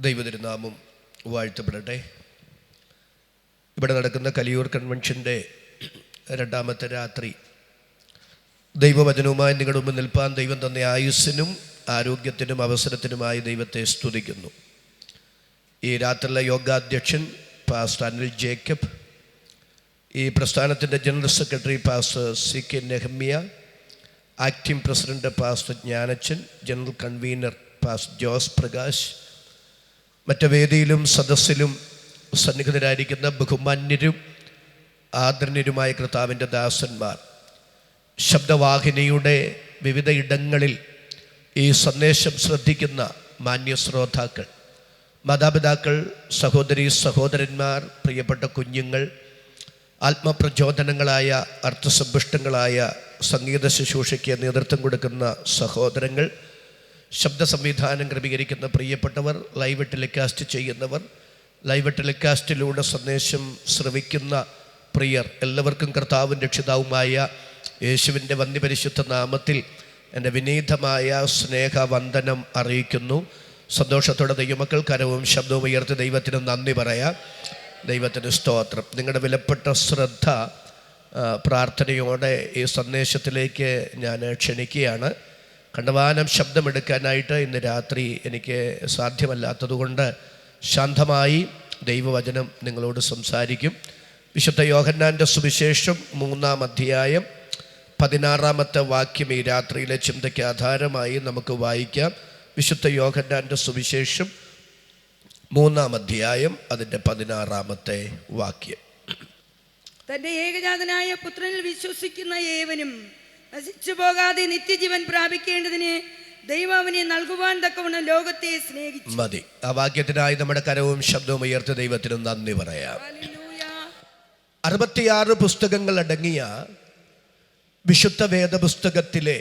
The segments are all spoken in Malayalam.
ദൈവതിരുനാമം വാഴ്ത്തപ്പെടട്ടെ. ഇവിടെ നടക്കുന്ന കലിയൂർ കൺവെൻഷൻ്റെ രണ്ടാമത്തെ രാത്രി ദൈവവചനവുമായി നിങ്ങളുടെ മുമ്പ് നിൽപ്പാൻ ദൈവം തന്ന ആയുസ്സിനും ആരോഗ്യത്തിനും അവസരത്തിനുമായി ദൈവത്തെ സ്തുതിക്കുന്നു. ഈ രാത്രിയിലെ യോഗാധ്യക്ഷൻ പാസ്റ്റർ അനിൽ ജേക്കബ്, ഈ പ്രസ്ഥാനത്തിൻ്റെ general secretary pastor CK Nehemya, acting president pastor Gnanachan, general convener pastor Jose Prakash, മറ്റു വേദിയിലും സദസ്സിലും സന്നിഹിതരായിരിക്കുന്ന ബഹുമാന്യരും ആദരണീയരുമായ കർത്താവിൻ്റെ ദാസന്മാർ, ശബ്ദവാഹിനിയുടെ വിവിധ ഇടങ്ങളിൽ ഈ സന്ദേശം ശ്രദ്ധിക്കുന്ന മാന്യ ശ്രോതാക്കൾ, മാതാപിതാക്കൾ, സഹോദരീ സഹോദരന്മാർ, പ്രിയപ്പെട്ട കുഞ്ഞുങ്ങൾ, ആത്മപ്രചോദനങ്ങളായ അർത്ഥസമ്പുഷ്ടങ്ങളായ സംഗീത ശുശ്രൂഷയ്ക്ക് നേതൃത്വം കൊടുക്കുന്ന സഹോദരങ്ങൾ, ശബ്ദ സംവിധാനം ക്രമീകരിക്കുന്ന പ്രിയപ്പെട്ടവർ, ലൈവ് ടെലികാസ്റ്റ് ചെയ്യുന്നവർ, ലൈവ് ടെലികാസ്റ്റിലൂടെ സന്ദേശം ശ്രവിക്കുന്ന പ്രിയർ, എല്ലാവർക്കും കർത്താവും രക്ഷിതാവുമായ യേശുവിൻ്റെ വന്യപരിശുദ്ധ നാമത്തിൽ എൻ്റെ വിനീതമായ സ്നേഹവന്ദനം അറിയിക്കുന്നു. സന്തോഷത്തോടെ ദൈവമക്കൾ കരവും ശബ്ദവും ഉയർത്തി ദൈവത്തിന് നന്ദി പറയാം. ദൈവത്തിന് സ്തോത്രം. നിങ്ങളുടെ വിലപ്പെട്ട ശ്രദ്ധ പ്രാർത്ഥനയോടെ ഈ സന്ദേശത്തിലേക്ക് ഞാൻ ക്ഷണിക്കുകയാണ്. കണ്ടവാനം ശബ്ദമെടുക്കാനായിട്ട് ഇന്ന് രാത്രി എനിക്ക് സാധ്യമല്ലാത്തതുകൊണ്ട് ശാന്തമായി ദൈവവചനം നിങ്ങളോട് സംസാരിക്കും. വിശുദ്ധ യോഹന്നാൻ്റെ സുവിശേഷം 3-ാം അധ്യായം 16-ാമത്തെ വാക്യം ഈ രാത്രിയിലെ ചിന്തയ്ക്ക് ആധാരമായി നമുക്ക് വായിക്കാം. വിശുദ്ധ യോഹന്നാൻ്റെ സുവിശേഷം 3-ാം അധ്യായം അതിൻ്റെ 16-ാമത്തെ വാക്യം. തന്റെ ഏകജാതനായ പുത്രനിൽ വിശ്വസിക്കുന്ന ഏവനും നശിച്ചു പോകാതെ നിത്യജീവൻ പ്രാപിക്കേണ്ടതിന് ദൈവം അവനെ നൽകുവാൻ തക്കവണ്ണം ലോകത്തെ സ്നേഹിച്ചു. മതി. ആ വാക്യത്തിനായി നമ്മുടെ കരവും ശബ്ദവും ഉയർത്തി ദൈവത്തിന് നന്ദി പറയാം. 66 പുസ്തകങ്ങൾ അടങ്ങിയ വിശുദ്ധ വേദപുസ്തകത്തിലെ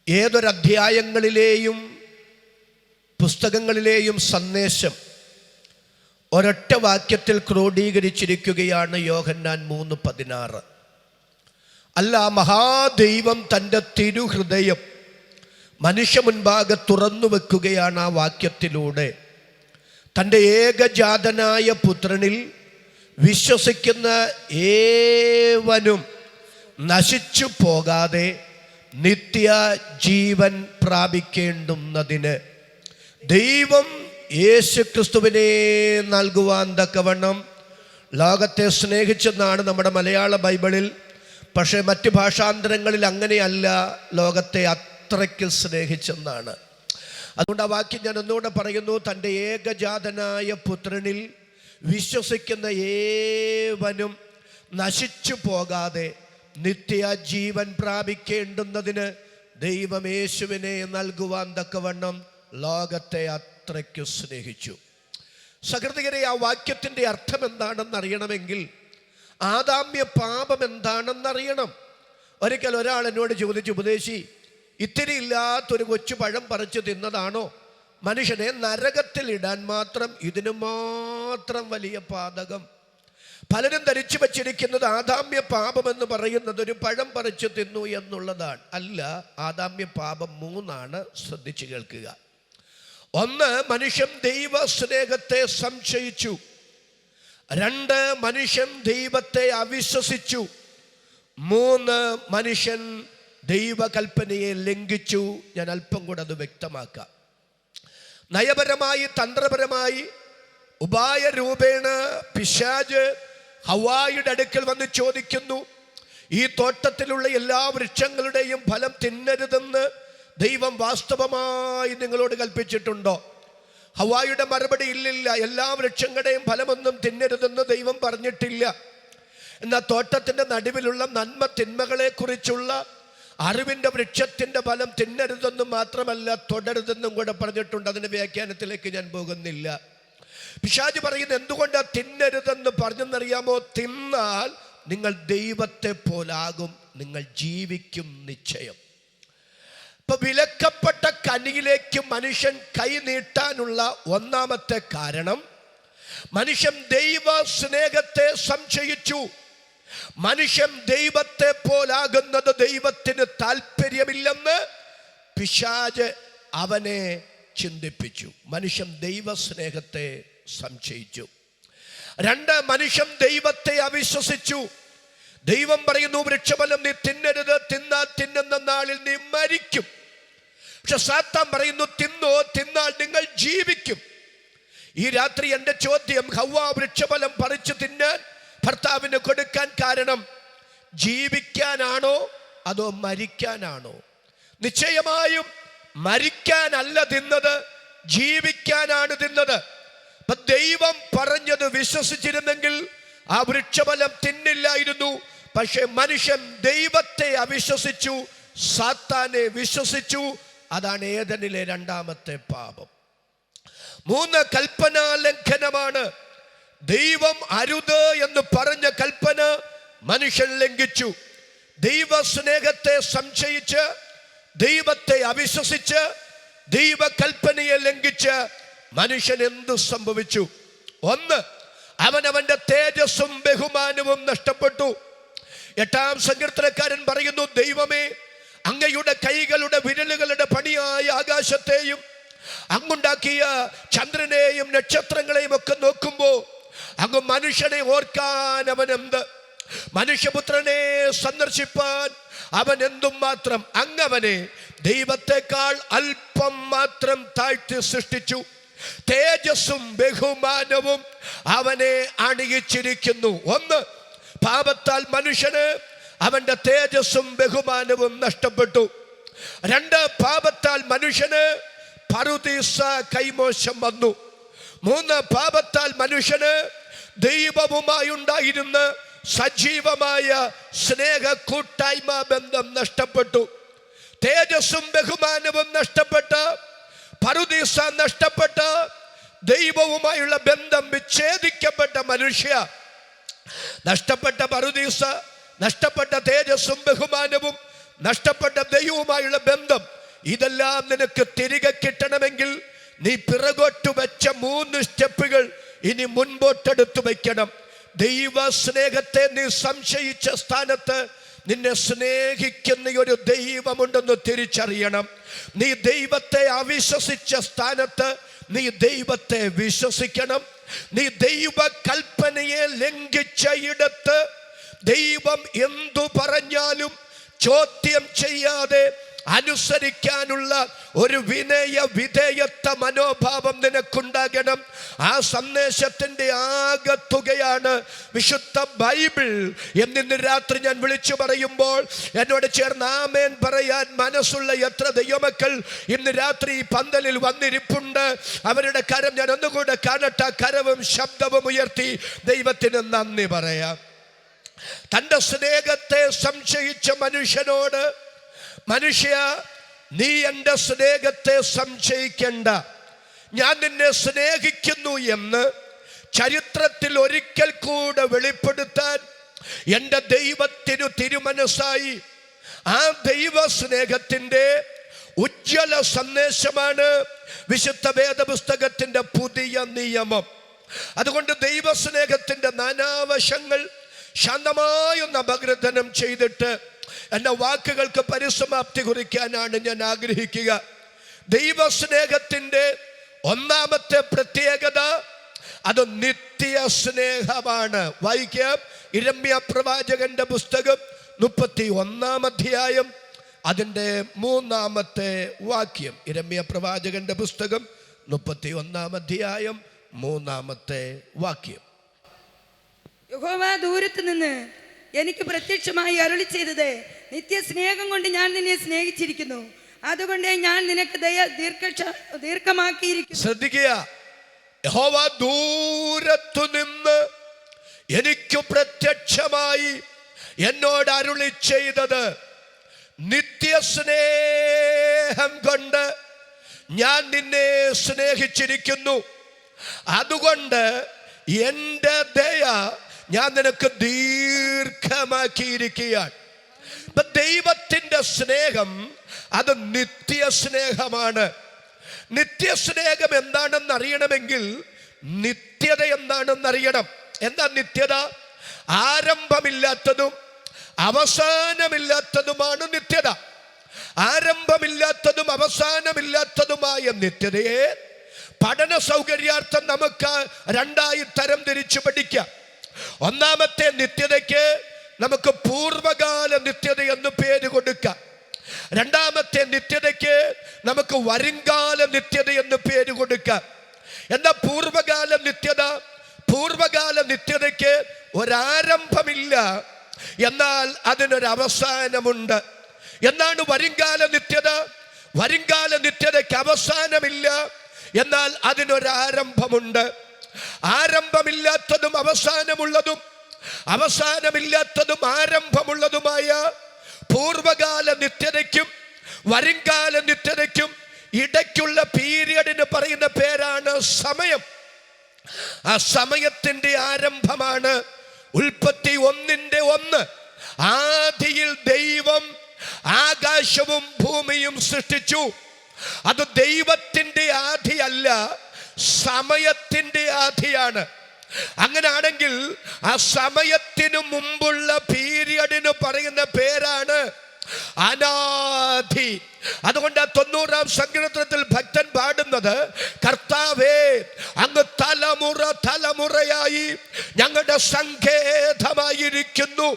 ഏതൊരധ്യായങ്ങളിലെയും പുസ്തകങ്ങളിലെയും സന്ദേശം ഒരൊറ്റ വാക്യത്തിൽ ക്രോഡീകരിച്ചിരിക്കുകയാണ് യോഹന്നാൻ 3:16. അല്ല, മഹാദൈവം തൻ്റെ തിരുഹൃദയം മനുഷ്യ മുൻപാകെ തുറന്നു വെക്കുകയാണ് ആ വാക്യത്തിലൂടെ. തൻ്റെ ഏകജാതനായ പുത്രനിൽ വിശ്വസിക്കുന്ന ഏവനും നശിച്ചു പോകാതെ നിത്യ ജീവൻ പ്രാപിക്കേണ്ടുന്നതിന് ദൈവം യേശുക്രിസ്തുവിനെ നൽകുവാൻ തക്കവണ്ണം ലോകത്തെ സ്നേഹിച്ചെന്നാണ് നമ്മുടെ മലയാള ബൈബിളിൽ. പക്ഷേ മറ്റ് ഭാഷാന്തരങ്ങളിൽ അങ്ങനെയല്ല, ലോകത്തെ അത്രയ്ക്ക് സ്നേഹിച്ചെന്നാണ്. അതുകൊണ്ട് ആ വാക്യം ഞാൻ ഒന്നുകൂടെ പറയുന്നു. തൻ്റെ ഏകജാതനായ പുത്രനിൽ വിശ്വസിക്കുന്ന ഏവനും നശിച്ചു പോകാതെ നിത്യ ജീവൻ പ്രാപിക്കേണ്ടുന്നതിന് ദൈവം യേശുവിനെ നൽകുവാൻ തക്കവണ്ണം ലോകത്തെ അത്രയ്ക്ക് സ്നേഹിച്ചു. സഹൃദയരെ, ആ വാക്യത്തിൻ്റെ അർത്ഥം എന്താണെന്ന് അറിയണമെങ്കിൽ ആദാമ്യ പാപം എന്താണെന്നറിയണം. ഒരിക്കൽ ഒരാൾ എന്നോട് ചോദിച്ചു, ഉപദേശി, ഇത്തിരി ഇല്ലാത്തൊരു കൊച്ചു പഴം പറിച്ചു തിന്നതാണോ മനുഷ്യനെ നരകത്തിൽ ഇടാൻ മാത്രം, ഇതിനു മാത്രം വലിയ പാതകം? പലരും ധരിച്ചു വച്ചിരിക്കുന്നത് ആദാമ്യ പാപം എന്ന് പറയുന്നത് ഒരു പഴം പറിച്ചു തിന്നു എന്നുള്ളതാണ്. അല്ല, ആദാമ്യ പാപം 3 ശ്രദ്ധിച്ചു കേൾക്കുക. 1, മനുഷ്യൻ ദൈവ സ്നേഹത്തെ സംശയിച്ചു. 2, മനുഷ്യൻ ദൈവത്തെ അവിശ്വസിച്ചു. 3, മനുഷ്യൻ ദൈവകൽപ്പനയെ ലംഘിച്ചു. ഞാൻ അല്പം കൂടെ അത് വ്യക്തമാക്കാം. നയപരമായി, തന്ത്രപരമായി, ഉപായ രൂപേണ പിശാച് ഹവ്വായുടെ അടുക്കൽ വന്ന് ചോദിക്കുന്നു, ഈ തോട്ടത്തിലുള്ള എല്ലാ വൃക്ഷങ്ങളുടെയും ഫലം തിന്നരുതെന്ന് ദൈവം വാസ്തവമായി നിങ്ങളോട് കൽപ്പിച്ചിട്ടുണ്ടോ? ഹവ്വായുടെ മറുപടി, ഇല്ലില്ല, എല്ലാ വൃക്ഷങ്ങളുടെയും ഫലമൊന്നും തിന്നരുതെന്ന് ദൈവം പറഞ്ഞിട്ടില്ല. എന്നാൽ തോട്ടത്തിൻ്റെ നടുവിലുള്ള നന്മ തിന്മകളെ കുറിച്ചുള്ള അറിവിൻ്റെ വൃക്ഷത്തിൻ്റെ ഫലം തിന്നരുതെന്നും മാത്രമല്ല തൊടരുതെന്നും കൂടെ പറഞ്ഞിട്ടുണ്ട്. അതിൻ്റെ വ്യാഖ്യാനത്തിലേക്ക് ഞാൻ പോകുന്നില്ല. പിശാച് പറയുന്നത് എന്തുകൊണ്ടാണ് തിന്നരുതെന്ന് പറഞ്ഞെന്നറിയാമോ? തിന്നാൽ നിങ്ങൾ ദൈവത്തെ പോലാകും, നിങ്ങൾ ജീവിക്കും നിശ്ചയം. ഇപ്പൊ വിലക്കപ്പെട്ട കനിയിലേക്ക് മനുഷ്യൻ കൈ നീട്ടാനുള്ള ഒന്നാമത്തെ കാരണം, മനുഷ്യൻ ദൈവ സ്നേഹത്തെ സംശയിച്ചു. മനുഷ്യൻ ദൈവത്തെ പോലാകുന്നത് ദൈവത്തിന് താല്പര്യമില്ലെന്ന് പിശാച് അവനെ ചിന്തിപ്പിച്ചു. മനുഷ്യൻ ദൈവസ്നേഹത്തെ സംശയിച്ചു. 2, മനുഷ്യൻ ദൈവത്തെ അവിശ്വസിച്ചു. ദൈവം പറയുന്നു, വൃക്ഷഫലം നീ തിന്നരുത്, തിന്നുന്ന നാളിൽ നീ മരിക്കും. പക്ഷെ സാത്താൻ പറയുന്നു, തിന്നാൽ നിങ്ങൾ ജീവിക്കും. ഈ രാത്രി എൻ്റെ ചോദ്യം, ഹവ്വ വൃക്ഷഫലം പറിച്ചു തിന്നാൻ ഭർത്താവിന് കൊടുക്കാൻ കാരണം ജീവിക്കാനാണോ അതോ മരിക്കാനാണോ? നിശ്ചയമായും മരിക്കാനല്ല തിന്നത്, ജീവിക്കാനാണ് തിന്നത്. അപ്പൊ ദൈവം പറഞ്ഞത് വിശ്വസിച്ചിരുന്നെങ്കിൽ ആ വൃക്ഷഫലം തിന്നില്ലായിരുന്നു. പക്ഷെ മനുഷ്യൻ ദൈവത്തെ അവിശ്വസിച്ചു, സാത്താനെ വിശ്വസിച്ചു. അതാണ് ഏദനിലെ 2ാമത്തെ പാപം. 3, കൽപ്പനാ ലംഘനമാണ്. ദൈവം അരുത് എന്ന് പറഞ്ഞ കൽപ്പന മനുഷ്യൻ ലംഘിച്ചു. ദൈവസ്നേഹത്തെ സംശയിച്ച്, ദൈവത്തെ അവിശ്വസിച്ച്, ദൈവകൽപ്പനയെ ലംഘിച്ച് മനുഷ്യൻ എന്തു സംഭവിച്ചു? 1, അവനവന്റെ തേജസ്സും ബഹുമാനവും നഷ്ടപ്പെട്ടു. 8ാം സങ്കീർത്തനക്കാരൻ പറയുന്നു, ദൈവമേ, അങ്ങയുടെ കൈകളുടെ വിരലുകളുടെ പണിയായ ആകാശത്തെയും അങ്ങുണ്ടാക്കിയ ചന്ദ്രനെയും നക്ഷത്രങ്ങളെയും ഒക്കെ നോക്കുമ്പോ അങ്ങ് മനുഷ്യനെ ഓർക്കാൻ അവൻ എന്ത്? മനുഷ്യപുത്രനെ സന്ദർശിപ്പാൻ അവൻ എന്തും മാത്രം? അങ്ങവനെ ദൈവത്തെക്കാൾ അല്പം മാത്രം താഴ്ത്തി സൃഷ്ടിച്ചു. തേജസ്സും ബഹുമാനവും അവനെ അണിയിച്ചിരിക്കുന്നു. 1, പാപത്താൽ മനുഷ്യന് അവന്റെ തേജസ്സും ബഹുമാനവും നഷ്ടപ്പെട്ടു. 2, പാപത്താൽ മനുഷ്യന് പറുദീസ കൈമോശം വന്നു. 3, പാപത്താൽ മനുഷ്യന് ദൈവവുമായി ഉണ്ടായിരുന്ന സജീവമായ സ്നേഹ കൂട്ടായ്മ ബന്ധം നഷ്ടപ്പെട്ടു. തേജസ്സും ബഹുമാനവും നഷ്ടപ്പെട്ട, പറുദീസ നഷ്ടപ്പെട്ട, ദൈവവുമായുള്ള ബന്ധം വിച്ഛേദിക്കപ്പെട്ട മനുഷ്യ, നഷ്ടപ്പെട്ട പറുദീസ, നഷ്ടപ്പെട്ട തേജസ്സും ബഹുമാനവും, നഷ്ടപ്പെട്ട ദൈവവുമായുള്ള ബന്ധം, ഇതെല്ലാം നിനക്ക് തിരികെ കിട്ടണമെങ്കിൽ നീ പിറകോട്ട് വെച്ച 3 സ്റ്റെപ്പുകൾ ഇനി മുൻപോട്ടെടുത്തു വയ്ക്കണം. ദൈവ സ്നേഹത്തെ നീ സംശയിച്ച സ്ഥാനത്ത് നിന്നെ സ്നേഹിക്കുന്ന ഒരു ദൈവമുണ്ടെന്ന് തിരിച്ചറിയണം. നീ ദൈവത്തെ അവിശ്വസിച്ച സ്ഥാനത്ത് നീ ദൈവത്തെ വിശ്വസിക്കണം. നീ ദൈവ കൽപ്പനയെ ലംഘിച്ച ഇടത്ത് ദൈവം എന്തു പറഞ്ഞാലും ചോദ്യം ചെയ്യാതെ അനുസരിക്കാനുള്ള ഒരു വിനയ വിധേയത്വ മനോഭാവം നിനക്കുണ്ടാകണം. ആ സന്ദേശത്തിന്റെ ആകത്തുകയാണ് വിശുദ്ധ ബൈബിൾ എന്നിന്ന് രാത്രി ഞാൻ വിളിച്ചു പറയുമ്പോൾ എന്നോട് ചേർന്ന് ആമേൻ പറയാൻ മനസ്സുള്ള എത്ര ദൈവമക്കൾ ഇന്ന് രാത്രി ഈ പന്തലിൽ വന്നിരിപ്പുണ്ട്? അവരുടെ കരം ഞാൻ ഒന്നുകൂടെ കാണട്ടെ. കരവും ശബ്ദവും ഉയർത്തി ദൈവത്തിന് നന്ദി പറയാം. തൻ്റെ സ്നേഹത്തെ സംശയിച്ച മനുഷ്യനോട്, മനുഷ്യ, നീ എൻ്റെ സ്നേഹത്തെ സംശയിക്കണ്ട, ഞാൻ നിന്നെ സ്നേഹിക്കുന്നു എന്ന് ചരിത്രത്തിൽ ഒരിക്കൽ കൂടെ വെളിപ്പെടുത്താൻ എൻ്റെ ദൈവത്തിനു തിരുമനസ്സായി. ആ ദൈവ സ്നേഹത്തിൻ്റെ ഉജ്ജ്വല സന്ദേശമാണ് വിശുദ്ധ വേദപുസ്തകത്തിൻ്റെ പുതിയ നിയമം. അതുകൊണ്ട് ദൈവസ്നേഹത്തിൻ്റെ നാനാവശങ്ങൾ ശാന്തമായൊന്ന് അപഗ്രഥനം ചെയ്തിട്ട് എൻ്റെ വാക്കുകൾക്ക് പരിസമാപ്തി കുറിക്കാനാണ് ഞാൻ ആഗ്രഹിക്കുക. ദൈവസ്നേഹത്തിൻ്റെ 1ാമത്തെ പ്രത്യേകത അത് നിത്യ സ്നേഹമാണ്. വായിക്കാം, ഇരമ്യ പ്രവാചകന്റെ പുസ്തകം 31-ാം അധ്യായം അതിൻ്റെ 3-ാമത്തെ വാക്യം. ഇരമ്യ പ്രവാചകന്റെ പുസ്തകം 31-ാം അധ്യായം 3-ാമത്തെ വാക്യം. യഹോവ ദൂരത്ത് നിന്ന് എനിക്ക് പ്രത്യക്ഷമായി അരുളി ചെയ്തത്, നിത്യസ്നേഹം കൊണ്ട് ഞാൻ നിന്നെ സ്നേഹിച്ചിരിക്കുന്നു, അതുകൊണ്ട് ഞാൻ നിനക്ക് ദീർഘമാക്കിയിരിക്കുന്നു. ശ്രദ്ധിക്കുക, യഹോവ ദൂരത്തു നിന്ന് എനിക്ക് പ്രത്യക്ഷമായി എന്നോട് അരുളി ചെയ്തത്, നിത്യസ്നേഹം കൊണ്ട് ഞാൻ നിന്നെ സ്നേഹിച്ചിരിക്കുന്നു, അതുകൊണ്ട് എൻ്റെ ദയ ഞാൻ നിനക്ക് ദീർഘമാക്കിയിരിക്കുകയാണ്. ദൈവത്തിൻ്റെ സ്നേഹം അത് നിത്യസ്നേഹമാണ്. നിത്യസ്നേഹം എന്താണെന്ന് അറിയണമെങ്കിൽ നിത്യത എന്താണെന്ന് അറിയണം. എന്താ നിത്യത? ആരംഭമില്ലാത്തതും അവസാനമില്ലാത്തതുമാണ് നിത്യത. ആരംഭമില്ലാത്തതും അവസാനമില്ലാത്തതുമായ നിത്യതയെ പഠന സൗകര്യാർത്ഥം നമുക്ക് രണ്ടായി തരം തിരിച്ചു പഠിക്കാം. ഒന്നാമത്തെ നിത്യതയ്ക്ക് നമുക്ക് പൂർവകാല നിത്യത എന്ന് പേര് കൊടുക്കാം. രണ്ടാമത്തെ നിത്യതയ്ക്ക് നമുക്ക് വരുംകാല നിത്യത എന്ന് പേര് കൊടുക്കാം. എന്താ പൂർവകാല നിത്യത? പൂർവകാല നിത്യതയ്ക്ക് ഒരാരംഭമില്ല, എന്നാൽ അതിനൊരവസാനമുണ്ട്. എന്താണ് വരുംകാല നിത്യത? വരുംകാല നിത്യതയ്ക്ക് അവസാനമില്ല, എന്നാൽ അതിനൊരാരംഭമുണ്ട്. ആരംഭമില്ലാത്തതും അവസാനമുള്ളതും അവസാനമില്ലാത്തതും ആരംഭമുള്ളതുമായ പൂർവകാല നിത്യതയ്ക്കും വരുംകാല നിത്യതയ്ക്കും ഇടയ്ക്കുള്ള പീരിയഡിന് പറയുന്ന പേരാണ് സമയം. ആ സമയത്തിന്റെ ആരംഭമാണ് ഉൽപ്പത്തി 1:1. ആദിയിൽ ദൈവം ആകാശവും ഭൂമിയും സൃഷ്ടിച്ചു. അത് ദൈവത്തിന്റെ ആദിയല്ല, സമയത്തിന്റെ ആദിയാണ്. അങ്ങനെയാണെങ്കിൽ ആ സമയത്തിനു മുമ്പുള്ള പീരിയഡിന് പറയുന്ന പേരാണ് അനാദി. അതുകൊണ്ട് 90-ാം സങ്കീർത്തനത്തിൽ ഭക്തൻ പാടുന്നത്, കർത്താവേ അങ്ങ് തലമുറ തലമുറയായി ഞങ്ങളുടെ സങ്കേതമായിരിക്കുന്നു.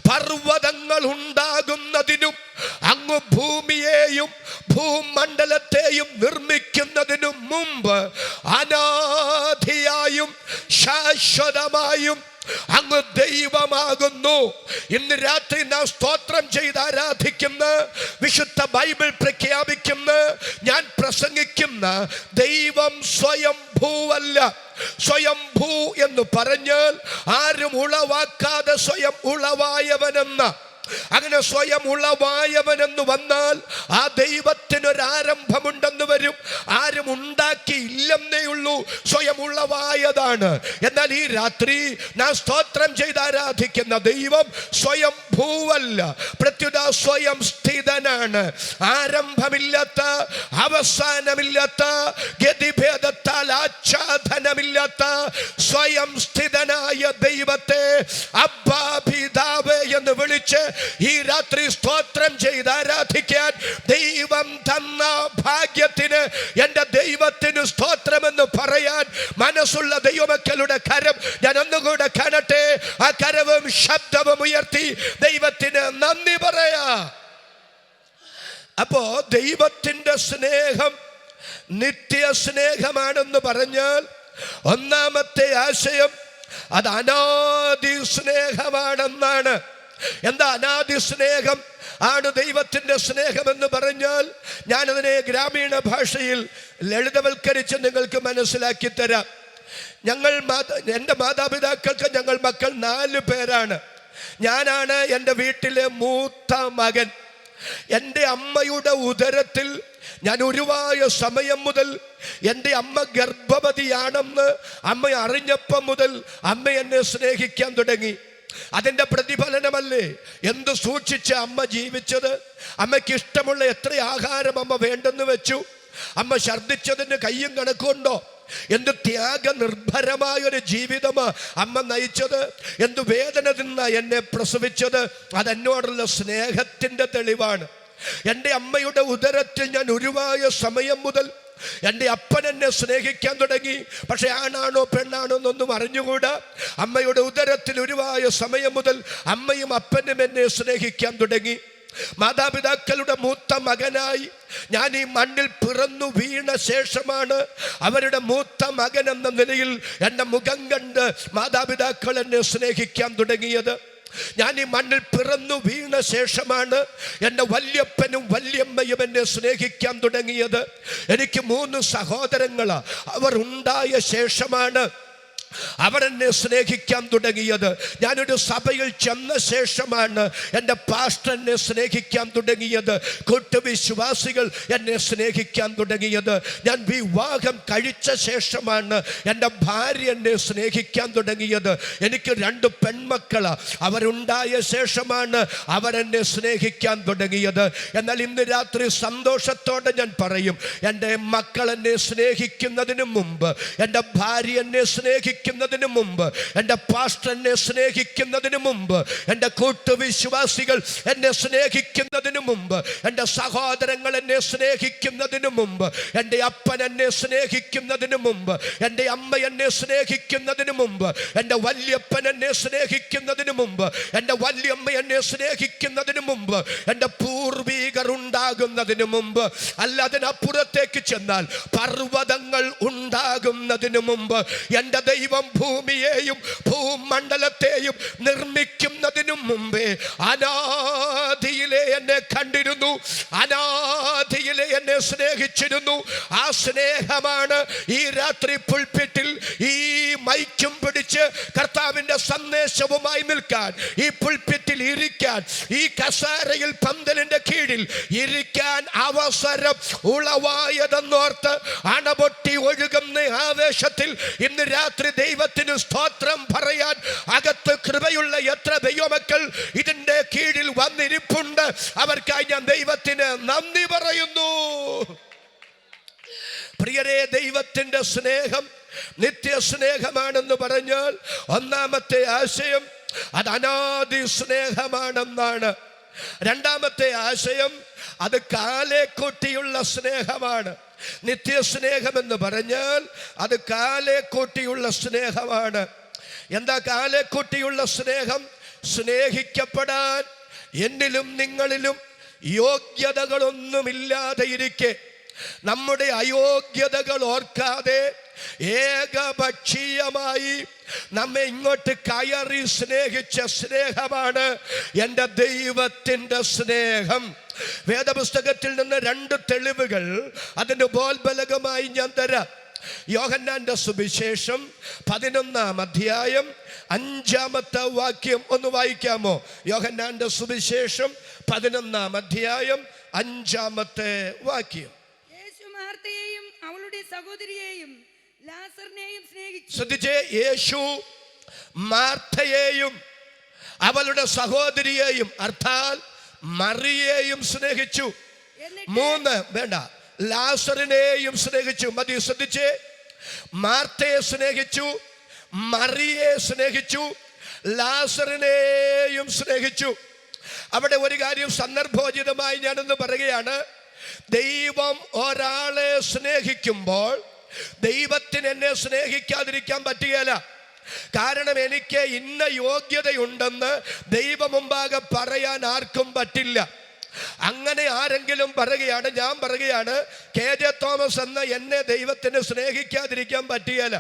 പർവ്വതങ്ങൾ ഉണ്ടാകുന്നതിനും അങ്ങ് ഭൂമിയെയും ഭൂമണ്ഡലത്തെയും നിർമ്മിക്കുന്നതിനും മുമ്പ് അനാദിയായും ശാശ്വതമായും അങ്ങ് ദൈവമാകുന്നു. ഇന്ന് രാത്രി നാം സ്തോത്രം ചെയ്ത് ആരാധിക്കുന്ന, വിശുദ്ധ ബൈബിൾ പ്രഖ്യാപിക്കുന്ന, ഞാൻ പ്രസംഗിക്കുന്ന ദൈവം സ്വയംഭൂവല്ല. സ്വയംഭൂ എന്ന് പറഞ്ഞാൽ ആരും ഉളവാക്കാതെ സ്വയം ഉളവായവനെന്ന. അങ്ങനെ സ്വയം ഉളവായവനെന്ന് വന്നാൽ ആ ദൈവത്തിനൊരാരംഭമുണ്ടെന്ന് വരും. ആരും ഉണ്ടാക്കിയില്ലെന്നേ ഉള്ളൂ, സ്വയം ഉളവായതാണ്. എന്നാൽ ഈ രാത്രി നാം സ്തോത്രം ചെയ്ത് ആരാധിക്കുന്ന ദൈവം സ്വയം ഭൂവല്ല, പ്രത്യുത സ്വയം സ്ഥിതനാണ്. ആരംഭമില്ലാത്ത, അവസാനമില്ലാത്ത, ഗതിഭേദത്താൽ ആച്ഛാദനമില്ലാത്ത സ്വയം സ്ഥിതനായ ദൈവത്തെ അബ്ബാ പിതാവേ എന്ന് വിളിച്ച് ഈ രാത്രി സ്തോത്രം ചെയ്ത് ആരാധിക്കാൻ ദൈവം തന്ന ഭാഗ്യത്തിന്, എൻ്റെ ദൈവത്തിന് സ്തോത്രമെന്ന് പറയാൻ മനസ്സുള്ള ദൈവമക്കളുടെ കരം ഞാൻ ഒന്നുകൂടെ കാണട്ടെ. ആ കരവും ശബ്ദവും ഉയർത്തി ദൈവത്തിന് നന്ദി പറയാ. അപ്പോ ദൈവത്തിന്റെ സ്നേഹം നിത്യ സ്നേഹമാണെന്ന് പറഞ്ഞാൽ ഒന്നാമത്തെ ആശയം അത് അനാദി സ്നേഹമാണെന്നാണ്. എന്താ അനാദി സ്നേഹം ആണ് ദൈവത്തിന്റെ സ്നേഹമെന്ന് പറഞ്ഞാൽ ഞാനതിനെ ഗ്രാമീണ ഭാഷയിൽ ലളിതവൽക്കരിച്ച് നിങ്ങൾക്ക് മനസ്സിലാക്കി തരാം. എൻ്റെ മാതാപിതാക്കൾക്ക് ഞങ്ങൾ മക്കൾ 4 പേരാണ്. ഞാനാണ് എൻ്റെ വീട്ടിലെ മൂത്ത മകൻ. എൻ്റെ അമ്മയുടെ ഉദരത്തിൽ ഞാൻ ഉരുവായ സമയം മുതൽ, എൻ്റെ അമ്മ ഗർഭവതിയാണെന്ന് അമ്മ അറിഞ്ഞപ്പം മുതൽ അമ്മ എന്നെ സ്നേഹിക്കാൻ തുടങ്ങി. അതിൻ്റെ പ്രതിഫലനമല്ലേ എന്ത് സൂക്ഷിച്ച് അമ്മ ജീവിച്ചത്. അമ്മയ്ക്ക് ഇഷ്ടമുള്ള എത്ര ആഹാരം അമ്മ വേണ്ടെന്ന് വെച്ചു. അമ്മ ഛർദ്ദിച്ചതിന് കയ്യും കണക്കുണ്ടോ? എന്ത് ത്യാഗ നിർഭരമായൊരു ജീവിതമാ അമ്മ നയിച്ചത്. എന്ത് വേദന തിന്നാ എന്നെ പ്രസവിച്ചത്. അതെന്നോടുള്ള സ്നേഹത്തിൻ്റെ തെളിവാണ്. എൻ്റെ അമ്മയുടെ ഉദരത്തിൽ ഞാൻ ഉരുവായ സമയം മുതൽ എൻ്റെ അപ്പൻ എന്നെ സ്നേഹിക്കാൻ തുടങ്ങി. പക്ഷെ ആണാണോ പെണ്ണാണോ എന്നൊന്നും അറിഞ്ഞുകൂടാ. അമ്മയുടെ ഉദരത്തിൽ ഉരുവായ സമയം മുതൽ അമ്മയും അപ്പനും എന്നെ സ്നേഹിക്കാൻ തുടങ്ങി. മാതാപിതാക്കളുടെ മൂത്ത മകനായി ഞാൻ ഈ മണ്ണിൽ പിറന്നു വീണ ശേഷമാണ് അവരുടെ മൂത്ത മകൻ എന്ന നിലയിൽ എൻ്റെ മുഖം കണ്ട് മാതാപിതാക്കൾ എന്നെ സ്നേഹിക്കാൻ തുടങ്ങിയത്. ഞാൻ ഈ മണ്ണിൽ പിറന്നു വീണ ശേഷമാണ് എൻ്റെ വല്യപ്പനും വല്യമ്മയും എന്നെ സ്നേഹിക്കാൻ തുടങ്ങിയത്. എനിക്ക് 3 സഹോദരങ്ങളാണ്. അവർ ഉണ്ടായ ശേഷമാണ് അവരെന്നെ സ്നേഹിക്കാൻ തുടങ്ങിയത്. ഞാനൊരു സഭയിൽ ചെന്ന ശേഷമാണ് എൻ്റെ പാസ്റ്റർ എന്നെ സ്നേഹിക്കാൻ തുടങ്ങിയത്. കൂട്ടുവിശ്വാസികൾ എന്നെ സ്നേഹിക്കാൻ തുടങ്ങിയത്. ഞാൻ വിവാഹം കഴിച്ച ശേഷമാണ് എൻ്റെ ഭാര്യ എന്നെ സ്നേഹിക്കാൻ തുടങ്ങിയത്. എനിക്ക് 2 പെൺമക്കളാണ്. അവരുണ്ടായ ശേഷമാണ് അവരെന്നെ സ്നേഹിക്കാൻ തുടങ്ങിയത്. എന്നാൽ ഇന്ന് രാത്രി സന്തോഷത്തോടെ ഞാൻ പറയും, എൻ്റെ മക്കൾ എന്നെ സ്നേഹിക്കുന്നതിന് മുമ്പ്, എൻ്റെ ഭാര്യ എന്നെ സ്നേഹിക്കുന്നതിന് സ്നേഹിക്കുന്നതിന് മുമ്പ്, എൻ്റെ പാസ്റ്റർ എന്നെ സ്നേഹിക്കുന്നതിന് മുമ്പ്, എൻ്റെ കൂട്ടുവിശ്വാസികൾ എന്നെ സ്നേഹിക്കുന്നതിന് മുമ്പ്, എൻ്റെ സഹോദരങ്ങൾ എന്നെ സ്നേഹിക്കുന്നതിന് മുമ്പ്, എൻ്റെ അപ്പൻ എന്നെ സ്നേഹിക്കുന്നതിന് മുമ്പ്, എൻ്റെ അമ്മ എന്നെ സ്നേഹിക്കുന്നതിന് മുമ്പ്, എൻ്റെ വല്യപ്പൻ എന്നെ സ്നേഹിക്കുന്നതിന് മുമ്പ്, എൻ്റെ വല്യമ്മ എന്നെ സ്നേഹിക്കുന്നതിന് മുമ്പ്, എൻ്റെ പൂർവികർ ഉണ്ടാകുന്നതിന് മുമ്പ്, അല്ല അതിനപ്പുറത്തേക്ക് ചെന്നാൽ പർവ്വതങ്ങൾ ഉണ്ടാകുന്നതിന് മുമ്പ്, എൻ്റെ ദൈവം ഭൂമിയെയും ഭൂമണ്ഡലത്തെയും നിർമ്മിക്കുന്നതിനു മുമ്പേ അനാദിയിലെ എന്നെ കണ്ടിരുന്നു, അനാദിയിലെ എന്നെ സ്നേഹിച്ചിരുന്നു. ആ സ്നേഹമാണ് ഈ രാത്രി പുൽപിറ്റിൽ ഈ മൈക്കും പിടിച്ച് കർത്താവിൻ്റെ സന്ദേശവുമായി നിൽക്കാൻ, ഈ പുൽപിറ്റിൽ ഇരിക്കാൻ, ഈ കസേരയിൽ പന്തലിന്റെ കീഴിൽ ഇരിക്കാൻ അവസരം ഉളവായതെന്നോർത്ത് അണപൊട്ടി ഒഴുകുന്ന ആവേശത്തിൽ ഇന്ന് രാത്രി ദൈവത്തിന് സ്തോത്രം പറയാൻ അകത്ത് കൃപയുള്ള എത്ര ദൈവമക്കൾ ഇതിന്റെ കീഴിൽ വന്നിരിപ്പുണ്ട്. അവർക്കായി ഞാൻ ദൈവത്തിന് നന്ദി പറയുന്നു. പ്രിയരേ, ദൈവത്തിന്റെ സ്നേഹം നിത്യസ്നേഹമാണെന്ന് പറഞ്ഞാൽ ഒന്നാമത്തെ ആശയം അത് അനാദി സ്നേഹമാണെന്നാണ്. രണ്ടാമത്തെ ആശയം അത് കാലേക്കൂട്ടിയുള്ള സ്നേഹമാണ്. നിത്യസ്നേഹമെന്ന് പറഞ്ഞാൽ അത് കാലേക്കൂട്ടിയുള്ള സ്നേഹമാണ്. എന്താ കാലേക്കൂട്ടിയുള്ള സ്നേഹം? സ്നേഹിക്കപ്പെടാൻ എന്നിലും നിങ്ങളിലും യോഗ്യതകളൊന്നുമില്ലാതെ ഇരിക്കെ, നമ്മുടെ അയോഗ്യതകൾ ഓർക്കാതെ ഏകപക്ഷീയമായി നമ്മെ ഇങ്ങോട്ട് കയറി സ്നേഹിച്ച സ്നേഹമാണ് എൻ്റെ ദൈവത്തിൻ്റെ സ്നേഹം. വേദപുസ്തകത്തിൽ നിന്ന് 2 തെളിവുകൾ അതിന് ബോൽബലകമായി ഞാൻ തരാം. യോഹന്നാന്റെ സുവിശേഷം 11-ാം അധ്യായം 5-ാമത്തെ വാക്യം ഒന്ന് വായിക്കാമോ? യോഹന്നാന്റെ സുവിശേഷം 11-ാം അധ്യായം 5-ാമത്തെ വാക്യം. യേശു മാർത്തയെയും അവളുടെ സഹോദരിയെയും ലാസറിനെയും സ്നേഹിച്ചു. ശ്രദ്ധിച്ചേ, യേശു മാർത്തയെയും അവളുടെ സഹോദരിയെയും അർത്ഥാൽ മറിയെയും സ്നേഹിച്ചു. 3 വേണ്ട, ലാസറിനെയും സ്നേഹിച്ചു. മതി. ശ്രദ്ധിച്ചേ, മാർത്തയെ സ്നേഹിച്ചു, മറിയെ സ്നേഹിച്ചു, ലാസറിനെയും സ്നേഹിച്ചു. അവിടെ ഒരു കാര്യം സന്ദർഭോചിതമായി ഞാനൊന്ന് പറയുകയാണ്. ദൈവം ഒരാളെ സ്നേഹിക്കുമ്പോൾ ദൈവത്തിന് എന്നെ സ്നേഹിക്കാതിരിക്കാൻ പറ്റുകയില്ല. കാരണം എനിക്ക് ഇന്ന യോഗ്യതയുണ്ടെന്ന് ദൈവം മുമ്പാകെ പറയാൻ ആർക്കും പറ്റില്ല. അങ്ങനെ ആരെങ്കിലും പറയുകയാണ്, ഞാൻ പറയുകയാണ്, KJ തോമസ് എന്ന എന്നെ ദൈവത്തിന് സ്നേഹിക്കാതിരിക്കാൻ പറ്റുകയില്ല.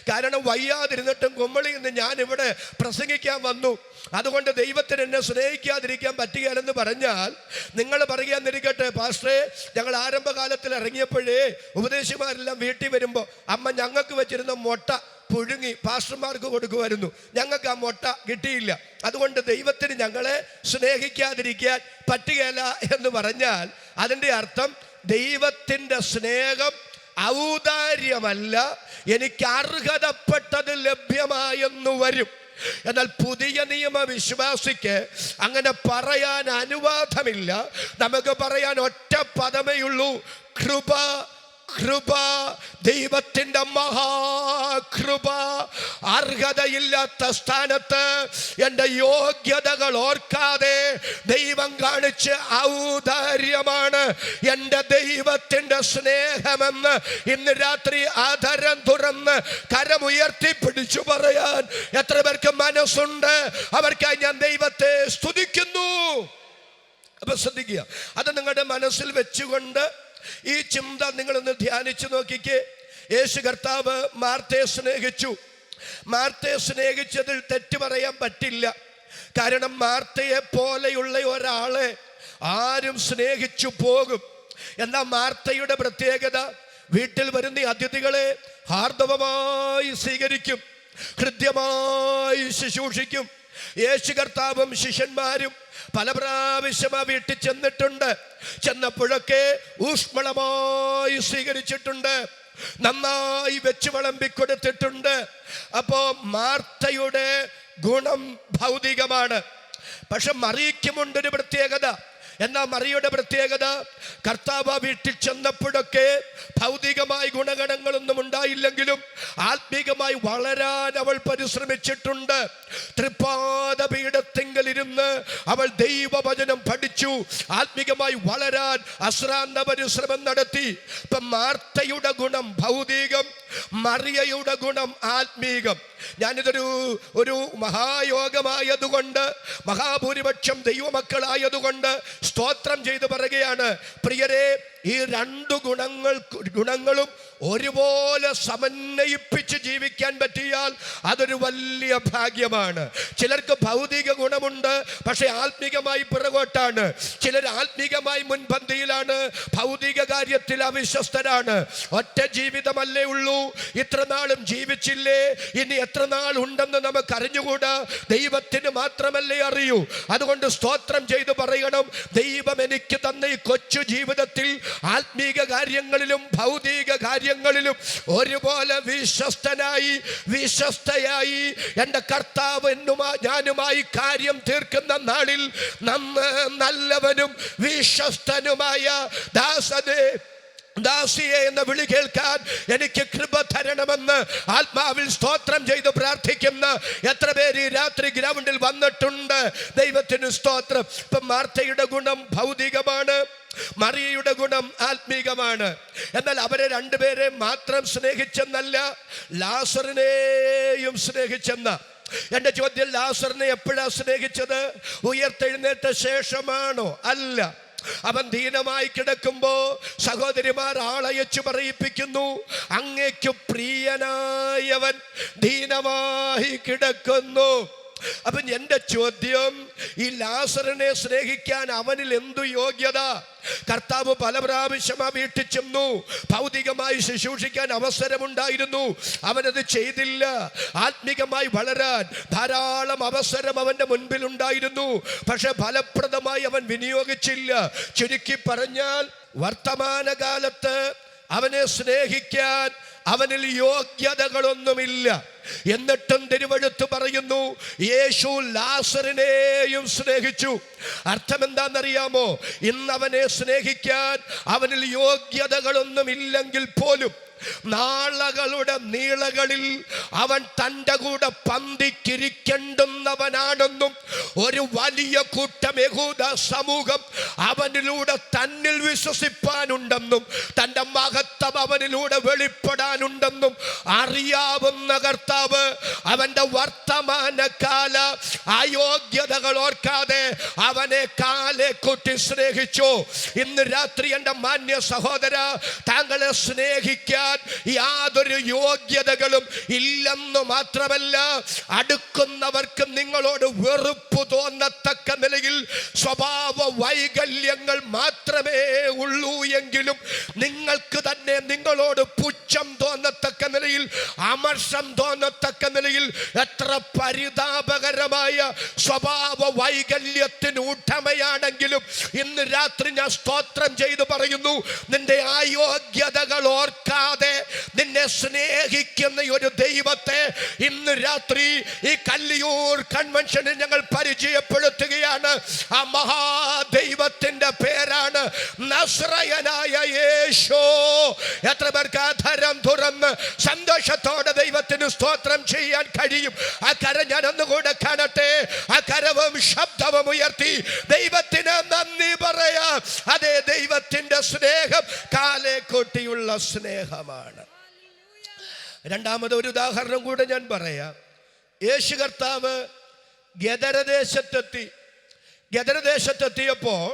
കാരണം വയ്യാതിരുന്നിട്ടും കുമ്മളിൽ നിന്ന് ഞാനിവിടെ പ്രസംഗിക്കാൻ വന്നു, അതുകൊണ്ട് ദൈവത്തിന് എന്നെ സ്നേഹിക്കാതിരിക്കാൻ പറ്റുകയില്ലെന്ന് പറഞ്ഞാൽ നിങ്ങൾ പറയാന്നിരിക്കട്ടെ, പാസ്റ്ററെ ഞങ്ങൾ ആരംഭകാലത്തിൽ ഇറങ്ങിയപ്പോഴേ ഉപദേശിമാരെല്ലാം വീട്ടിൽ വരുമ്പോൾ അമ്മ ഞങ്ങൾക്ക് വെച്ചിരുന്ന മുട്ട പുഴുങ്ങി പാസ്റ്റർമാർക്ക് കൊടുക്കുമായിരുന്നു. ഞങ്ങൾക്ക് ആ മുട്ട കിട്ടിയില്ല, അതുകൊണ്ട് ദൈവത്തിന് ഞങ്ങളെ സ്നേഹിക്കാതിരിക്കാൻ പറ്റുകയില്ല എന്ന് പറഞ്ഞാൽ അതിൻ്റെ അർത്ഥം ദൈവത്തിൻ്റെ സ്നേഹം ഔദാര്യമല്ല, എനിക്ക് അർഹതപ്പെട്ടത് ലഭ്യമായെന്നു വരും. എന്നാൽ പുതിയ നിയമ വിശ്വാസിക്ക് അങ്ങനെ പറയാൻ അനുവാദമില്ല. നമുക്ക് പറയാൻ ഒറ്റ പദമേയുള്ളൂ, കൃപ. കൃപ, ദൈവത്തിൻ്റെ മഹാകൃപ. അർഹതയില്ലാത്ത സ്ഥാനത്ത് എൻ്റെ യോഗ്യതകൾ ഓർക്കാതെ ദൈവം കാണിച്ച ഔദാര്യമാണ് എൻ്റെ ദൈവത്തിൻ്റെ സ്നേഹമെന്ന് ഇന്ന് രാത്രി ആദരം തുറന്ന് കരമുയർത്തി പിടിച്ചു പറയാൻ എത്ര പേർക്ക് മനസ്സുണ്ട്? അവർക്കായി ഞാൻ ദൈവത്തെ സ്തുതിക്കുന്നു. അപ്പൊ ശ്രദ്ധിക്കുക, അത് നിങ്ങളുടെ മനസ്സിൽ വെച്ചുകൊണ്ട് ഈ ചിന്ത നിങ്ങളൊന്ന് ധ്യാനിച്ചു നോക്കിക്കേ. യേശു കർത്താവ് മാർത്തയെ സ്നേഹിച്ചു. മാർത്തയെ സ്നേഹിച്ചതിൽ തെറ്റ് പറയാൻ പറ്റില്ല. കാരണം മാർത്തയെ പോലെയുള്ള ഒരാളെ ആരും സ്നേഹിച്ചു പോകും. എന്നാൽ മാർത്തയുടെ പ്രത്യേകത, വീട്ടിൽ വരുന്ന അതിഥികളെ ഹാർദവമായി സ്വീകരിക്കും, ഹൃദ്യമായി ശുശ്രൂഷിക്കും. യേശു കർത്താവും ശിഷ്യന്മാരും പല പ്രാവശ്യം ആ വീട്ടിൽ ചെന്നിട്ടുണ്ട്. ചെന്നപ്പോഴൊക്കെ ഊഷ്മളമായി സ്വീകരിച്ചിട്ടുണ്ട്, നന്നായി വെച്ച് വിളമ്പിക്കൊടുത്തിട്ടുണ്ട്. അപ്പോ മാർത്തയുടെ ഗുണം ഭൗതികമാണ്. പക്ഷെ മറിയയ്ക്കുമുണ്ടൊരു പ്രത്യേകത. എന്നാ മറിയയുടെ പ്രത്യേകത, കർത്താവ് വീട്ടിൽ ചെന്നപ്പോഴൊക്കെ ഭൗതികമായ ഗുണഗണങ്ങളൊന്നും ഉണ്ടായില്ലെങ്കിലും ആത്മീകമായി വളരാൻ അവൾ പരിശ്രമിച്ചിട്ടുണ്ട്. തൃപ്പാദപീഠത്തിങ്കൽ ഇരുന്ന് അവൾ ദൈവവചനം പഠിച്ചു. ആത്മീകമായി വളരാൻ അശ്രാന്ത പരിശ്രമം നടത്തി. ഇപ്പം മാർത്തയുടെ ഗുണം ഭൗതികം, മറിയയുടെ ഗുണം ആത്മീകം. ഞാനിതൊരു മഹായോഗമായതുകൊണ്ട്, മഹാഭൂരിപക്ഷം ദൈവമക്കളായതുകൊണ്ട് സ്തോത്രം ചെയ്ത് പറയുകയാണ്. പ്രിയരെ, ഈ രണ്ട് ഗുണങ്ങളും ഒരുപോലെ സമന്വയിപ്പിച്ച് ജീവിക്കാൻ പറ്റിയാൽ അതൊരു വലിയ ഭാഗ്യമാണ്. ചിലർക്ക് ഭൗതിക ഗുണമുണ്ട്, പക്ഷെ ആത്മീകമായി പിറകോട്ടാണ്. ചിലർ ആത്മീകമായി മുൻപന്തിയിലാണ്, ഭൗതിക കാര്യത്തിൽ അവിശ്വസ്തരാണ്. ഒറ്റ ജീവിതമല്ലേ ഉള്ളൂ, ഇത്ര നാളും ജീവിച്ചില്ലേ, ഇനി എത്ര നാൾ ഉണ്ടെന്ന് നമുക്ക് അറിഞ്ഞുകൂടാ. ദൈവത്തിന് മാത്രമല്ലേ അറിയൂ. അതുകൊണ്ട് സ്തോത്രം ചെയ്ത് പറയണം, ദൈവം എനിക്ക് തന്ന ഈ കൊച്ചു ജീവിതത്തിൽ ആത്മീക കാര്യങ്ങളിലും ഭൗതിക കാര്യങ്ങളിലും ഒരുപോലെ വിശ്വസ്തയായി എൻ്റെ കർത്താവ് ഞാനുമായി കാര്യം തീർക്കുന്ന നാളിൽ നല്ലവനും വിശ്വസ്തനുമായ ദാസിയെ എന്ന വിളി കേൾക്കാൻ എനിക്ക് കൃപ തരണമെന്ന് ആത്മാവിൽ സ്തോത്രം ചെയ്ത് പ്രാർത്ഥിക്കുന്ന എത്ര പേര് ഈ രാത്രി ഗ്രൗണ്ടിൽ വന്നിട്ടുണ്ട്. ദൈവത്തിന് സ്തോത്രം. ഇപ്പം മാർത്തയുടെ ഗുണം ഭൗതികമാണ്, മറിയയുടെ ഗുണം ആത്മീകമാണ്. എന്നാൽ അവരെ രണ്ടുപേരെ മാത്രം സ്നേഹിച്ചെന്നല്ല, ലാസറിനെയും സ്നേഹിച്ചെന്ന. എൻ്റെ ചോദ്യം, ലാസറിനെ എപ്പോഴാണ് സ്നേഹിച്ചത്? ഉയർത്തെഴുന്നേറ്റ ശേഷമാണോ? അല്ല. അവൻ ദീനമായി കിടക്കുമ്പോ സഹോദരിമാർ ആളയച്ചു പറയിപ്പിക്കുന്നു, അങ്ങേക്ക് പ്രിയനായവൻ ദീനമായി കിടക്കുന്നു. അപ്പൊ എൻ്റെ ചോദ്യം, ഈ ലാസറിനെ സ്നേഹിക്കാൻ അവനിൽ എന്തു യോഗ്യത? കർത്താവ് പല പ്രാവശ്യം ആ വീട്ടിൽ ചെന്നു, ഭൗതികമായി ശുശ്രൂഷിക്കാൻ അവസരമുണ്ടായിരുന്നു, അവനത് ചെയ്തില്ല. ആത്മീകമായി വളരാൻ ധാരാളം അവസരം അവൻ്റെ മുൻപിൽ ഉണ്ടായിരുന്നു, പക്ഷെ ഫലപ്രദമായി അവൻ വിനിയോഗിച്ചില്ല. ചുരുക്കി പറഞ്ഞാൽ, വർത്തമാനകാലത്ത് അവനെ സ്നേഹിക്കാൻ അവനിൽ യോഗ്യതകളൊന്നുമില്ല. എന്നിട്ടും തിരുവെഴുത്ത് പറയുന്നു, യേശു ലാസറിനെയും സ്നേഹിച്ചു. അർത്ഥം എന്താണെന്നറിയാമോ? ഇന്ന് അവനെ സ്നേഹിക്കാൻ അവനിൽ യോഗ്യതകളൊന്നുമില്ലെങ്കിൽ പോലും നാളകളുടെ നീളകളിൽ അവൻ തൻ്റെ കൂടെ പന്തിക്കിരിക്കേണ്ടുന്നവനാണെന്നും ഒരു വലിയ കൂട്ടം യഹൂദ സമൂഹം അവനിലൂടെ തന്നിൽ വിശ്വസിപ്പാനുണ്ടെന്നും തൻ്റെ മഹത്വം അവനിലൂടെ വെളിപ്പെടാനുണ്ടെന്നും അറിയാവുന്ന കർത്താവ് അവൻ്റെ വർത്തമാനകാല അയോഗ്യതകൾ ഓർക്കാതെ അവനെ കാലെ കൂട്ടി സ്നേഹിച്ചു. ഇന്ന് രാത്രി എൻ്റെ മാന്യ സഹോദര, താങ്കളെ സ്നേഹിക്കാൻ യാതൊരു യോഗ്യതകളും ഇല്ലെന്ന് മാത്രമല്ല, അടുക്കുന്നവർക്ക് നിങ്ങളോട് വെറുപ്പ് തോന്നത്തക്ക നിലയിൽ സ്വഭാവ വൈകല്യങ്ങൾ മാത്രമേ ഉള്ളൂ എങ്കിലും നിങ്ങൾക്ക് തന്നെ നിങ്ങളോട് പുച്ഛം തോന്നത്തക്ക നിലയിൽ, അമർഷം തോന്നത്തക്ക നിലയിൽ എത്ര പരിതാപകരമായ സ്വഭാവ വൈകല്യത്തിന് ഉടമയാണെങ്കിലും ഇന്ന് രാത്രി ഞാൻ സ്തോത്രം ചെയ്തു പറയുന്നു, നിന്റെ അയോഗ്യതകൾ ഓർക്കാതെ നിന്നെ സ്നേഹിക്കുന്ന ഒരു ദൈവത്തെ ഇന്ന് രാത്രി ഈ കല്ലിയൂർ കൺവെൻഷനിൽ ഞങ്ങൾ പരിചയപ്പെടുത്തുകയാണ്. ആ മഹാദൈവത്തിന്റെ പേരാണ് നസ്രയനായ യേശു. എത്ര പേർക്ക് അധരം തുറന്ന് സന്തോഷത്തോടെ ദൈവത്തിന് സ്തോത്രം ചെയ്യാൻ കഴിയും? ആ കരം ഞാൻ ഒന്നുകൂടെ കാണട്ടെ. ആ കരവും ശബ്ദവും ഉയർത്തി ദൈവത്തിന് നന്ദി പറയാം. അതേ, ദൈവത്തിന്റെ സ്നേഹം കാലേ കൂട്ടിയുള്ള സ്നേഹമാണ്. രണ്ടാമത് ഒരു ഉദാഹരണം കൂടെ ഞാൻ പറയാം. യേശു കർത്താവ് ഗദരദേശത്തെത്തിയപ്പോൾ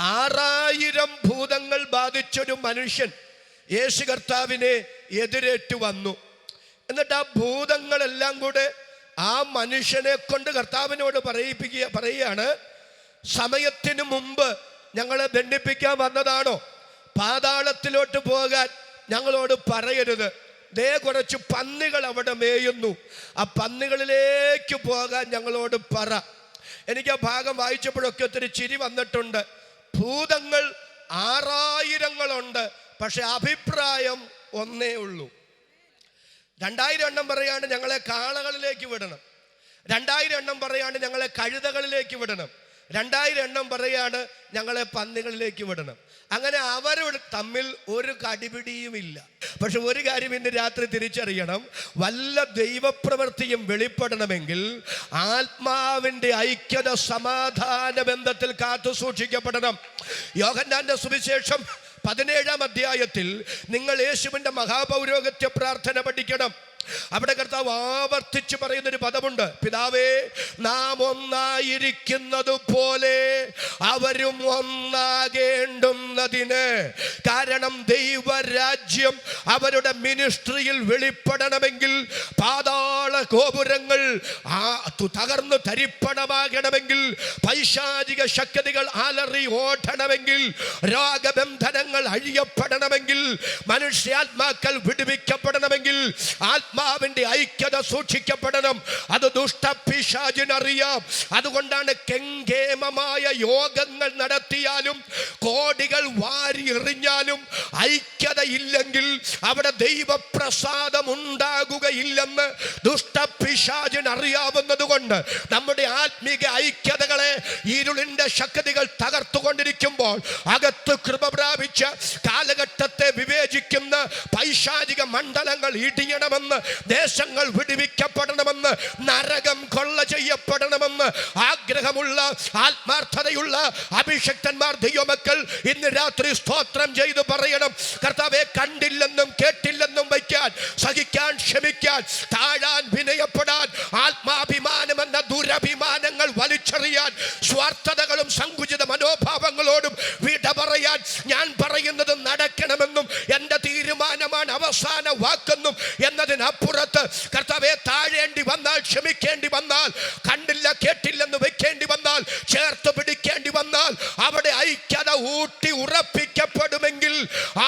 6000 ഭൂതങ്ങൾ ബാധിച്ചൊരു മനുഷ്യൻ യേശു കർത്താവിനെ എതിരേറ്റു വന്നു. എന്നിട്ട് ആ ഭൂതങ്ങളെല്ലാം കൂടെ ആ മനുഷ്യനെ കൊണ്ട് കർത്താവിനോട് പറയുകയാണ്, സമയത്തിന് മുമ്പ് ഞങ്ങളെ ദണ്ഡിപ്പിക്കാൻ വന്നതാണോ? പാതാളത്തിലോട്ട് പോകാൻ ഞങ്ങളോട് പറയരുത്. ദേ കുറച്ച് പന്നികൾ അവിടെ മേയുന്നു, ആ പന്നികളിലേക്ക് പോകാൻ ഞങ്ങളോട് പറ. എനിക്ക് ആ ഭാഗം വായിച്ചപ്പോഴൊക്കെ ഒത്തിരി ചിരി വന്നിട്ടുണ്ട്. ഭൂതങ്ങൾ 6000 പക്ഷെ അഭിപ്രായം ഒന്നേ ഉള്ളൂ. 2000 എണ്ണം പറയാണ് ഞങ്ങളെ കാളകളിലേക്ക് വിടണം, 2000 എണ്ണം പറയാണ് ഞങ്ങളെ കഴുതകളിലേക്ക് വിടണം, 2000 എണ്ണം പറയാണ് ഞങ്ങളെ പന്നികളിലേക്ക് വിടണം. അങ്ങനെ അവർ തമ്മിൽ ഒരു കടിപിടിയുമില്ല. പക്ഷെ ഒരു കാര്യം ഇന്ന് രാത്രി തിരിച്ചറിയണം, വല്ല ദൈവപ്രവൃത്തിയും വെളിപ്പെടണമെങ്കിൽ ആത്മാവിൻ്റെ ഐക്യത സമാധാന ബന്ധത്തിൽ കാത്തു സൂക്ഷിക്കപ്പെടണം. യോഹന്നാന്റെ സുവിശേഷം 17-ാം അധ്യായത്തിൽ നിങ്ങൾ യേശുവിൻ്റെ മഹാപൗരോഹിത്യ പ്രാർത്ഥന പഠിക്കണം. അവിടെ കർത്താവ് ആവർത്തിച്ച് പറയുന്നൊരു പദമുണ്ട്, പിതാവേ നാം ഒന്നായിരിക്കുന്നത് പോലെ അവരും ഒന്നാകേണ്ടുന്നതിന്. കാരണം ദൈവരാജ്യം അവരുടെ മിനിസ്ട്രിയിൽ വെളിപ്പെടണമെങ്കിൽ, പാതാള ഗോപുരങ്ങൾ തകർന്നു തരിപ്പണമാകണമെങ്കിൽ, പൈശാചിക ശക്തികൾ അലറി ഓടണമെങ്കിൽ, രോഗബന്ധനങ്ങൾ അഴിയപ്പെടണമെങ്കിൽ, മനുഷ്യാത്മാക്കൾ വിടുവിക്കപ്പെടണമെങ്കിൽ ആത്മാവിന്റെ ഐക്യത സൂക്ഷിക്കപ്പെടണം. അത് ദുഷ്ടപിശാചിനറിയാം. അതുകൊണ്ടാണ് കെങ്കേമമായ യോഗങ്ങൾ നടത്തിയാലും കോടികൾ വാരി എറിഞ്ഞാലും ഐക്യതയില്ലെങ്കിൽ അവിടെ ദൈവപ്രസാദം ഉണ്ടാകുകയില്ലെന്ന് ദുഷ്ടപിശാചിനറിയാവുന്നത് കൊണ്ട് നമ്മുടെ ആത്മീക ഐക്യതകളെ ഇരുളിന്റെ ശക്തികൾ തകർത്തുകൊണ്ടിരിക്കുമ്പോൾ അകത്ത് കൃപ പ്രാപിച്ച കാലഘട്ടത്തെ വിവേചിക്കുന്ന പൈശാചിക മണ്ഡലങ്ങൾ ഇടിയണമെന്ന്, ദേശങ്ങൾ വിടുവിക്കപ്പെടണമെന്ന്, നരകം കൊള്ള ചെയ്യപ്പെടണമെന്ന് ആഗ്രഹമുള്ള ആത്മാർത്ഥതയുള്ള അഭിഷക്തന്മാർ, ദൈവമക്കൾ ഇന്ന് രാത്രി സ്തോത്രം ചെയ്ത് പറയണം, കർത്താവേ കണ്ടില്ലെന്നും കേട്ടില്ലെന്നും വയ്ക്കാൻ, സഹിക്കാൻ, ക്ഷമിക്കാൻ, താഴാൻ, വിനയപ്പെടാൻ, ആത്മാഭിമാനം എന്ന ദുരഭിമാനങ്ങൾ വലിച്ചെറിയാൻ, സ്വാർത്ഥതകളും സങ്കുചിത മനോഭാവങ്ങളോടും വിട പറയാൻ, ഞാൻ പറയുന്നത് നടക്കണമെന്നും എൻ്റെ തീരുമാനമാണ് അവസാന വാക്കെന്നും എന്നതിനപ്പുറത്ത് കർത്താവേ താഴേണ്ടി വന്നാൽ, ക്ഷമിക്കേണ്ടി വന്നാൽ, കണ്ടില്ല കേട്ടില്ലെന്ന് വെക്കേണ്ടി വന്നാൽ, ചേർത്ത് പിടിക്കേണ്ടി വന്നാൽ അവിടെ ഐക്യത ഊട്ടി ഉറപ്പിക്കപ്പെടുമെങ്കിൽ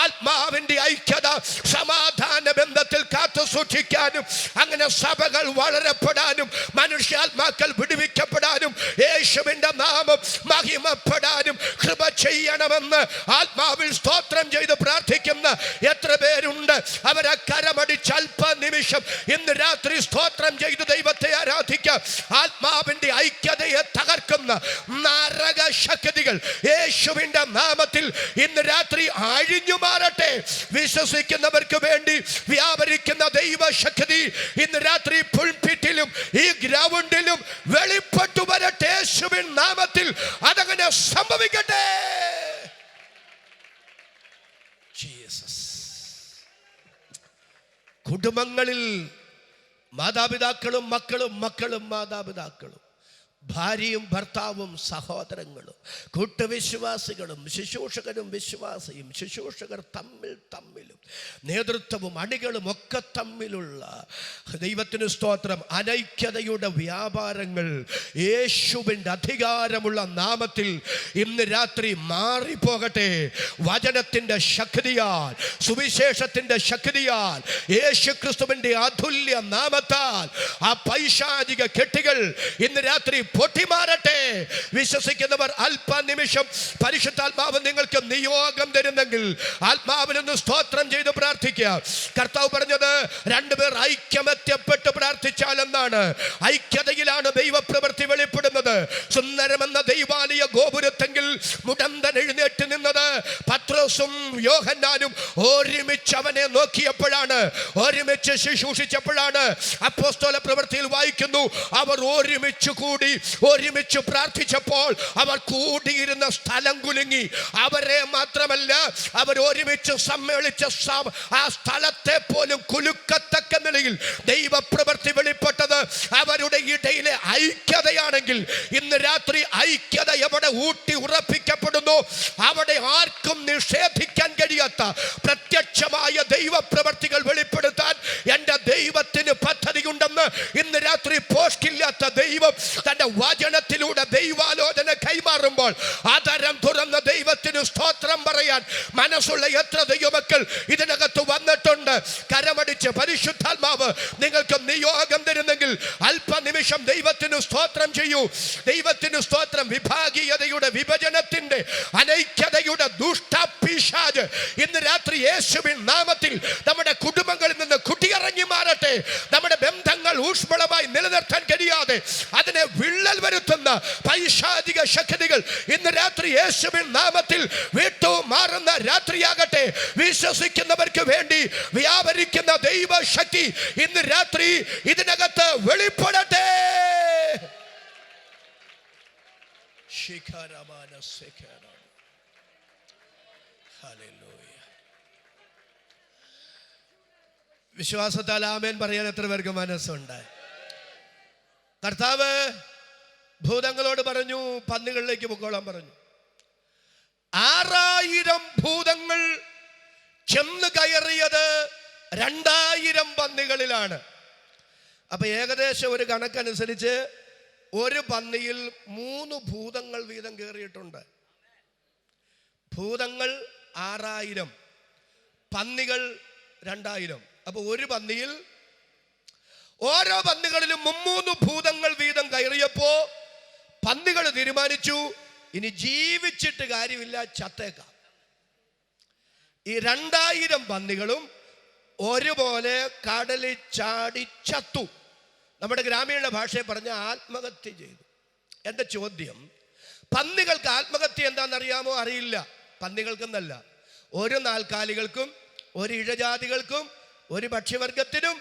ആത്മാവിന്റെ ഐക്യത സമാധാന ബന്ധത്തിൽ കാത്തു സൂക്ഷിക്കാനും, അങ്ങനെ സഭകൾ വളരപ്പെടാനും, മനുഷ്യാത്മാക്കൾ വിടുവിക്കപ്പെടാനും, യേശുവിന്റെ നാമം മഹിമപ്പെടാനും കൃപ ചെയ്യണമെന്ന് ആത്മാവിൽ സ്തോത്രം ചെയ്ത് പ്രാർത്ഥിക്കുന്ന എത്ര പേരുണ്ട്? അവരെ കരമടിച്ച് അല്പനിമിഷം ഇന്ന് രാത്രി സ്തോത്രം ചെയ്ത് ദൈവത്തെ ആരാധിക്കാം. ആത്മാവിന്റെ ഐക്യതയെ തകർക്കുന്ന നരക ശക്തികൾ യേശുവിന്റെ നാമത്തിൽ ഇന്ന് രാത്രി അഴിഞ്ഞു മാറട്ടെ. വിശ്വസിക്കുന്നവർക്ക് വേണ്ടി വ്യാപരിക്കുന്ന ദൈവശക്തി ഇന്ന് രാത്രി പുൽപിറ്റിലും ഈ ഗ്രൗണ്ടിലും വെളിപ്പെട്ടു വരട്ടെ. യേശുവിൻ നാമത്തിൽ അതങ്ങനെ സംഭവിക്കട്ടെ. കുടുംബങ്ങളിൽ മാതാപിതാക്കളും മക്കളും, മക്കളും മാതാപിതാക്കളും, ഭാര്യയും ഭർത്താവും സഹോദരങ്ങളും, കൂട്ടുവിശ്വാസികളും, ശുശ്രൂഷകരും വിശ്വാസിയും, ശുശ്രൂഷകർ തമ്മിലും, നേതൃത്വവും അണികളും ഒക്കെ തമ്മിലുള്ള ദൈവത്തിന് സ്തോത്രം അനൈക്യതയുടെ വ്യാപാരങ്ങൾ യേശുവിൻ്റെ അധികാരമുള്ള നാമത്തിൽ ഇന്ന് രാത്രി മാറിപ്പോകട്ടെ. വചനത്തിൻ്റെ ശക്തിയാൽ, സുവിശേഷത്തിൻ്റെ ശക്തിയാൽ, യേശു ക്രിസ്തുവിൻ്റെ അതുല്യ നാമത്താൽ ആ പൈശാചിക കെട്ടുകൾ ഇന്ന് രാത്രി പൊട്ടിമാറട്ടെ. വിശ്വസിക്കുന്നവർ അല്പനിമിഷം പരിശുദ്ധാത്മാവ് നിങ്ങൾക്ക് നിയോഗം തരുന്നെങ്കിൽ ആത്മാവിനൊന്ന് സ്തോത്രം ചെയ്ത് പ്രാർത്ഥിക്കുക. കർത്താവ് പറഞ്ഞത് 2 പേർ ഐക്യമത്യപ്പെട്ട് പ്രാർത്ഥിച്ചാൽ എന്നാണ്. ഐക്യതയിലാണ് ദൈവപ്രവൃത്തി വെളിപ്പെടുന്നത്. സുന്ദരമെന്ന ദൈവാലയ ഗോപുരത്തെങ്കിൽ മുടന്തൻ എഴുന്നേറ്റ് നിന്നത് പത്രോസും യോഹന്നാനും ഒരുമിച്ച് അവനെ നോക്കിയപ്പോഴാണ്, ഒരുമിച്ച് ശുശ്രൂഷിച്ചപ്പോഴാണ്. അപ്പോസ്തല പ്രവൃത്തിയിൽ വായിക്കുന്നു, അവർ ഒരുമിച്ച് കൂടി, ഒരുമിച്ച് പ്രാർത്ഥിച്ചപ്പോൾ അവർ കൂടിയിരുന്ന സ്ഥലം കുലുങ്ങി. അവരെ മാത്രമല്ല, അവർ ഒരുമിച്ച് സമ്മേളിച്ച ആ സ്ഥലത്തെ പോലും കുലുക്കത്തക്ക നിലയിൽ ദൈവപ്രവൃത്തി വെളിപ്പെട്ടത് അവരുടെ ഇടയിലെ ഐക്യതയാണെങ്കിൽ ഇന്ന് രാത്രി ഐക്യത എവിടെ ഊട്ടി ഉറപ്പിക്കപ്പെടുന്നു അവിടെ ആർക്കും നിഷേധിക്കാൻ കഴിയാത്ത പ്രത്യക്ഷമായ ദൈവപ്രവൃത്തികൾ വെളിപ്പെടുത്താൻ എൻ്റെ ദൈവത്തിന് പദ്ധതിയുണ്ടെന്ന് ഇന്ന് രാത്രി പോസ്റ്റില്ലാത്ത ദൈവം തൻ്റെ വചനത്തിലൂടെ ദൈവാലോചന കൈമാറുമ്പോൾ ആദരം തുറന്ന ദൈവത്തിന് സ്തോത്രം പറയാൻ മനസ്സുള്ള എത്ര ദൈവമക്കൾ ഇതിനകത്ത് വന്നിട്ടുണ്ട്? കരമടിച്ച് പരിശുദ്ധാത്മാവ് നിങ്ങൾക്ക് നിയോഗം തരുന്നെങ്കിൽ അല്പനിമിഷം ദൈവത്തിന് സ്തോത്രം ചെയ്യൂ. ദൈവത്തിന് സ്തോത്രം. വിഭാഗീയതയുടെ, വിഭജനത്തിന്റെ, അനൈക്യതയുടെ ദുഷ്ടപിശാച് ഇന്ന് രാത്രി യേശുവിൻ നാമത്തിൽ നമ്മുടെ കുടുംബങ്ങളിൽ നിന്ന് കുടിയിറങ്ങി മാറട്ടെ. നമ്മുടെ ബന്ധങ്ങൾ ബന്ധങ്ങൾ ഊഷ്മളമായി നിലനിർത്താൻ കഴിയാതെ അതിനെ വിള്ളൽ വരുത്തുന്ന പൈശാചിക ശക്തികൾ ഇന്ന് രാത്രി യേശുവിൻ നാമത്തിൽ വിട്ടു മാറുന്ന രാത്രിയാകട്ടെ. വിശ്വസിക്കുന്നവർക്ക് വേണ്ടി വ്യാപരിക്കുന്ന ദൈവശക്തി ഇന്ന് രാത്രി ഇതിനകത്ത് വെളിപ്പെടട്ടെ. വിശ്വാസത്താൽ ആമേൻ പറയാൻ എത്ര പേർക്ക് മനസ്സുണ്ട്? കർത്താവ് ഭൂതങ്ങളോട് പറഞ്ഞു, പന്നികളിലേക്ക് പൊക്കോളാൻ പറഞ്ഞു. 6000 ഭൂതങ്ങൾ ചെന്ന് കയറിയത് 2000 പന്നികളിലാണ്. അപ്പൊ ഏകദേശം ഒരു കണക്കനുസരിച്ച് ഒരു പന്നിയിൽ 3 ഭൂതങ്ങൾ വീതം കയറിയിട്ടുണ്ട്. ഭൂതങ്ങൾ 6000, പന്നികൾ 2000. അപ്പൊ ഒരു പന്നിയിൽ, ഓരോ പന്നികളിലും 3 ഭൂതങ്ങൾ വീതം കയറിയപ്പോ പന്നികൾ തീരുമാനിച്ചു, ഇനി ജീവിച്ചിട്ട് കാര്യമില്ല, ചത്തേക്കാം. ഈ 2000 പന്നികളും ഒരുപോലെ കടലിൽ ചാടി ചത്തു. നമ്മുടെ ഗ്രാമീണ ഭാഷയെ പറഞ്ഞ ആത്മഹത്യ ചെയ്തു. എൻ്റെ ചോദ്യം, പന്നികൾക്ക് ആത്മഹത്യ എന്താണെന്നറിയാമോ? അറിയില്ല. പന്നികൾക്കെന്നല്ല, ഒരു നാൽക്കാലികൾക്കും ഒരു ഇഴജാതികൾക്കും ഒരു പക്ഷിവർഗത്തിനും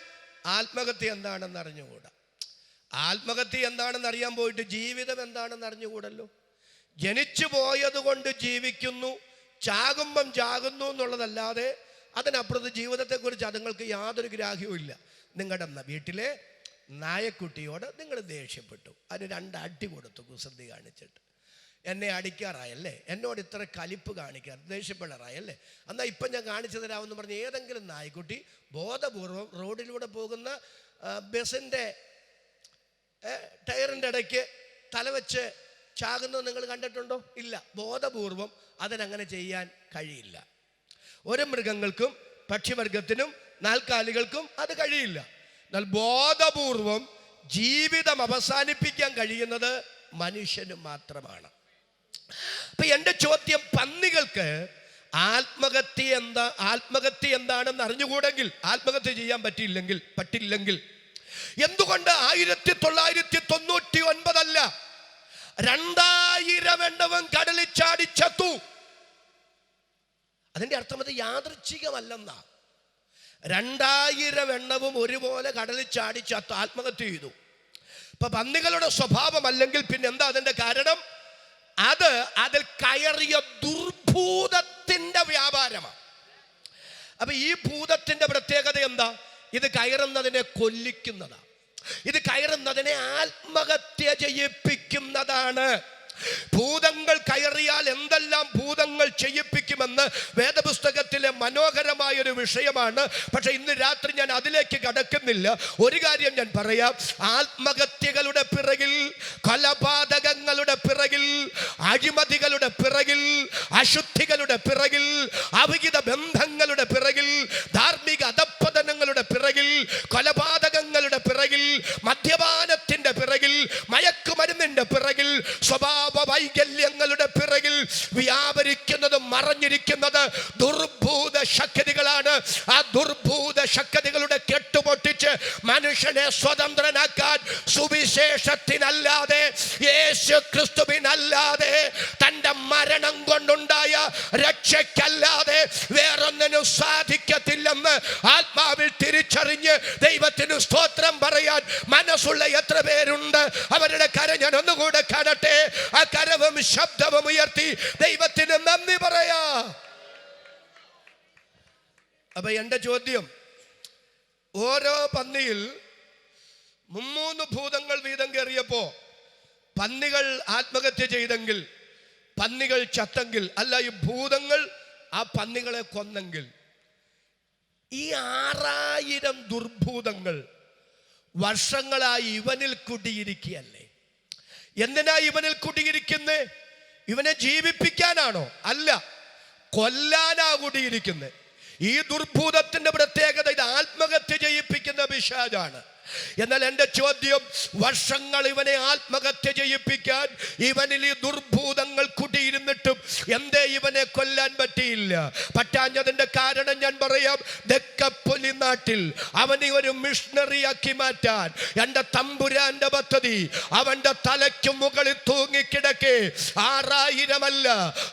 ആത്മഹത്യ എന്താണെന്ന് അറിഞ്ഞുകൂടാ. ആത്മഹത്യ എന്താണെന്ന് അറിയാൻ പോയിട്ട് ജീവിതം എന്താണെന്ന് അറിഞ്ഞുകൂടല്ലോ. ജനിച്ചു പോയത് കൊണ്ട് ജീവിക്കുന്നു, ചാകുമ്പം ചാകുന്നു എന്നുള്ളതല്ലാതെ അതിനപ്പുറത്ത് ജീവിതത്തെക്കുറിച്ച് അതുങ്ങൾക്ക് യാതൊരു ഗ്രാഹ്യവും ഇല്ല. നിങ്ങളുടെ വീട്ടിലെ നായക്കുട്ടിയോട് നിങ്ങൾ ദേഷ്യപ്പെട്ടു, അതിന് 2 അടി കൊടുത്തു കുസൃതി കാണിച്ചിട്ട്. എന്നെ അടിക്കാറായല്ലേ, എന്നോട് ഇത്ര കലിപ്പ് കാണിക്കാൻ ദേഷ്യപ്പെടാറായല്ലേ, എന്നാൽ ഇപ്പം ഞാൻ കാണിച്ചു തരാമെന്ന് പറഞ്ഞ് ഏതെങ്കിലും നായ്ക്കുട്ടി ബോധപൂർവം റോഡിലൂടെ പോകുന്ന ബസ്സിൻ്റെ ടയറിൻ്റെ ഇടയ്ക്ക് തലവെച്ച് ചാകുന്നത് നിങ്ങൾ കണ്ടിട്ടുണ്ടോ? ഇല്ല. ബോധപൂർവം അതിനങ്ങനെ ചെയ്യാൻ കഴിയില്ല. ഒരു മൃഗങ്ങൾക്കും പക്ഷിവർഗത്തിനും നാൽക്കാലികൾക്കും അത് കഴിയില്ല. എന്നാൽ ബോധപൂർവം ജീവിതം അവസാനിപ്പിക്കാൻ കഴിയുന്നത് മനുഷ്യന് മാത്രമാണ്. അപ്പൊ എൻ്റെ ചോദ്യം, പന്നികൾക്ക് ആത്മഹത്യ എന്താണെന്ന് അറിഞ്ഞുകൂടെങ്കിൽ, ആത്മഹത്യ ചെയ്യാൻ പറ്റില്ലെങ്കിൽ എന്തുകൊണ്ട് 1999 അല്ല 2000 എണ്ണവും കടലിൽ ചാടി ചത്തു? അതിന്റെ അർത്ഥം അത് യാദൃച്ഛികമല്ലെന്നാ. 2000 എണ്ണവും ഒരുപോലെ കടലിൽ ചാടി ചത്തു, ആത്മഹത്യ ചെയ്തു. ഇപ്പൊ പന്നികളുടെ സ്വഭാവം അല്ലെങ്കിൽ പിന്നെ എന്താ അതിന്റെ കാരണം? അതിൽ കയറിയ ദുർഭൂതത്തിന്റെ വ്യാപാരമാണ്. അപ്പൊ ഈ ഭൂതത്തിന്റെ പ്രത്യേകത എന്താ? ഇത് കയറുന്നതിനെ കൊല്ലിക്കുന്നതാണ്, ഇത് കയറുന്നതിനെ ആത്മഹത്യ ചെയ്യിപ്പിക്കുന്നതാണ്. ഭൂതങ്ങൾ കയറിയാൽ എന്തെല്ലാം ഭൂതങ്ങൾ ചെയ്യിപ്പിക്കുമെന്ന് വേദപുസ്തകത്തിലെ മനോഹരമായൊരു വിഷയമാണ്. പക്ഷെ ഇന്ന് രാത്രി ഞാൻ അതിലേക്ക് കടക്കുന്നില്ല. ഒരു കാര്യം ഞാൻ പറയാം, ആത്മഹത്യകളുടെ പിറകിൽ, കൊലപാതകങ്ങളുടെ പിറകിൽ, അഴിമതികളുടെ പിറകിൽ, അശുദ്ധികളുടെ പിറകിൽ, അവിഹിത ബന്ധങ്ങളുടെ പിറകിൽ, ധാർമ്മിക അധപ്പതനങ്ങളുടെ പിറകിൽ, കൊലപാതകങ്ങളുടെ പിറകിൽ, മദ്യപാനത്തിന്റെ പിറകിൽ, മയക്കുമരുന്നിന്റെ പിറകിൽ, സ്വഭാവ വൈകല്യങ്ങളുടെ പിറകിൽ വ്യാപരിക്കുന്നത്, മറഞ്ഞിരിക്കുന്നത് ദുർഭൂത ശക്തികളാണ്. ആ ദുർഭൂത ശക്തികളുടെ കെട്ടുപൊട്ടിച്ച് മനുഷ്യനെ സ്വതന്ത്രനാക്കാൻ സുവിശേഷത്തിനല്ലാതെ, യേശു ക്രിസ്തുവിനല്ലാതെ, തന്റെ മരണം കൊണ്ടുണ്ടായ രക്ഷയ്ക്കല്ലാതെ വേറൊന്നിനും സാധിക്കത്തില്ലെന്ന് ആത്മാവിൽ തിരിച്ചറിഞ്ഞ് ദൈവത്തിന് സ്തോത്രം പറയാൻ മനസ്സുള്ള എത്ര പേരുണ്ട്? അവരുടെ കരം ഞാൻ ഒന്നുകൂടെ കാണട്ടെ. ആ കരവും ശബ്ദവും ഉയർത്തി ദൈവത്തിന് നന്ദി പറയാ. അപ്പൊ എന്റെ ചോദ്യം, ഓരോ പന്നിയിൽ 3 ഭൂതങ്ങൾ വീതം കയറിയപ്പോ പന്നികൾ ആത്മഹത്യ ചെയ്തെങ്കിൽ, പന്നികൾ ചത്തെങ്കിൽ, അല്ല ഈ ഭൂതങ്ങൾ ആ പന്നികളെ കൊന്നെങ്കിൽ, ഈ 6000 ദുർഭൂതങ്ങൾ വർഷങ്ങളായി ഇവനിൽ കുടിയിരിക്കുകയല്ലേ? എന്തിനാ ഇവനിൽ കുടിയിരിക്കുന്നത്? ഇവനെ ജീവിപ്പിക്കാനാണോ? അല്ല, കൊല്ലാനാ കുടിയിരിക്കുന്നത്. ഈ ദുർഭൂതത്തിന്റെ പ്രത്യേകത ഇത് ആത്മഹത്യ ചെയ്യിപ്പിക്കുന്ന പിശാചാണ്. എന്നാൽ എൻ്റെ ചോദ്യം, വർഷങ്ങൾ ഇവനെ ആത്മഹത്യ ചെയ്യിപ്പിക്കാൻ ഇവനിൽ ഈ ദുർഭൂതങ്ങൾ കുടിയിരുന്നിട്ടും എന്തേ ഇവനെ കൊല്ലാൻ പറ്റിയില്ല? പറ്റാഞ്ഞതിന്റെ കാരണം ഞാൻ പറയാം. ദക്കപ്പൊലി നാട്ടിൽ നാട്ടിൽ അവനെ ഒരു മിഷണറിയാക്കി മാറ്റാൻ എൻ്റെ തമ്പുരാന്റെ പദ്ധതി അവന്റെ തലയ്ക്ക് മുകളിൽ തൂങ്ങിക്കിടക്കെ 6000 അല്ല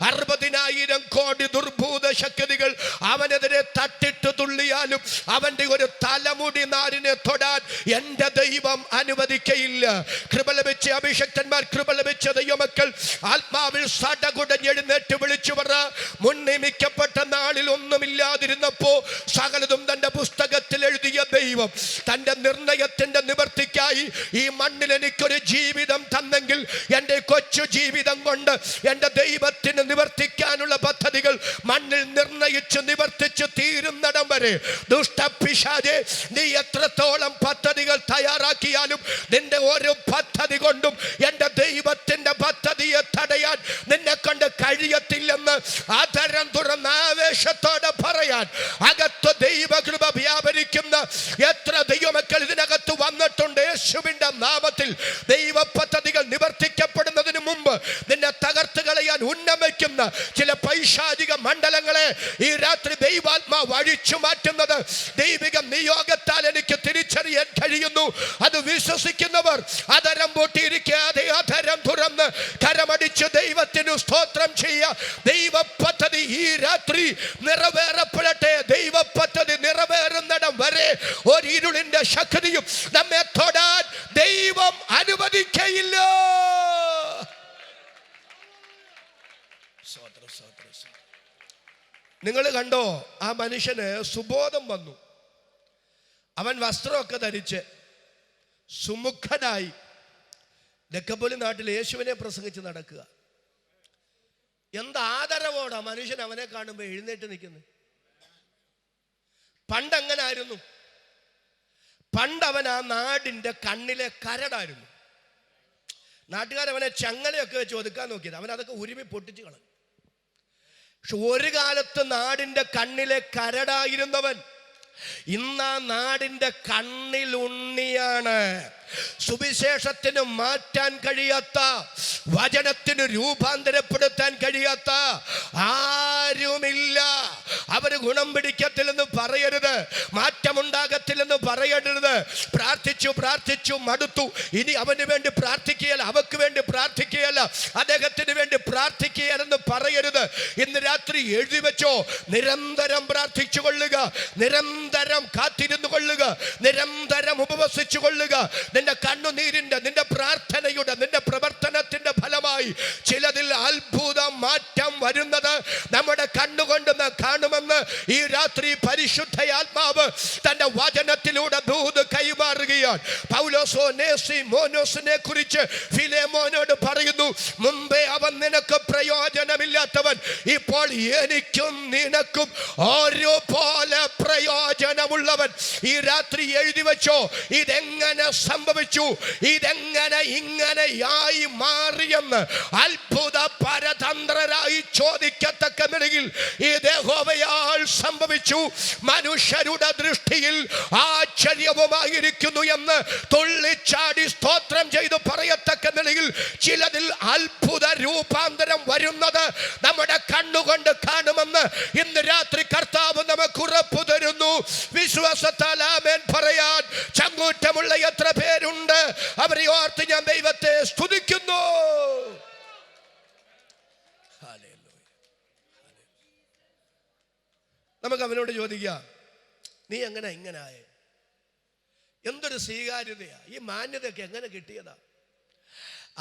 60,000 കോടി ദുർഭൂത ശക്തികൾ അവനെതിരെ തട്ടിട്ട് തുള്ളിയാലും അവന്റെ ഒരു തലമുടി നാരിനെ തൊടാൻ എൻ്റെ ദൈവം അനുവദിക്കയില്ല. കൃപ ലഭിച്ച അഭിഷക്തന്മാർ, കൃപ ലഭിച്ച ദൈവമക്കൾ ആത്മാവിൽ സടകുടഞ്ഞ് എഴുന്നേറ്റ് വിളിച്ചു പറ, മുൻ നിയമിക്കപ്പെട്ട നാളിൽ ഒന്നുമില്ലാതിരുന്നപ്പോ സകലതും തന്റെ പുസ്തകത്തിൽ എഴുതിയ ദൈവം തന്റെ നിർണയത്തിന്റെ നിവർത്തിക്കായി ഈ മണ്ണിൽ എനിക്കൊരു ജീവിതം തന്നെങ്കിൽ എൻ്റെ കൊച്ചു ജീവിതം കൊണ്ട് എൻ്റെ ദൈവത്തിന് നിവർത്തിക്കാനുള്ള പദ്ധതികൾ മണ്ണിൽ നിർണയിച്ച് നിവർത്തിച്ച് തീരുന്നിടം വരെ ദുഷ്ടപിശാചേ, നീ എത്രത്തോളം പദ്ധതികൾ തയ്യാറാക്കിയാലും നിന്റെ ഓരോ പദ്ധതി കൊണ്ടും എൻ്റെ ദൈവത്തിന്റെ പദ്ധതിയെ തടയാൻ നിന്നെ കൊണ്ട് കഴിയത്തില്ലെന്ന് ആദരം തുറന്ന ആവേശത്തോടെ പറയാൻ അകത്ത് ദൈവകൃപ വ്യാപരിക്കുന്ന എത്ര ദൈവമക്കൾ ഇതിനകത്ത് വന്നിട്ടുണ്ട്. യേശുവിന്റെ നാമത്തിൽ ദൈവ പദ്ധതികൾ നിവർത്തിക്കപ്പെടുന്നതിന് മുമ്പ് നിന്നെ തകർത്ത് കളയാൻ ഉന്നമിക്കുന്ന ചില പൈശാചിക മണ്ഡലങ്ങളെ ഈ രാത്രി ദൈവാത്മാവ് അഴിച്ചു മാറ്റുന്നത് ദൈവിക നിയോഗത്താൽ എനിക്ക് തിരിച്ചറിയാൻ കഴിയുന്നു. അത് വിശ്വസിക്കുന്നവർ അധരം പൊട്ടിയിരിക്കാതെ അധരം തുറന്ന് കരമടിച്ച് ദൈവത്തിന് സ്തോത്രം ചെയ്യുക. ദൈവ പദ്ധതി ഈ രാത്രി നിറവേറപ്പെടട്ടെ. ദൈവ പദ്ധതി നിറവേറുന്നിടം വരെ ഒരു ഇരുളിന്റെ ശക്തിയും നമ്മെ തൊടാൻ ദൈവം അനുവദിക്കയില്ല. നിങ്ങൾ കണ്ടോ, ആ മനുഷ്യന് സുബോധം വന്നു. അവൻ വസ്ത്രമൊക്കെ ധരിച്ച് സുമുഖനായി ദെക്കപ്പോലി നാട്ടിൽ യേശുവിനെ പ്രസംഗിച്ച് നടക്കുക. എന്താദരവോടാ മനുഷ്യൻ അവനെ കാണുമ്പോൾ എഴുന്നേറ്റ് നിൽക്കുന്നത്. പണ്ടെങ്ങനായിരുന്നു? പണ്ടവൻ ആ നാടിൻ്റെ കണ്ണിലെ കരടായിരുന്നു. നാട്ടുകാരവനെ ചങ്ങലയൊക്കെ വെച്ച് ഒതുക്കാൻ നോക്കിയത്, അവൻ അതൊക്കെ ഉരുമി പൊട്ടിച്ച് കളഞ്ഞു. പക്ഷെ ഒരു കാലത്ത് നാടിൻ്റെ കണ്ണിലെ കരടായിരുന്നവൻ ഇന്ന് ആ നാടിൻ്റെ കണ്ണിലുണ്ണിയാണ്. സുവിശേഷത്തിന് മാറ്റാൻ കഴിയാത്ത, വചനത്തിന് രൂപാന്തരപ്പെടുത്താൻ കഴിയാത്ത ആരുമില്ല. അവര് ഗുണം പിടിക്കത്തില്ലെന്ന് പറയരുത്, മാറ്റമുണ്ടാകത്തില്ലെന്ന് പറയരുത്. പ്രാർത്ഥിച്ചു പ്രാർത്ഥിച്ചു മടുത്തു, ഇനി അവന് വേണ്ടി പ്രാർത്ഥിക്കുകയല്ല, അവക്ക് വേണ്ടി പ്രാർത്ഥിക്കുകയല്ല, അദ്ദേഹത്തിന് വേണ്ടി പ്രാർത്ഥിക്കുകയെന്ന് പറയരുത്. ഇന്ന് രാത്രി എഴുതി വെച്ചോ, നിരന്തരം പ്രാർത്ഥിച്ചു കൊള്ളുക, നിരന്തരം കാത്തിരുന്നു കൊള്ളുക, നിരന്തരം ഉപവസിച്ചു കൊള്ളുക. നിന്റെ കണ്ണുനീരിന്റെ, നിന്റെ പ്രാർത്ഥനയുടെ, നിന്റെ പ്രവർത്തനത്തിന്റെ ഫലമായി ചിലതിൽ അത്ഭുത മാറ്റം വരുന്നത് നമ്മുടെ കണ്ണുകൊണ്ട് കാണുമെന്ന് ഈ രാത്രി പരിശുദ്ധയാത്മാവ് തന്റെ വചനത്തിലൂടെ ദൂത് കൈമാറുകയാണ്. പൗലോസ് മോനോസിനെ കുറിച്ച് ഫിലേമോനോട് പറയുന്നു, മുമ്പേ അവൻ നിനക്ക് പ്രയോജനമില്ലാത്തവൻ, ഇപ്പോൾ എനിക്കും നിനക്കും ഒരുപോലെ പ്രയോജനമുള്ളവൻ. ഈ രാത്രി എഴുതി വെച്ചോ, ഇതെങ്ങനെ സംഭവിച്ചു, ഇതെങ്ങനെ ഇങ്ങനെയായി മാറിയെന്ന് അത്ഭുത പരതന്ത്രരായി ചോദിക്കത്തക്ക നിലയിൽ ഈ യഹോവയാൽ സംഭവിച്ചു. മനുഷ്യരുടെ ദൃഷ്ടിയിൽ ആശ്ചര്യവുമായിരിക്കുന്നു എന്ന് തുള്ളിച്ചാടി സ്തോത്രം ചെയ്ത് പറയത്തക്ക നിലയിൽ ചിലതിൽ അത്ഭുത രൂപാന്തരം വരുന്നത് നമ്മുടെ കണ്ണുകൊണ്ട് കാണുമെന്ന് ഇന്ന് രാത്രി കർത്താവ് നമുക്ക് ഉറപ്പു തരുന്നു. വിശ്വാസത്താൽ ആമേൻ പറയാൻ ചങ്കൂറ്റമുള്ള എത്ര പേരുണ്ട്? അവരെ ഓർത്ത് ഞാൻ ദൈവത്തെ സ്തുതിക്കുന്നു. നമുക്ക് അവനോട് ചോദിക്കാം, നീ എങ്ങനെ ഇങ്ങനായ? എന്തൊരു സ്വീകാര്യതയാ, ഈ മാന്യതയൊക്കെ എങ്ങനെ കിട്ടിയതാ?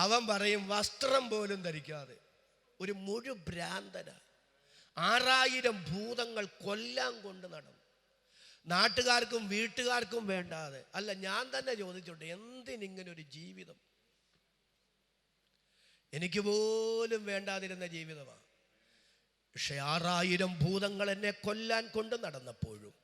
അവൻ പറയും, വസ്ത്രം പോലും ധരിക്കാതെ ഒരു മുഴു ഭ്രാന്തന 6000 ഭൂതങ്ങൾ കൊല്ലാൻ കൊണ്ട് നടന്നു. നാട്ടുകാർക്കും വീട്ടുകാർക്കും വേണ്ടാതെ. അല്ല, ഞാൻ തന്നെ ചോദിച്ചോട്ടെ, എന്തിനിങ്ങനെ ഒരു ജീവിതം? എനിക്ക് പോലും വേണ്ടാതിരുന്ന ജീവിതമാണ്. പക്ഷെ 6000 ഭൂതങ്ങൾ എന്നെ കൊല്ലാൻ കൊണ്ട് നടന്നപ്പോഴും,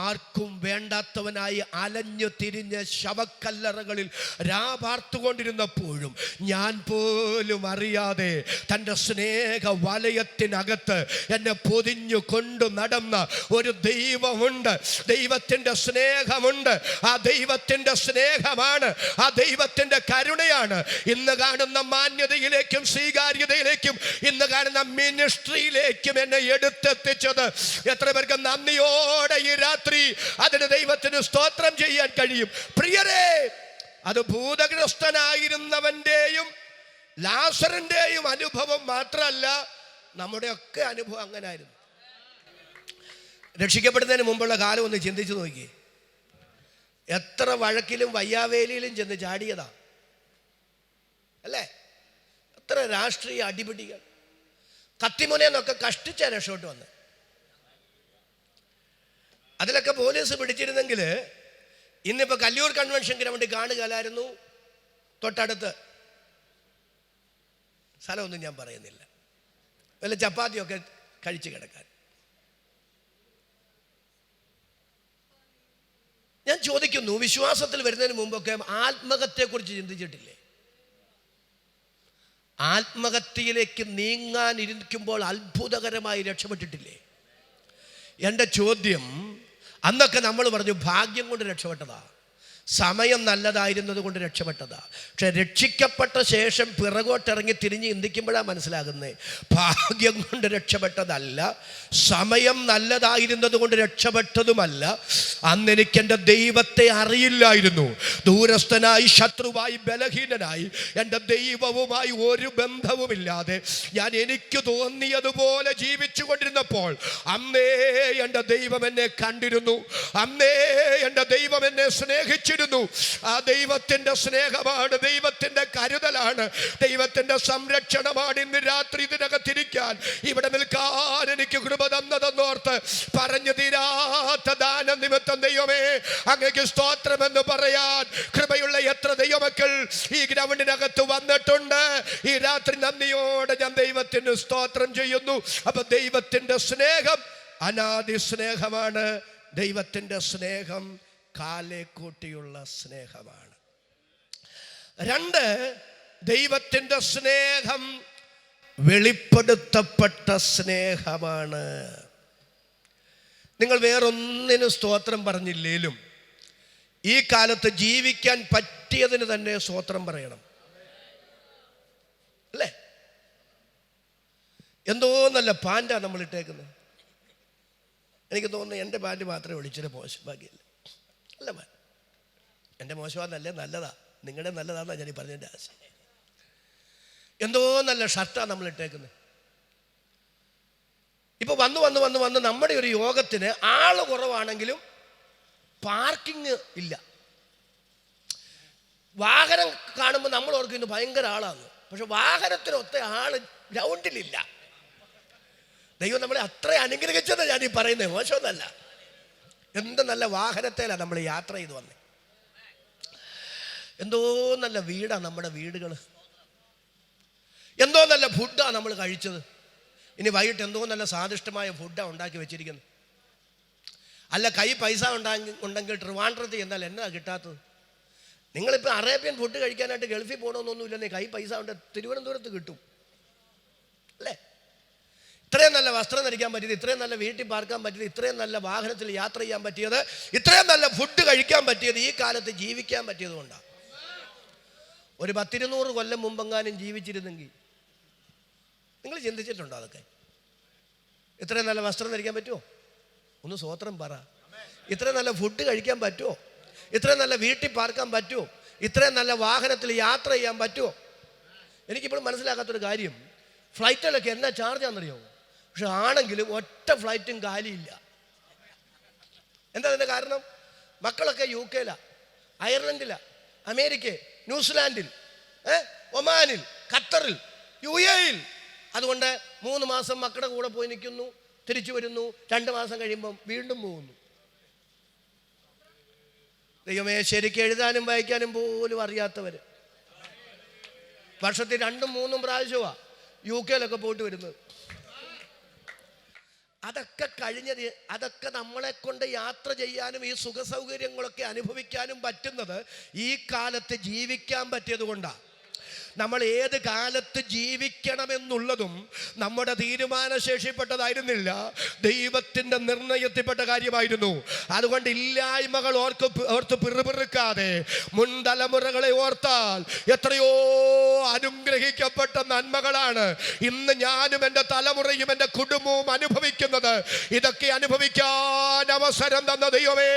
ആർക്കും വേണ്ടാത്തവനായി അലഞ്ഞു തിരിഞ്ഞ ശവക്കല്ലറകളിൽ രാപാർത്തുകൊണ്ടിരുന്നപ്പോഴും ഞാൻ പോലും അറിയാതെ തൻ്റെ സ്നേഹ വലയത്തിനകത്ത് എന്നെ പൊതിഞ്ഞു കൊണ്ടു നടന്ന ഒരു ദൈവമുണ്ട്. ദൈവത്തിൻ്റെ സ്നേഹമുണ്ട്. ആ ദൈവത്തിൻ്റെ സ്നേഹമാണ്, ആ ദൈവത്തിൻ്റെ കരുണയാണ് ഇന്ന് കാണുന്ന മാന്യതയിലേക്കും സ്വീകാര്യതയിലേക്കും, ഇന്ന് കാണുന്ന മിനിസ്ട്രിയിലേക്കും എന്നെ എടുത്തെത്തിച്ചത്. എത്ര പേർക്ക് നന്ദിയോടെ ശക്തിയോടെ ഈ രാത്രി അതിന് ദൈവത്തിന് സ്തോത്രം ചെയ്യാൻ കഴിയും. പ്രിയരേ, അത് ഭൂതഗ്രസ്തനായിരുന്നവന്റെയും ലാസറിന്റെയും അനുഭവം മാത്രമല്ല, നമ്മുടെയൊക്കെ അനുഭവം അങ്ങനെ ആയിരുന്നു. രക്ഷിക്കപ്പെടുന്നതിന് മുമ്പുള്ള കാലം ഒന്ന് ചിന്തിച്ചു നോക്കി. എത്ര വഴക്കിലും വയ്യാവേലിയിലും ചെന്ന് ചാടിയതാ അല്ലേ? എത്ര രാഷ്ട്രീയ അടിപിടികൾ, കത്തിമുനയെന്നൊക്കെ കഷ്ടിച്ച രക്ഷോട്ട് വന്ന്. അതിലൊക്കെ പോലീസ് പിടിച്ചിരുന്നെങ്കിൽ ഇന്നിപ്പോൾ കല്ലൂർ കൺവെൻഷൻ ഗ്രൗണ്ടിൽ കാണുകയല്ലായിരുന്നു. തൊട്ടടുത്ത് സ്ഥലമൊന്നും ഞാൻ പറയുന്നില്ല, വല്ല ചപ്പാത്തിയൊക്കെ കഴിച്ച് കിടക്കാൻ. ഞാൻ ചോദിക്കുന്നു, വിശ്വാസത്തിൽ വരുന്നതിന് മുമ്പൊക്കെ ആത്മഹത്യയെക്കുറിച്ച് ചിന്തിച്ചിട്ടില്ലേ? ആത്മഹത്യയിലേക്ക് നീങ്ങാനിരിക്കുമ്പോൾ അത്ഭുതകരമായി രക്ഷപ്പെട്ടിട്ടില്ലേ? എൻ്റെ ചോദ്യം, അന്നൊക്കെ നമ്മൾ പറഞ്ഞു ഭാഗ്യം കൊണ്ട് രക്ഷപ്പെട്ടതാ, സമയം നല്ലതായിരുന്നത് കൊണ്ട് രക്ഷപ്പെട്ടതാ. പക്ഷെ രക്ഷിക്കപ്പെട്ട ശേഷം പിറകോട്ടിറങ്ങി തിരിഞ്ഞ് ചിന്തിക്കുമ്പോഴാണ് മനസ്സിലാകുന്നത് ഭാഗ്യം കൊണ്ട് രക്ഷപ്പെട്ടതല്ല, സമയം നല്ലതായിരുന്നത് കൊണ്ട് രക്ഷപ്പെട്ടതുമല്ല. അന്ന് എനിക്ക് എൻ്റെ ദൈവത്തെ അറിയില്ലായിരുന്നു. ദൂരസ്ഥനായി, ശത്രുവായി, ബലഹീനനായി, എൻ്റെ ദൈവവുമായി ഒരു ബന്ധവുമില്ലാതെ ഞാൻ എനിക്ക് തോന്നിയതുപോലെ ജീവിച്ചു കൊണ്ടിരുന്നപ്പോൾ അന്നേ എൻ്റെ ദൈവം എന്നെ കണ്ടിരുന്നു. അന്നേ എൻ്റെ ദൈവം എന്നെ സ്നേഹിച്ചു. ആ ദൈവത്തിന്റെ സ്നേഹമാണ്, ദൈവത്തിന്റെ കരുതലാണ്, ദൈവത്തിന്റെ സംരക്ഷണമാണ് ഇന്ന് രാത്രി ഇതിനകത്തിരിക്കാൻ, ഇവിടെ നിൽക്കാൻ എനിക്ക് കൃപ തന്നതെന്നോർത്ത് പറഞ്ഞു തീരാത്ത ദാന നിമിത്തം ദൈവമേ അങ്ങേക്ക് സ്തോത്രമെന്ന് പറയാൻ കൃപയുള്ള എത്ര ദൈവമക്കൾ ഈ ഗ്രൗണ്ടിനകത്ത് വന്നിട്ടുണ്ട്. ഈ രാത്രി നന്ദിയോടെ ഞാൻ ദൈവത്തിന് സ്തോത്രം ചെയ്യുന്നു. അപ്പൊ ദൈവത്തിന്റെ സ്നേഹം അനാദി സ്നേഹമാണ്. ദൈവത്തിന്റെ സ്നേഹം കാലേ കൂട്ടിയുള്ള സ്നേഹമാണ്. 2, ദൈവത്തിൻ്റെ സ്നേഹം വെളിപ്പെടുത്തപ്പെട്ട സ്നേഹമാണ്. നിങ്ങൾ വേറൊന്നിനും സ്തോത്രം പറഞ്ഞില്ലേലും ഈ കാലത്ത് ജീവിക്കാൻ പറ്റിയതിന് തന്നെ സ്തോത്രം പറയണം അല്ലേ? എന്തോ നല്ല പാൻറ്റാ നമ്മൾ ഇട്ടേക്കുന്നത്. എനിക്ക് തോന്നുന്നു എൻ്റെ പാൻറ്റ് മാത്രമേ ഒളിച്ചിട്ട് മോശം ഭാഗ്യമില്ല. അല്ല, എൻ്റെ മോശമാണെന്നല്ലേ, നല്ലതാ, നിങ്ങളുടെ നല്ലതാണെന്നാണ് ഞാൻ ഈ പറഞ്ഞതിൻ്റെ ആശയം. എന്തോ നല്ല ഷർട്ടാണ് നമ്മൾ ഇട്ടേക്കുന്നത്. ഇപ്പോൾ വന്ന് വന്ന് വന്ന് വന്ന് നമ്മുടെ ഒരു യോഗത്തിന് ആൾ കുറവാണെങ്കിലും പാർക്കിംഗ് ഇല്ല. വാഹനം കാണുമ്പോൾ നമ്മൾ ഓർക്കുന്നു ഭയങ്കര ആളാണ്, പക്ഷെ വാഹനത്തിനൊത്ത ആൾ ഗ്രൗണ്ടിലില്ല. ദൈവം നമ്മളെ അത്ര അനുഗ്രഹിച്ചെന്ന് ഞാൻ ഈ പറയുന്നത്, മോശമൊന്നല്ല. എന്ത് നല്ല വാഹനത്തിലാണ് നമ്മൾ യാത്ര ചെയ്ത് വന്നത്. എന്തോ നല്ല വീടാണ് നമ്മുടെ വീടുകൾ. എന്തോ നല്ല ഫുഡാണ് നമ്മൾ കഴിച്ചത്. ഇനി വൈകിട്ട് എന്തോ നല്ല സ്വാദിഷ്ടമായ ഫുഡാണ് ഉണ്ടാക്കി വെച്ചിരിക്കുന്നത്. അല്ല, കൈ പൈസ ഉണ്ടെങ്കിൽ ട്രിവാൻഡ്രത്ത് ചെന്നാൽ എന്നാ കിട്ടാത്തത്? നിങ്ങളിപ്പോൾ അറേബ്യൻ ഫുഡ് കഴിക്കാനായിട്ട് ഗൾഫിൽ പോകണമെന്നൊന്നുമില്ലെന്നേ, കൈ പൈസ ഉണ്ട്, തിരുവനന്തപുരത്ത് കിട്ടും അല്ലേ? ഇത്രയും നല്ല വസ്ത്രം ധരിക്കാൻ പറ്റിയത്, ഇത്രയും നല്ല വീട്ടിൽ പാർക്കാൻ പറ്റിയത്, ഇത്രയും നല്ല വാഹനത്തിൽ യാത്ര ചെയ്യാൻ പറ്റിയത്, ഇത്രയും നല്ല ഫുഡ് കഴിക്കാൻ പറ്റിയത് ഈ കാലത്ത് ജീവിക്കാൻ പറ്റിയത് കൊണ്ടാണ്. ഒരു 100-200 കൊല്ലം മുമ്പെങ്ങാനും ജീവിച്ചിരുന്നെങ്കിൽ നിങ്ങൾ ചിന്തിച്ചിട്ടുണ്ടോ അതൊക്കെ? ഇത്രയും നല്ല വസ്ത്രം ധരിക്കാൻ പറ്റുമോ? ഒന്ന് സ്വോത്രം പറ. ഇത്രയും നല്ല ഫുഡ് കഴിക്കാൻ പറ്റുമോ? ഇത്രയും നല്ല വീട്ടിൽ പാർക്കാൻ പറ്റുമോ? ഇത്രയും നല്ല വാഹനത്തിൽ യാത്ര ചെയ്യാൻ പറ്റുമോ? എനിക്കിപ്പോഴും മനസ്സിലാക്കാത്തൊരു കാര്യം, ഫ്ലൈറ്റുകളൊക്കെ എന്നാ ചാർജാണെന്നറിയോ? പക്ഷെ ആണെങ്കിലും ഒറ്റ ഫ്ലൈറ്റും കാലിയില്ല. എന്താ അതിൻ്റെ കാരണം? മക്കളൊക്കെ UK, അയർലൻഡില, അമേരിക്ക, ന്യൂസിലാൻഡിൽ, ഒമാനിൽ, ഖത്തറിൽ, UAE. അതുകൊണ്ട് 3 മാസം മക്കളുടെ കൂടെ പോയി നിൽക്കുന്നു, തിരിച്ചു വരുന്നു, 2 മാസം കഴിയുമ്പം വീണ്ടും പോകുന്നു. ദൈവമേ, ശരിക്കും എഴുതാനും വായിക്കാനും പോലും അറിയാത്തവർ വർഷത്തിൽ 2-3 പ്രാവശ്യമാണ് UK പോയിട്ട് വരുന്നത്. അതൊക്കെ കഴിഞ്ഞത്, അതൊക്കെ നമ്മളെ കൊണ്ട് യാത്ര ചെയ്യാനും ഈ സുഖ സൗകര്യങ്ങളൊക്കെ അനുഭവിക്കാനും പറ്റുന്നത് ഈ കാലത്ത് ജീവിക്കാൻ പറ്റിയത് കൊണ്ടാണ്. നമ്മൾ ഏത് കാലത്ത് ജീവിക്കണമെന്നുള്ളതും നമ്മുടെ തീരുമാനശേഷിപ്പെട്ടതായിരുന്നില്ല, ദൈവത്തിൻ്റെ നിർണയത്തിൽപ്പെട്ട കാര്യമായിരുന്നു. അതുകൊണ്ട് ഇല്ലായ്മകൾ ഓർത്ത് പിറുപിറുക്കാതെ മുൻ തലമുറകളെ ഓർത്താൽ എത്രയോ അനുഗ്രഹിക്കപ്പെട്ട നന്മകളാണ് ഇന്ന് ഞാനും എൻ്റെ തലമുറയും എൻ്റെ കുടുംബവും അനുഭവിക്കുന്നത്. ഇതൊക്കെ അനുഭവിക്കാൻ അവസരം തന്ന ദൈവമേ,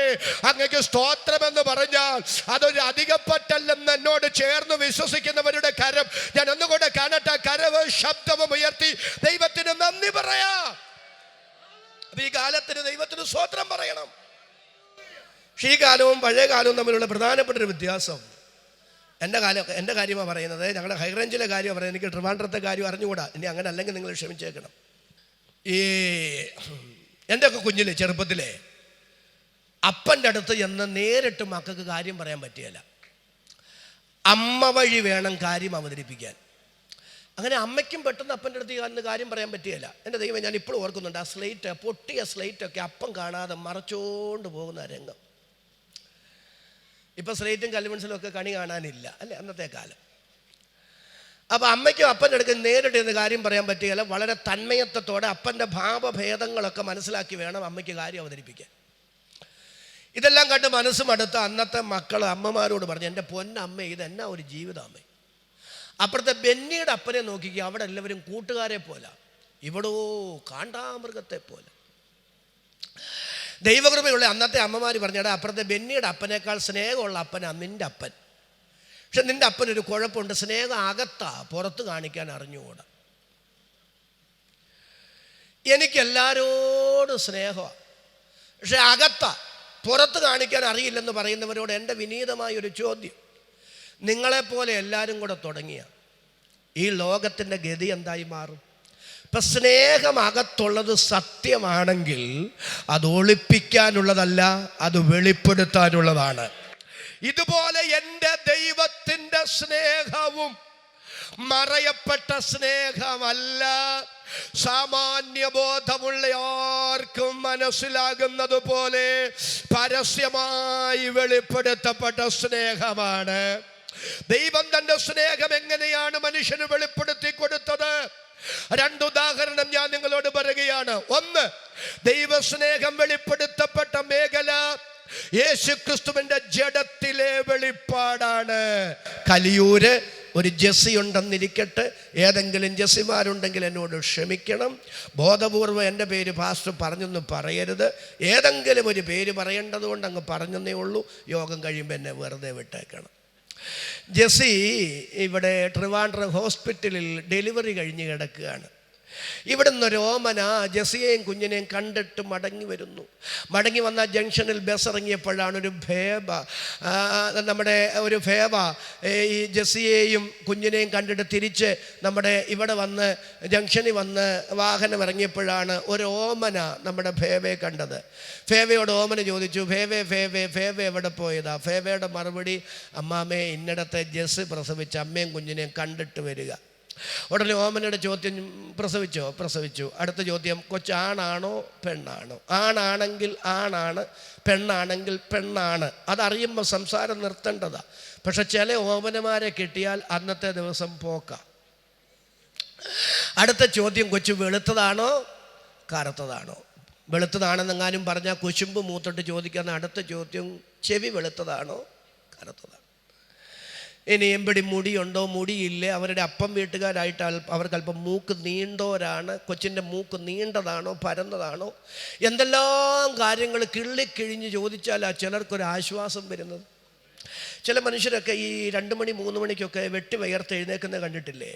അങ്ങേക്ക് സ്തോത്രമെന്ന് പറഞ്ഞാൽ അതൊരു അധികപ്പറ്റല്ലെന്ന് എന്നോട് ചേർന്ന് വിശ്വസിക്കുന്നവരുടെ കരം ഞാൻ ഒന്നുകൂടെ കാണട്ടെ. കരവ് ശബ്ദവും ഉയർത്തി ദൈവത്തിന് നന്ദി പറയാം. ഈ കാലത്തിന് ദൈവത്തിന് സ്തോത്രം പറയണം. പക്ഷേ ഈ കാലവും പഴയ കാലവും തമ്മിലുള്ള പ്രധാനപ്പെട്ട ഒരു വ്യത്യാസം, എൻ്റെ കാര്യമാണ് പറയുന്നത്, ഞങ്ങളുടെ ഹൈറേഞ്ചിലെ കാര്യമാണ് പറയുന്നത്. എനിക്ക് ട്രിവാൻഡ്രത്തെ കാര്യം അറിഞ്ഞുകൂടാ. ഇനി അങ്ങനെ അല്ലെങ്കിൽ നിങ്ങൾ ക്ഷമിച്ചേക്കണം. ഈ എൻ്റെയൊക്കെ കുഞ്ഞിലെ ചെറുപ്പത്തിലെ അപ്പൻ്റെ അടുത്ത് ചെന്ന് നേരിട്ട് മക്കൾക്ക് കാര്യം പറയാൻ പറ്റിയല്ല. അമ്മ വഴി വേണം കാര്യം അവതരിപ്പിക്കാൻ. അങ്ങനെ അമ്മയ്ക്കും പെട്ടെന്ന് അപ്പൻ്റെ അടുത്ത് അന്ന് കാര്യം പറയാൻ പറ്റിയല്ല. എൻ്റെ ദൈവം, ഞാൻ ഇപ്പോഴും ഓർക്കുന്നുണ്ട്, ആ സ്ലേറ്റ്, പൊട്ടിയ സ്ലേറ്റൊക്കെ അപ്പം കാണാതെ മറച്ചുകൊണ്ട് പോകുന്ന രംഗം. ഇപ്പം സ്ലേറ്റും കല്ലുപെൻസിലും ഒക്കെ കണി കാണാനില്ല അല്ലേ, അന്നത്തെ കാലം. അപ്പോൾ അമ്മയ്ക്കും അപ്പൻ്റെ അടുത്ത് നേരിട്ട് ഇന്ന് കാര്യം പറയാൻ പറ്റുകയില്ല. വളരെ തന്മയത്വത്തോടെ അപ്പൻ്റെ ഭാവഭേദങ്ങളൊക്കെ മനസ്സിലാക്കി വേണം അമ്മയ്ക്ക് കാര്യം അവതരിപ്പിക്കാൻ. ഇതെല്ലാം കണ്ട് മനസ്സും അടുത്ത അന്നത്തെ മക്കൾ അമ്മമാരോട് പറഞ്ഞു, എൻ്റെ പൊന്നമ്മ, ഇതെന്നാ ഒരു ജീവിതം അമ്മ. അപ്പുറത്തെ ബെന്നിയുടെ അപ്പനെ നോക്കിക്കുക, അവിടെ എല്ലാവരും കൂട്ടുകാരെ പോലെ, ഇവിടോ കാണ്ടാമൃഗത്തെ പോലെ. ദൈവകൃപയുള്ള അന്നത്തെ അമ്മമാർ പറഞ്ഞാൽ അപ്പുറത്തെ ബെന്നിയുടെ അപ്പനേക്കാൾ സ്നേഹമുള്ള അപ്പനാണ് നിൻ്റെ അപ്പൻ. പക്ഷെ നിൻ്റെ അപ്പനൊരു കുഴപ്പമുണ്ട്, സ്നേഹം അകത്താ, പുറത്ത് കാണിക്കാൻ അറിഞ്ഞുകൂടാ. എനിക്കെല്ലാവരോടും സ്നേഹമാണ്, പക്ഷെ അകത്താ, പുറത്ത് കാണിക്കാൻ അറിയില്ലെന്ന് പറയുന്നവരോട് എൻ്റെ വിനീതമായൊരു ചോദ്യം, നിങ്ങളെപ്പോലെ എല്ലാവരും കൂടെ തുടങ്ങിയ ഈ ലോകത്തിൻ്റെ ഗതി എന്തായി മാറും? ഇപ്പം സ്നേഹം അകത്തുള്ളത് സത്യമാണെങ്കിൽ അത് ഒളിപ്പിക്കാനുള്ളതല്ല, അത് വെളിപ്പെടുത്താനുള്ളതാണ്. ഇതുപോലെ എൻ്റെ ദൈവത്തിൻ്റെ സ്നേഹവും മറയപ്പെട്ട സ്നേഹമല്ല, സാമാന്യബോധമുള്ള ആർക്കും മനസ്സിലാകുന്നത് പോലെ പരസ്യമായി വെളിപ്പെടുത്തപ്പെട്ട സ്നേഹമാണ്. ദൈവം തന്റെ സ്നേഹം എങ്ങനെയാണ് മനുഷ്യന് വെളിപ്പെടുത്തി കൊടുത്തത്? രണ്ടുദാഹരണം ഞാൻ നിങ്ങളോട് പറയുകയാണ്. ഒന്ന്, ദൈവസ്നേഹം വെളിപ്പെടുത്തപ്പെട്ട മേഖല യേശുക്രിസ്തുവിന്റെ ജഡത്തിലെ വെളിപ്പാടാണ്. കലിയൂര് ഒരു ജെസ്സി ഉണ്ടെന്നിരിക്കട്ടെ, ഏതെങ്കിലും ജെസ്സിമാരുണ്ടെങ്കിൽ എന്നോട് ക്ഷമിക്കണം. ബോധപൂർവം എൻ്റെ പേര് പാസ്റ്റർ പറഞ്ഞെന്ന് പറയരുത്. ഏതെങ്കിലും ഒരു പേര് പറയേണ്ടതുകൊണ്ട് അങ്ങ് പറഞ്ഞെന്നേ ഉള്ളൂ. യോഗം കഴിയുമ്പോൾ എന്നെ വെറുതെ വിട്ടേക്കണം. ജെസ്സി ഇവിടെ ട്രിവാൻഡ്രം ഹോസ്പിറ്റലിൽ ഡെലിവറി കഴിഞ്ഞ് കിടക്കുകയാണ്. ഇവിടുന്ന് ഒരു ഓമന ജെസ്സിയെയും കുഞ്ഞിനെയും കണ്ടിട്ട് മടങ്ങി വരുന്നു. മടങ്ങി വന്ന ജംഗ്ഷനിൽ ബസ് ഇറങ്ങിയപ്പോഴാണ് ഒരു ഫേവ ഈ ജെസ്സിയെയും കുഞ്ഞിനെയും കണ്ടിട്ട് തിരിച്ച് നമ്മുടെ ഇവിടെ വന്ന് ജംഗ്ഷനിൽ വന്ന് വാഹനം ഇറങ്ങിയപ്പോഴാണ് ഒരു ഓമന നമ്മുടെ ഫേവയെ കണ്ടത്. ഫേവയോട് ഓമന ചോദിച്ചു, ഫേവ എവിടെ പോയതാ? ഫേവയുടെ മറുപടി, അമ്മാമ്മേ, ഇന്നിടത്തെ ജെസ്സി പ്രസവിച്ച അമ്മയും കുഞ്ഞിനെയും കണ്ടിട്ട് വരിക. ഉടനെ ഓമനയുടെ ചോദ്യം, പ്രസവിച്ചു. അടുത്ത ചോദ്യം, കൊച്ചാണാണോ പെണ്ണാണോ? ആണാണെങ്കിൽ ആണാണ്, പെണ്ണാണെങ്കിൽ പെണ്ണാണ്. അതറിയുമ്പോൾ സംസാരം നിർത്തേണ്ടതാണ്. പക്ഷെ ചില ഓമനമാരെ കിട്ടിയാൽ അന്നത്തെ ദിവസം പോക്ക. അടുത്ത ചോദ്യം, കൊച്ചു വെളുത്തതാണോ കറുത്തതാണോ? വെളുത്തതാണെന്നെങ്ങാനും പറഞ്ഞാൽ കുശുമ്പ് മൂത്തോട്ട് ചോദിക്കുന്ന അടുത്ത ചോദ്യം, ചെവി വെളുത്തതാണോ കറുത്തതാണോ? ഇനി എമ്പടി മുടിയുണ്ടോ, മുടിയില്ലേ? അവരുടെ അപ്പം വീട്ടുകാരായിട്ട് അവർക്ക് അല്പം മൂക്ക് നീണ്ടോരാണ്. കൊച്ചിൻ്റെ മൂക്ക് നീണ്ടതാണോ പരന്നതാണോ? എന്തെല്ലാം കാര്യങ്ങൾ കിള്ളിക്കിഴിഞ്ഞ് ചോദിച്ചാൽ ചിലർക്കൊരു ആശ്വാസം വരുന്നത്. ചില മനുഷ്യരൊക്കെ ഈ 2 മണി 3 മണിക്കൊക്കെ വെട്ടി വയർത്ത് എഴുന്നേക്കുന്നത് കണ്ടിട്ടില്ലേ?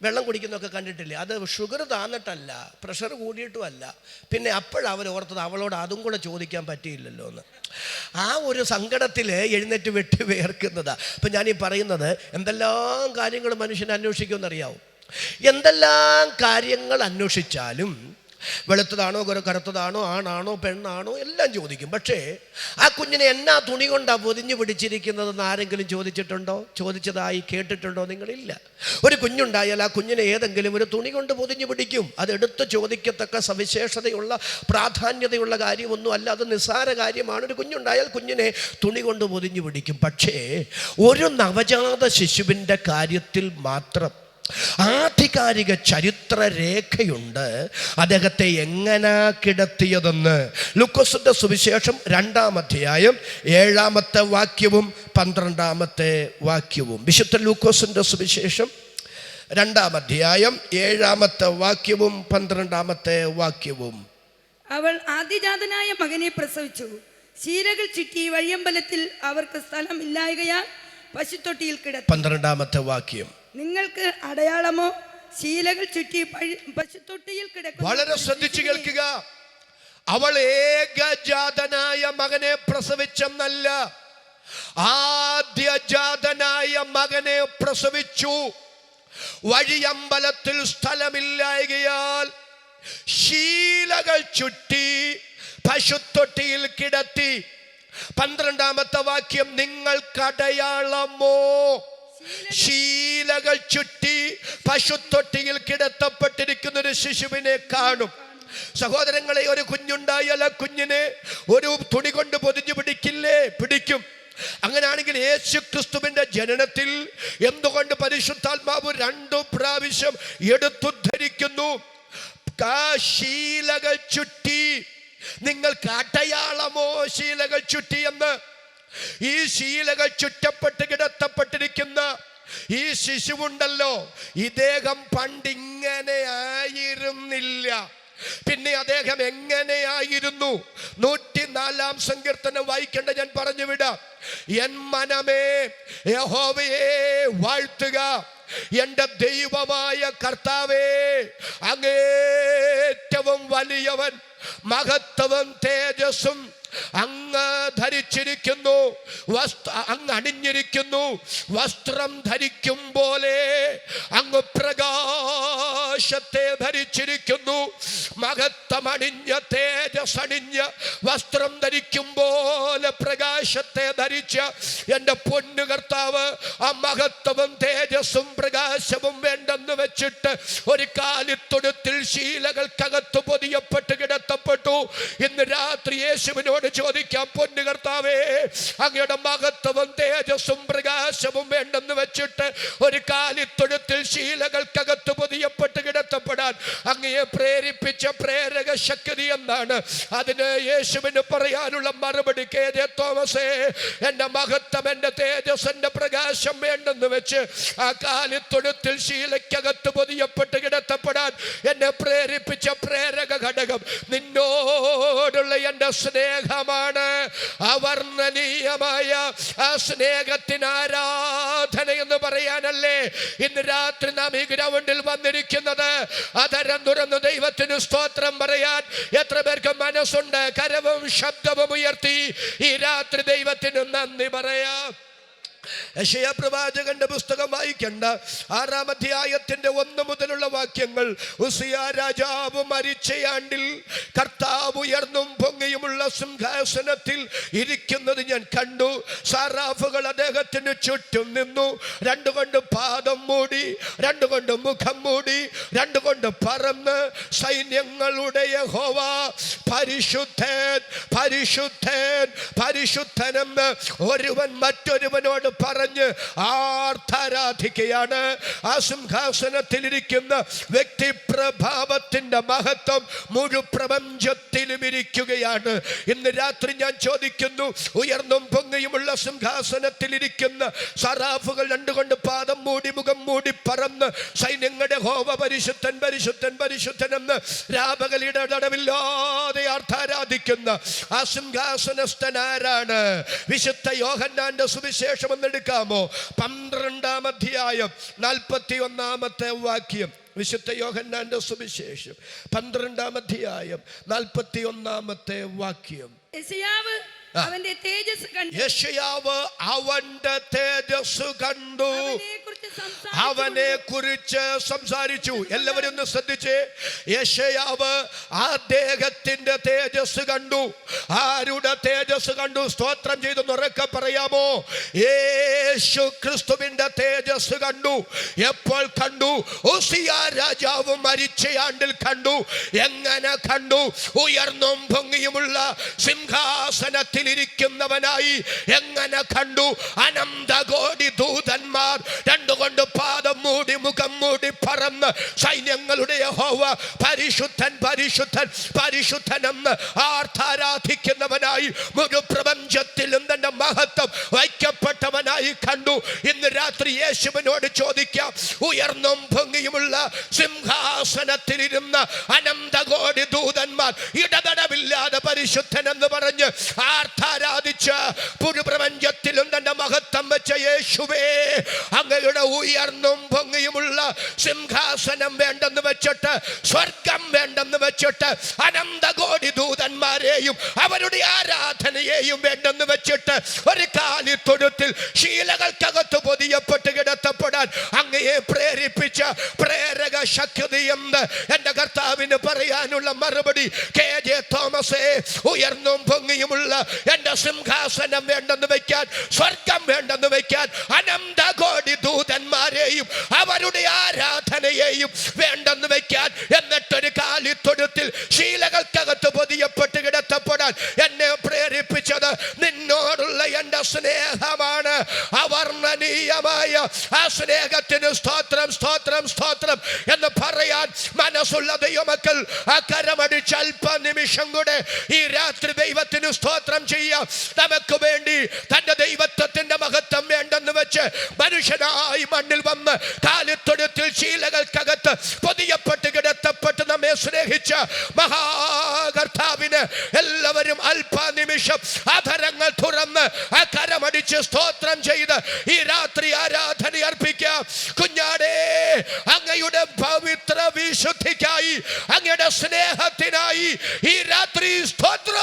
വെള്ളം കുടിക്കുന്നതൊക്കെ കണ്ടിട്ടില്ലേ? അത് ഷുഗർ താന്നിട്ടല്ല, പ്രഷർ കൂടിയിട്ടുമല്ല. പിന്നെ അപ്പോഴവർ ഓർത്തത് അവളോട് അതും കൂടെ ചോദിക്കാൻ പറ്റിയില്ലല്ലോ എന്ന്. ആ ഒരു സങ്കടത്തിൽ എഴുന്നേറ്റ് വെട്ടി വേർക്കുന്നതാ. അപ്പം ഞാനീ പറയുന്നത്, എന്തെല്ലാം കാര്യങ്ങൾ മനുഷ്യൻ അന്വേഷിക്കുമെന്നറിയാവും. എന്തെല്ലാം കാര്യങ്ങൾ അന്വേഷിച്ചാലും വെളുത്തതാണോ കറുത്തതാണോ ആണാണോ പെണ്ണാണോ എല്ലാം ചോദിക്കും. പക്ഷേ ആ കുഞ്ഞിനെ എന്നാ തുണി കൊണ്ടാണ് പൊതിഞ്ഞു പിടിച്ചിരിക്കുന്നതെന്ന് ആരെങ്കിലും ചോദിച്ചിട്ടുണ്ടോ? ചോദിച്ചതായി കേട്ടിട്ടുണ്ടോ? നിങ്ങളില്ല. ഒരു കുഞ്ഞുണ്ടായാൽ ആ കുഞ്ഞിനെ ഏതെങ്കിലും ഒരു തുണി കൊണ്ട് പൊതിഞ്ഞു പിടിക്കും. അത് എടുത്ത് ചോദിക്കത്തക്ക സവിശേഷതയുള്ള പ്രാധാന്യതയുള്ള കാര്യമൊന്നും അല്ല. അത് നിസ്സാര കാര്യമാണ്. ഒരു കുഞ്ഞുണ്ടായാൽ കുഞ്ഞിനെ തുണി കൊണ്ട് പൊതിഞ്ഞു പിടിക്കും. പക്ഷേ ഒരു നവജാത ശിശുവിൻ്റെ കാര്യത്തിൽ മാത്രം ആധികാരിക ചരിത്ര രേഖയുണ്ട്. അദ്ദേഹത്തെ എങ്ങനെ കിടത്തിയതെന്ന് ലൂക്കോസിന്റെ സുവിശേഷം 2-ാം അധ്യായം 7-ാമത്തെ വാക്യവും 12-ാമത്തെ വാക്യവും. വിശുദ്ധ ലൂക്കോസിന്റെ സുവിശേഷം 2-ാം അധ്യായം 7-ാമത്തെ വാക്യവും 12-ാമത്തെ വാക്യവും. അവൾ ആദ്യജാതനായ മകനെ പ്രസവിച്ചു. ശീലകൾ ചുറ്റി വഴിയമ്പലത്തിൽ അവർക്ക് സ്ഥലമില്ലായകയാൽ പശുത്തൊട്ടിയിൽ കിടത്തി. 12-ാമത്തെ വാക്യം. നിങ്ങൾക്ക് അടയാളമോ? ശീലകൾ ചുറ്റി പശുത്തൊട്ടിയിൽ കിടക്കും. വളരെ ശ്രദ്ധിച്ചു കേൾക്കുക. അവൾ ഏകജാതനായ മകനെ പ്രസവിച്ചെന്നല്ല, ആദ്യജാതനായ മകനെ പ്രസവിച്ചു. വഴിയമ്പലത്തിൽ സ്ഥലമില്ലായകയാൽ ശീലകൾ ചുറ്റി പശുത്തൊട്ടിയിൽ കിടത്തി. 12-ാമത്തെ വാക്യം. നിങ്ങൾക്കടയാളമോ? ശീലകൾ ചുറ്റി പശുത്തൊട്ടിയിൽ കിടത്തപ്പെട്ടിരിക്കുന്ന ഒരു ശിശുവിനെ കാണും. സഹോദരങ്ങളെ, ഒരു കുഞ്ഞുണ്ടായാൽ ആ കുഞ്ഞിനെ ഒരു തുണി കൊണ്ട് പൊതിഞ്ഞു പിടിക്കില്ലേ? പിടിക്കും. അങ്ങനെയാണെങ്കിൽ യേശു ക്രിസ്തുവിന്റെ ജനനത്തിൽ എന്തുകൊണ്ട് പരിശുദ്ധാത്മാവ് 2 പ്രാവശ്യം എടുത്തുദ്ധരിക്കുന്നു? ശീലകൾ ചുറ്റി. നിങ്ങൾക്ക് അടയാളമോ ശീലകൾ ചുറ്റിയെന്ന്? ഈ ശീലകൾ ചുറ്റപ്പെട്ട് കിടത്തപ്പെട്ടിരിക്കുന്ന ഈ ശിശുവുണ്ടല്ലോ, ഇദ്ദേഹം പണ്ടിങ്ങനെ ആയിരുന്നില്ല. പിന്നെ അദ്ദേഹം എങ്ങനെയായിരുന്നു? 104-ാം സങ്കീർത്തനം വായിക്കേണ്ട ഞാൻ പറഞ്ഞു വിടാം. എൻ മനമേ യഹോവയെ വാഴ്ത്തുക, എന്റെ ദൈവമായ കർത്താവേ, അങ്ങേറ്റവും വലിയവൻ, മഹത്വവും തേജസ്സും അങ്ങ് ധരിച്ചിരിക്കുന്നു. അങ്ങ് അണിഞ്ഞിരിക്കുന്നു. വസ്ത്രം ധരിക്കും പോലെ അങ്ങ് പ്രകാശത്തെ ധരിച്ചിരിക്കുന്നു. മഹത്വം അണിഞ്ഞ, തേജസ് അണിഞ്ഞ, വസ്ത്രം ധരിക്കും പോലെ പ്രകാശത്തെ ധരിച്ച എൻ്റെ പൊന്നു കർത്താവ് ആ മഹത്വവും തേജസ്സും പ്രകാശവും വേണ്ടെന്ന് വെച്ചിട്ട് ഒരു കാലിത്തൊഴുത്തിൽ ശീലകൾക്കകത്ത് പൊതിയപ്പെട്ട് കിടത്തപ്പെട്ടു. ഇന്ന് രാത്രി യേശുവിനോട് ചോദിക്കാം, പൊന്നു കർത്താവേ, അങ്ങയുടെ മഹത്വവും തേജസ്സും പ്രകാശവും വേണ്ടെന്ന് വെച്ചിട്ട് ഒരു കാലിത്തൊഴുത്തിൽ ശീലകൾക്കകത്ത് പൊതിയപ്പെട്ട് കിടത്തപ്പെടാൻ അങ്ങയെ പ്രേരിപ്പിച്ച പ്രേരക ശക്തി എന്താണ്? അതിന് യേശുവിന് പറയാനുള്ള മറുപടി, കെ.ജെ. തോമസേ, എന്റെ മഹത്വം, എന്റെ തേജസ്, എന്റെ പ്രകാശം വേണ്ടെന്ന് വെച്ച് ആ കാലിത്തൊഴുത്തിൽ ശീലയ്ക്കകത്ത് പൊതിയപ്പെട്ട് കിടത്തപ്പെടാൻ എന്നെ പ്രേരിപ്പിച്ച പ്രേരക ഘടകം നിന്നോടുള്ള എന്റെ സ്നേഹമാണ്. അവർണ്ണനീയമായ ആ സ്നേഹത്തിന് ആരാധന എന്ന് പറയാനല്ലേ ഇന്ന് രാത്രി നാം ഈ ഗ്രൗണ്ടിൽ വന്നിരിക്കുന്നത്. അതരം തുറന്ന് ദൈവത്തിന് സ്തോത്രം പറയാൻ എത്ര പേർക്ക് മനസ്സുണ്ട്? കരവും ശബ്ദവും ഉയർത്തി ഈ രാത്രി ദൈവത്തിന് നന്ദി പറയാം. യെശയ്യാ പ്രവാചകന്റെ പുസ്തകം വായിക്കണ്ട 6-ാം അധ്യായത്തിന്റെ 1 മുതലുള്ള വാക്യങ്ങൾ. ഉസിയാ രാജാവ് മരിച്ചയാണ്ടിൽ കർത്താവ് ഉയർന്നും പൊങ്ങിയുമുള്ള സിംഹാസനത്തിൽ ഇരിക്കുന്നത് ഞാൻ കണ്ടു. സറാഫുകൾ അദ്ദേഹത്തിന് ചുറ്റും നിന്നു. 2 കൊണ്ട് പാദം മൂടി, 2 കൊണ്ട് മുഖം മൂടി, 2 കൊണ്ട് പറന്ന് സൈന്യങ്ങളുടെ യഹോവ പരിശുദ്ധൻ, പരിശുദ്ധൻ, പരിശുദ്ധനെന്ന് ഒരുവൻ മറ്റൊരുവനോട് പറഞ്ഞ് ആർത്താരാധിക്കുകയാണ്. ആ സിംഹാസനത്തിലിരിക്കുന്ന വ്യക്തിപ്രഭാവത്തിന്റെ മഹത്വം മുഴുപ്രപഞ്ചത്തിലും ഇരിക്കുകയാണ്. ഇന്ന് രാത്രി ഞാൻ ചോദിക്കുന്നു, ഉയർന്നും പൊങ്ങിയുമുള്ള സിംഹാസനത്തിലിരിക്കുന്ന സറാഫുകൾ 2 കൊണ്ട് പാദം മൂടി മുഖം മൂടി പറന്ന് സൈന്യങ്ങളുടെ യഹോവ പരിശുദ്ധൻ, പരിശുദ്ധൻ, പരിശുദ്ധനെന്ന് രാപകലിയുടെ തടവില്ലാതെ ആർത്താരാധിക്കുന്ന ആ സിംഹാസനസ്ഥനാരാണ്? വിശുദ്ധ യോഹന്നാന്റെ സുവിശേഷം എടുക്കാമോ? 12-ാം അധ്യായം 41-ാമത്തെ വാക്യം. വിശുദ്ധ യോഹന്നാന്റെ സുവിശേഷം 12-ാം അധ്യായം 41-ാമത്തെ വാക്യം. യെശയ്യാവ് അവന്റെ തേജസ് കണ്ടു. യെശയ്യാവ് അവന്റെ തേജസ് കണ്ടു. അവനെ കുറിച്ച് സംസാരിച്ചു. എല്ലാവരും ഒന്ന് ശ്രദ്ധിച്ച്. യെശയ്യാവ് അദ്ദേഹത്തിന്റെ തേജസ് കണ്ടു. ആരുടെ തേജസ് കണ്ടു? സ്തോത്രം ചെയ്ത് ഉറക്കെ പറയാമോ? യേശു ക്രിസ്തുവിന്റെ തേജസ് കണ്ടു. എപ്പോൾ കണ്ടു? ഉസിയ രാജാവ് മരിച്ച ആണ്ടിൽ കണ്ടു. എങ്ങനെ കണ്ടു? ഉയർന്നും പൊങ്ങിയുമുള്ള സിംഹാസനത്തിൽ ഇരിക്കുന്നവനായി. എങ്ങനെ കണ്ടു? അനന്തകോടി ദൂതന്മാർ രണ്ടുകൊണ്ട് പാദം മൂടി മുഖം മൂടി പറന്ന് സൈന്യങ്ങളുടെ യഹോവ പരിശുദ്ധൻ പരിശുദ്ധൻ പരിശുദ്ധൻ എന്ന് ആരാധിക്കുന്നവനായി മുഴു പ്രപഞ്ചത്തിലും തന്റെ മഹത്വം വയ്ക്കപ്പെട്ടവനായി കണ്ടു. ഇന്ന് രാത്രി യേശുവിനോട് ചോദിക്കാം, ഉയർന്നും പൊങ്ങിയുമുള്ള സിംഹാസനത്തിലിരുന്ന അനന്തകോടി ദൂതന്മാർ ഇടതടവില്ലാതെ പരിശുദ്ധൻ എന്ന് പറഞ്ഞ് ആരാധിച്ച് മുഴു പ്രപഞ്ചത്തിലും തന്റെ മഹത്വം വെച്ച യേശുവേ, അങ്ങയുടെ ഉയർന്നും പൊങ്ങിയുമുള്ള സിംഹാസനം വേണ്ടെന്ന് വെച്ചിട്ട്, സ്വർഗം വേണ്ടെന്ന് വെച്ചിട്ട്, അനന്തകോടി ദൂതന്മാരെയും അവരുടെ ആരാധനയെയും വേണ്ടെന്ന് വെച്ചിട്ട് ഒരു കാലിത്തൊഴുത്തിൽ ശീലകൾക്കകത്ത് പൊതിയപ്പെട്ട് കിടത്തപ്പെടാൻ അങ്ങയെ പ്രേരിപ്പിച്ച പ്രേരക ശക്തി എന്ന് എന്റെ കർത്താവിന് പറയാനുള്ള മറുപടി, KJ തോമസേ, ഉയർന്നും പൊങ്ങിയുമുള്ള എന്റെ സിംഹാസനം വേണ്ടെന്ന് വെക്കാൻ, സ്വർഗം വേണ്ടെന്ന് വെക്കാൻ, അനന്തകോടി ദൂതന്മാരെയും അവരുടെ ആരാധനയെയും വേണ്ടെന്ന് വെക്കാൻ, എന്നിട്ടൊരു കാലിത്തൊഴുത്തിൽ ശീലകൾക്കകത്ത് പൊതിയപ്പെട്ട് കിടത്തപ്പെടാൻ എന്നെ പ്രേരിപ്പിച്ചത് നിന്നോടുള്ള എന്റെ സ്നേഹമാണ്. അവർണ്ണനീയമായ ആ സ്നേഹത്തിന് സ്തോത്രം സ്തോത്രം സ്തോത്രം എന്ന് പറയാൻ മനസ്സുള്ള ദൈവമക്കൾ ആ കരമടിച്ച് അല്പനിമിഷം കൂടെ ഈ രാത്രി ദൈവത്തിന് സ്തോത്രം ചെയ്യാം. നമുക്ക് വേണ്ടി തന്റെ ദൈവത്വത്തിന്റെ മഹത്വം വേണ്ടെന്ന് വെച്ച് മനുഷ്യനായി മണ്ണിൽ വന്ന് കാലിത്തൊഴുത്തിൽ ശീലകൾക്കകത്ത് പൊതിയപ്പെട്ട് കിടത്തപ്പെട്ട് നമ്മെ സ്നേഹിച്ച മഹാകർത്താവിന് എല്ലാവരും അല്പനിമിഷം അധരങ്ങൾ തുറന്ന് ആ കരമടിച്ച് സ്തോത്രം ചെയ്ത് ഈ രാത്രി ആരാധന അർപ്പിക്കാം. കുഞ്ഞാടേ, അങ്ങയുടെ പവിത്ര വിശുദ്ധിക്കായി, അങ്ങയുടെ സ്നേഹത്തിനായി ഈ രാത്രി സ്തോത്രം.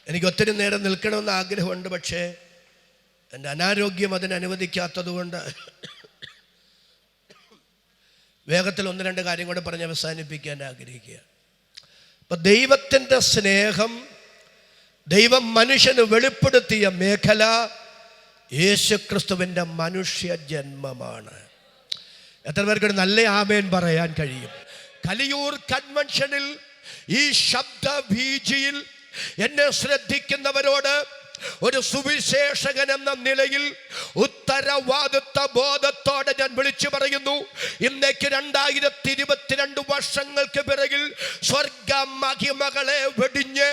എനിക്ക് ഒത്തിരി നേരം നിൽക്കണമെന്ന് ആഗ്രഹമുണ്ട്. പക്ഷേ എൻ്റെ അനാരോഗ്യം അതിനനുവദിക്കാത്തത് കൊണ്ട് വേഗത്തിൽ ഒന്ന് രണ്ട് കാര്യം കൂടെ പറഞ്ഞ് അവസാനിപ്പിക്കാൻ ആഗ്രഹിക്കുക. അപ്പം ദൈവത്തിൻ്റെ സ്നേഹം ദൈവം മനുഷ്യന് വെളിപ്പെടുത്തിയ മേഖല യേശുക്രിസ്തുവിൻ്റെ മനുഷ്യ ജന്മമാണ്. എത്ര പേർക്കൊരു നല്ല ആമേൻ പറയാൻ കഴിയും? കലിയൂർ കൺവെൻഷനിൽ ഈ ശബ്ദ വീജിയിൽ എന്നെ ശ്രദ്ധിക്കുന്നവരോട് ഒരു സുവിശേഷകൻ എന്ന നിലയിൽ ഉത്തരവാദിത്വ ബോധത്തോടെ ഞാൻ വിളിച്ചു പറയുന്നു, ഇന്നേക്ക് 2022 വർഷങ്ങൾക്ക് പിറകിൽ സ്വർഗ മഹിമകളെ വെടിഞ്ഞ്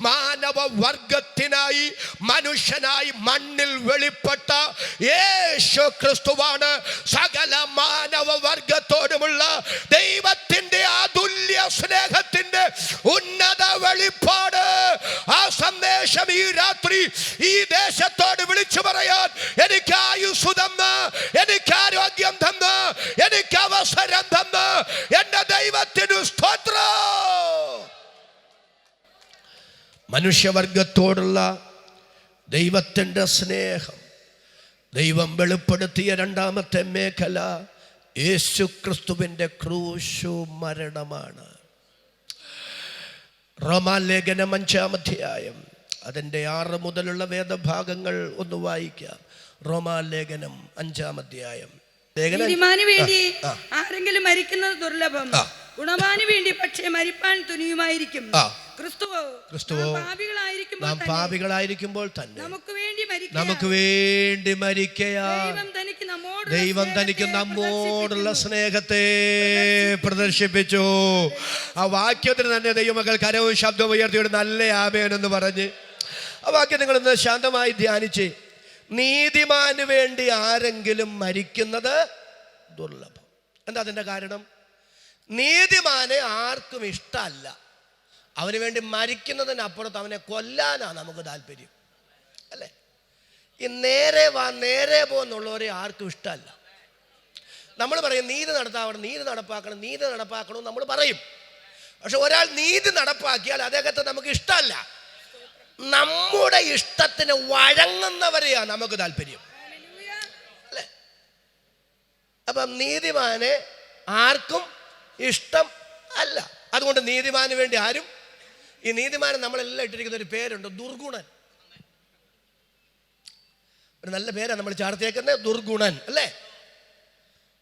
മാനവ വർഗത്തിനായി മനുഷ്യനായി മണ്ണിൽ വെളിപ്പെട്ട യേശു ക്രിസ്തുവാണ് സകല മാനവ വർഗത്തോടുമുള്ള ദൈവത്തിന്റെ അതുല്യ സ്നേഹത്തിന്റെ ഉന്നത വെളിപ്പാട്. ആ സന്ദേശം ഈ രാത്രി ഈ ദേശത്തോട് വിളിച്ചു പറയാൻ എനിക്ക് ആയുസ്സു തന്ന്, എനിക്ക് ആരോഗ്യം തന്ന്, എനിക്ക് അവസരം തന്ന് എന്റെ ദൈവത്തിനു സ്തോത്രം. മനുഷ്യവർഗത്തോടുള്ള ദൈവത്തിൻ്റെ സ്നേഹം ദൈവം വെളിപ്പെടുത്തിയ രണ്ടാമത്തെ മേഖല യേശുക്രിസ്തുവിൻ്റെ ക്രൂശു മരണമാണ്. റോമാലേഖനം 5-ാം അധ്യായം അതിൻ്റെ 6 മുതലുള്ള വേദഭാഗങ്ങൾ ഒന്ന് വായിക്കാം. റോമാലേഖനം 5-ാം അധ്യായം. നീതിമാന് വേണ്ടി ആരെങ്കിലും മരിക്കുന്നത് ദുർലഭം, ഗുണവാന് വേണ്ടി പക്ഷേ മരിപ്പാൻ തുനിയുമായിരിക്കും. ക്രിസ്തുവോ നാം പാപികളായിരിക്കുമ്പോൾ തന്നെ നമുക്ക് വേണ്ടി മരിക്കയാ ദൈവം തനിക്ക് നമ്മോടുള്ള സ്നേഹത്തെ പ്രദർശിപ്പിച്ചു. ആ വാക്യത്തിന് തന്നെ ദൈവമക്കൾ കരവും ശബ്ദവും ഉയർത്തിയോട് നല്ല ആമേനെന്ന് പറഞ്ഞ് ആ വാക്യം നിങ്ങളൊന്ന് ശാന്തമായി ധ്യാനിച്ച്, നീതിമാന് വേണ്ടി ആരെങ്കിലും മരിക്കുന്നത് ദുർലഭം. എന്താ അതിൻ്റെ കാരണം? നീതിമാനെ ആർക്കും ഇഷ്ടമല്ല. അവന് വേണ്ടി മരിക്കുന്നതിനപ്പുറത്ത് അവനെ കൊല്ലാനാണ് നമുക്ക് താല്പര്യം, അല്ലേ? ഈ നേരെ വാ നേരെ പോന്നുള്ളവരെ ആർക്കും ഇഷ്ടമല്ല. നമ്മൾ പറയും നീതി നടത്താവണം, നീതി നടപ്പാക്കണം, നീതി നടപ്പാക്കണം നമ്മൾ പറയും. പക്ഷെ ഒരാൾ നീതി നടപ്പാക്കിയാൽ അദ്ദേഹത്തെ നമുക്ക് ഇഷ്ടമല്ല. നമ്മുടെ ഇഷ്ടത്തിന് വഴങ്ങുന്നവരെയാണ് നമുക്ക് താല്പര്യം, അല്ലേ? അപ്പം നീതിമാനെ ആർക്കും ഇഷ്ടം അല്ല. അതുകൊണ്ട് നീതിമാന് വേണ്ടി ആരും, ഈ നീതിമാനെ നമ്മളെല്ലാം ഇട്ടിരിക്കുന്ന ഒരു പേരുണ്ട്, ദുർഗുണൻ. ഒരു നല്ല പേരാണ് നമ്മൾ ചേർത്തേക്കുന്നത്, ദുർഗുണൻ, അല്ലേ?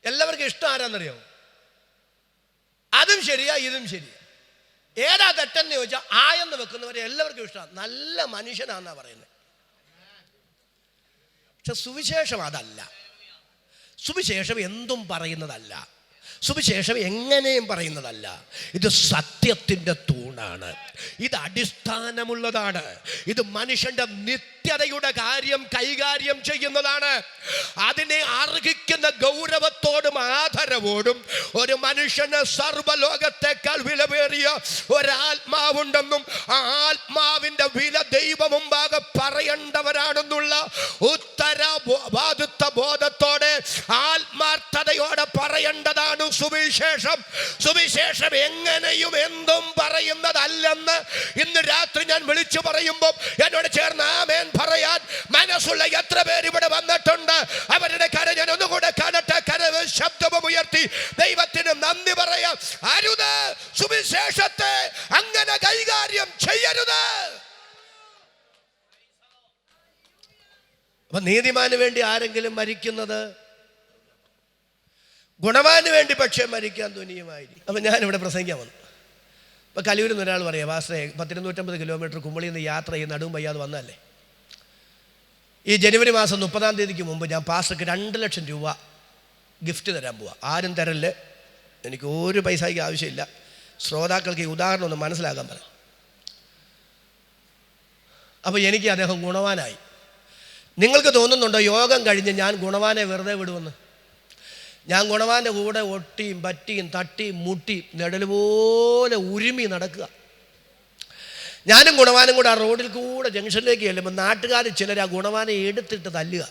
എല്ലാവർക്കും ഇഷ്ടം ആരാന്നറിയാമോ? അതും ശരിയാ ഇതും ശരിയാ. ഏതാ തെറ്റെന്ന് ചോദിച്ചാൽ ആയെന്ന് വെക്കുന്നവരെ എല്ലാവർക്കും ഇഷ്ടമാണ്, നല്ല മനുഷ്യനാന്നാ പറയുന്നത്. പക്ഷെ സുവിശേഷം അതല്ല. സുവിശേഷം എന്തും പറയുന്നതല്ല, സുവിശേഷം എങ്ങനെയും പറയുന്നതല്ല. ഇത് സത്യത്തിൻ്റെ തൂണാണ്, ഇത് അടിസ്ഥാനമുള്ളതാണ്, ഇത് മനുഷ്യന്റെ നിത്യതയുടെ കാര്യം കൈകാര്യം ചെയ്യുന്നതാണ്. അതിനെ അർഹിക്കുന്ന ഗൗരവത്തോടും ആദരവോടും ഒരു മനുഷ്യന് സർവ്വലോകത്തെക്കാൾ വിലപേറിയ ഒരാത്മാവുണ്ടെന്നും ആ ആത്മാവിന്റെ വില ദൈവം മുമ്പാകെ പറയേണ്ടവരാണെന്നുള്ള ഉത്തരവാദിത്വ ബോധത്തോടെ ആത്മാർത്ഥതയോടെ പറയേണ്ടതാണ് സുവിശേഷം. സുവിശേഷം എങ്ങനെയും എന്തും പറയുന്നതല്ലെന്ന് ഇന്ന് രാത്രി ഞാൻ വിളിച്ചു പറയുമ്പോൾ എന്നോട് ചേർന്ന് ആമേൻ പറയാൻ മനസ്സുള്ള എത്ര പേര് ഇവിടെ വന്നിട്ടുണ്ട്? അവരുടെ കര ഞാൻ ഒന്നുകൂടെ കാണട്ടെ. കരവ് ശബ്ദവും ഉയർത്തി ദൈവത്തിന് നന്ദി പറയാം. അരുത്, സുവിശേഷത്തെ അങ്ങനെ കൈകാര്യം ചെയ്യരുത്. അപ്പൊ നീതിമാന് വേണ്ടി ആരെങ്കിലും മരിക്കുന്നത് ഗുണവാന് വേണ്ടി പക്ഷേ മരിക്കാൻ തുനിയുമായിരിക്കും. അപ്പം ഞാനിവിടെ പ്രസംഗിക്കാൻ വന്നു. ഇപ്പോൾ കലിയൂരിൽ നിന്ന് ഒരാൾ പറയാം, വാസ്തേ 250 കിലോമീറ്റർ കുമ്പളിയിൽ നിന്ന് യാത്ര ചെയ്ത് നടുവും വയ്യാതെ വന്നതല്ലേ. ഈ ജനുവരി മാസം 30-ാം തീയതിക്ക് മുമ്പ് ഞാൻ പാസ്റ്റർക്ക് 2 ലക്ഷം രൂപ ഗിഫ്റ്റ് തരാൻ പോവാം. ആരും തരല്ലേ, എനിക്ക് ഒരു പൈസയ്ക്ക് ആവശ്യമില്ല. ശ്രോതാക്കൾക്ക് ഈ ഉദാഹരണം ഒന്ന് മനസ്സിലാക്കാൻ പറയാം. അപ്പോൾ എനിക്ക് അദ്ദേഹം ഗുണവാനായി. നിങ്ങൾക്ക് തോന്നുന്നുണ്ടോ യോഗം കഴിഞ്ഞ് ഞാൻ ഗുണവാനെ വെറുതെ വിടുമെന്ന്? ഞാൻ ഗുണവാൻ്റെ കൂടെ ഒട്ടിയും പറ്റിയും തട്ടിയും മുട്ടിയും നെടലുപോലെ ഉരുമി നടക്കുക. ഞാനും ഗുണവാനും കൂടെ ആ റോഡിൽ കൂടെ ജംഗ്ഷനിലേക്ക് ചെല്ലുമ്പോൾ നാട്ടുകാർ ചിലർ ആ ഗുണവാനെ എടുത്തിട്ട് തല്ലുക.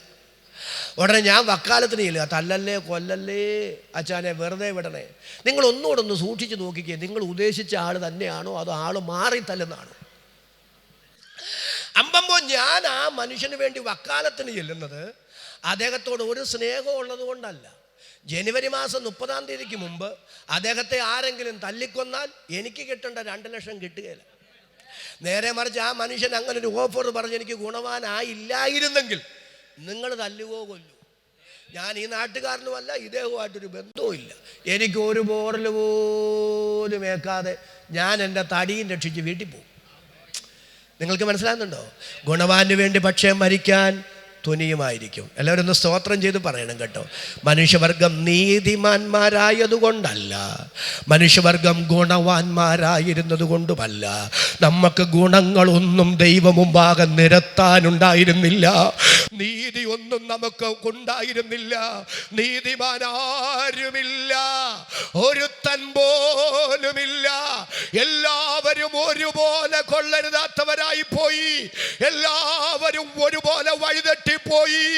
ഉടനെ ഞാൻ വക്കാലത്തിന് ചെല്ലുക, തല്ലല്ലേ കൊല്ലല്ലേ അച്ഛനെ വെറുതെ വിടണേ. നിങ്ങൾ ഒന്നുകൂടെ ഒന്ന് സൂക്ഷിച്ച് നോക്കിക്കേ, നിങ്ങൾ ഉദ്ദേശിച്ച ആൾ തന്നെയാണോ അതോ ആൾ മാറി തല്ലുന്നതാണോ? അമ്പമ്പോൾ ഞാൻ ആ മനുഷ്യന് വേണ്ടി വക്കാലത്തിന് ചെല്ലുന്നത് അദ്ദേഹത്തോട് ഒരു സ്നേഹം ഉള്ളത് കൊണ്ടല്ല. ജനുവരി മാസം 30-ാം തീയതിക്ക് മുമ്പ് അദ്ദേഹത്തെ ആരെങ്കിലും തല്ലിക്കൊന്നാൽ എനിക്ക് കിട്ടേണ്ട 2 ലക്ഷം കിട്ടുകയില്ല. നേരെ മറിച്ച് ആ മനുഷ്യൻ അങ്ങനെ ഒരു ഓഫർ പറഞ്ഞ് എനിക്ക് ഗുണവാനായില്ലായിരുന്നെങ്കിൽ നിങ്ങൾ തല്ലുകയോ കൊല്ലു. ഞാൻ ഈ നാട്ടുകാരനുമല്ല, ഇദ്ദേഹവുമായിട്ടൊരു ബന്ധവും ഇല്ല. എനിക്ക് ഒരു പോറൽ പോലും ഏക്കാതെ ഞാൻ എൻ്റെ തടിയും രക്ഷിച്ച് വീട്ടിൽ പോകും. നിങ്ങൾക്ക് മനസ്സിലാകുന്നുണ്ടോ? ഗുണവാന് വേണ്ടി പക്ഷേ മരിക്കാൻ തുനിയുമായിരിക്കും. എല്ലാവരും ഒന്ന് സ്തോത്രം ചെയ്ത് പറയണം കേട്ടോ. മനുഷ്യവർഗം നീതിമാന്മാരായതുകൊണ്ടല്ല, മനുഷ്യവർഗം ഗുണവാന്മാരായിരുന്നത് കൊണ്ടുമല്ല. നമുക്ക് ഗുണങ്ങളൊന്നും ദൈവം മുമ്പാകെ നിരത്താനുണ്ടായിരുന്നില്ല, നീതി ഒന്നും നമുക്ക് ഉണ്ടായിരുന്നില്ല. നീതിമാനാരുമില്ല, ഒരുത്തൻ പോലുമില്ല. എല്ലാവരും ഒരുപോലെ കൊള്ളരുതാത്തവരായി പോയി, എല്ലാവരും ഒരുപോലെ വഴിതെറ്റി പോയി.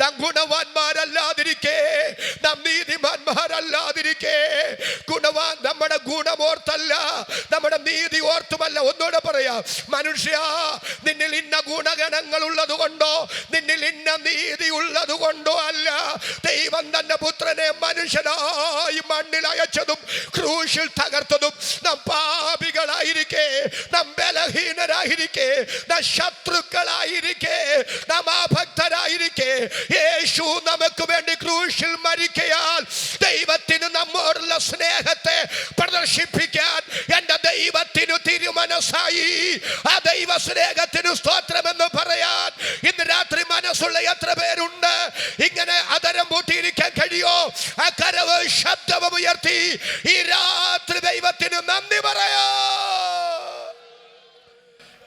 നാം ഗുണവാന്മാരല്ലാതിരിക്കെ, നാം നീതിമാന്മാരല്ലാതിരിക്കെ, ഗുണവാൻ നമ്മുടെ ഗുണമോർത്തല്ല, നമ്മുടെ നീതി ഓർത്തുമല്ല. ഒന്നുകൂടെ പറയാം, മനുഷ്യ നിന്നിൽ ഇന്ന ഗുണഗണങ്ങൾ ഉള്ളത് കൊണ്ടോ നിന്നിൽ ഇന്ന നീതി ഉള്ളത് കൊണ്ടോ അല്ല ദൈവം തന്റെ പുത്രനെ മനുഷ്യനായി മണ്ണിൽ അയച്ചതും ക്രൂശിൽ തകർത്തതും നാം പാപികളായിരിക്കെ, നാം ബലഹീനരായിരിക്കെ, നാം ശത്രുക്കളായിരിക്കെ, നാം ഭക്തരായിരിക്കെ യേശു നമുക്ക് വേണ്ടി ക്രൂശിൽ മരിക്കയാൽ ദൈവത്തിന് നമ്മോടുള്ള സ്നേഹത്തെ പ്രദർശിപ്പിക്കാൻ എൻ്റെ ദൈവത്തിനു തിരുമനസ്സായി. ആ ദൈവ സ്നേഹത്തിന് സ്തോത്രമെന്ന് പറയാൻ ഇന്ന് രാത്രി മനസ്സുള്ള എത്ര പേരുണ്ട്? ഇങ്ങനെ അതരം പൂട്ടിയിരിക്കാൻ കഴിയോ? ആ കരവ് ശബ്ദവും ഉയർത്തി ഈ രാത്രി ദൈവത്തിന് നന്ദി പറയാ.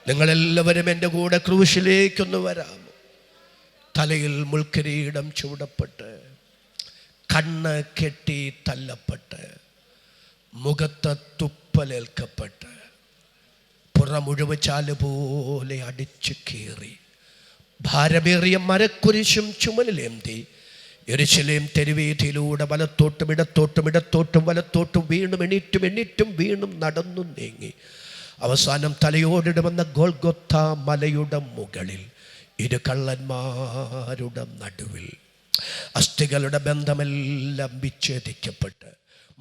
നിങ്ങളെല്ലാവരും എൻ്റെ കൂടെ ക്രൂശിലേക്കൊന്ന് വരാം. തലയിൽ മുൾക്കിരീടം ചൂടപ്പെട്ട്, കണ്ണ് കെട്ടി തല്ലപ്പെട്ട്, മുഖത്ത് തുപ്പലേൽക്കപ്പെട്ട്, പുറമുഴുവച്ചാല് പോലെ അടിച്ചു കീറി, ഭാരമേറിയ മരക്കുരിശും ചുമലിലേന്തി യെരൂശലേം തെരുവീഥിയിലൂടെ വലത്തോട്ടും ഇടത്തോട്ടും ഇടത്തോട്ടും വലത്തോട്ടും വീണ്ടും എണീറ്റും എണീറ്റും വീണ്ടും നടന്നു നീങ്ങി അവസാനം തലയോടിടുമെന്ന ഗോൽഗൊത്ത മലയുടെ മുകളിൽ ഇരു കള്ളന്മാരുടെ നടുവിൽ അസ്ഥികളുടെ ബന്ധമെല്ലാം വിച്ഛേദിക്കപ്പെട്ട്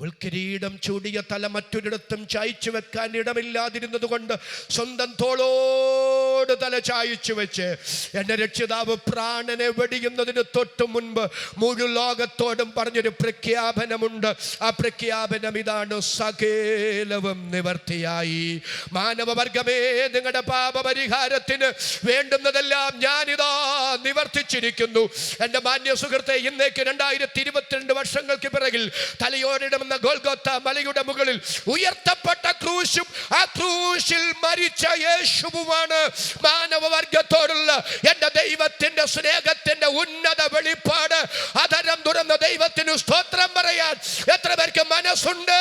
മുൾക്കിരീടം ചൂടിയ തല മറ്റൊരിടത്തും ചായച്ചു വെക്കാൻ ഇടമില്ലാതിരുന്നത് കൊണ്ട് സ്വന്തം തോളോട് തല ചായച്ചു വെച്ച് എൻ്റെ രക്ഷിതാവ് പ്രാണനെ വെടിയുന്നതിന് തൊട്ട് മുൻപ് മുഴു ലോകത്തോടും പറഞ്ഞൊരു പ്രഖ്യാപനമുണ്ട്. ആ പ്രഖ്യാപനം ഇതാണ്: സകലവും നിവർത്തിയായി. മാനവവർഗമേ, നിങ്ങളുടെ പാപപരിഹാരത്തിന് വേണ്ടുന്നതെല്ലാം ഞാനിതാ നിവർത്തിച്ചിരിക്കുന്നു. എൻ്റെ മാന്യ സുഹൃത്തെ, ഇന്നേക്ക് 2022 വർഷങ്ങൾക്ക് പിറകിൽ തലയോടിടം ഗോൽഗോത്ത മലയുടെ മുകളിൽ ഉയർത്തപ്പെട്ട ക്രൂശും ആ ക്രൂശിൽ മരിച്ച യേശുവുമാണ് മാനവവർഗത്തോടുള്ള എൻ്റെ ദൈവത്തിന്റെ സ്നേഹത്തിന്റെ ഉന്നത വെളിപ്പാട്. അധരം തുറന്ന ദൈവത്തിന് സ്തോത്രം പറയാൻ എത്ര പേർക്ക് മനസ്സുണ്ട്?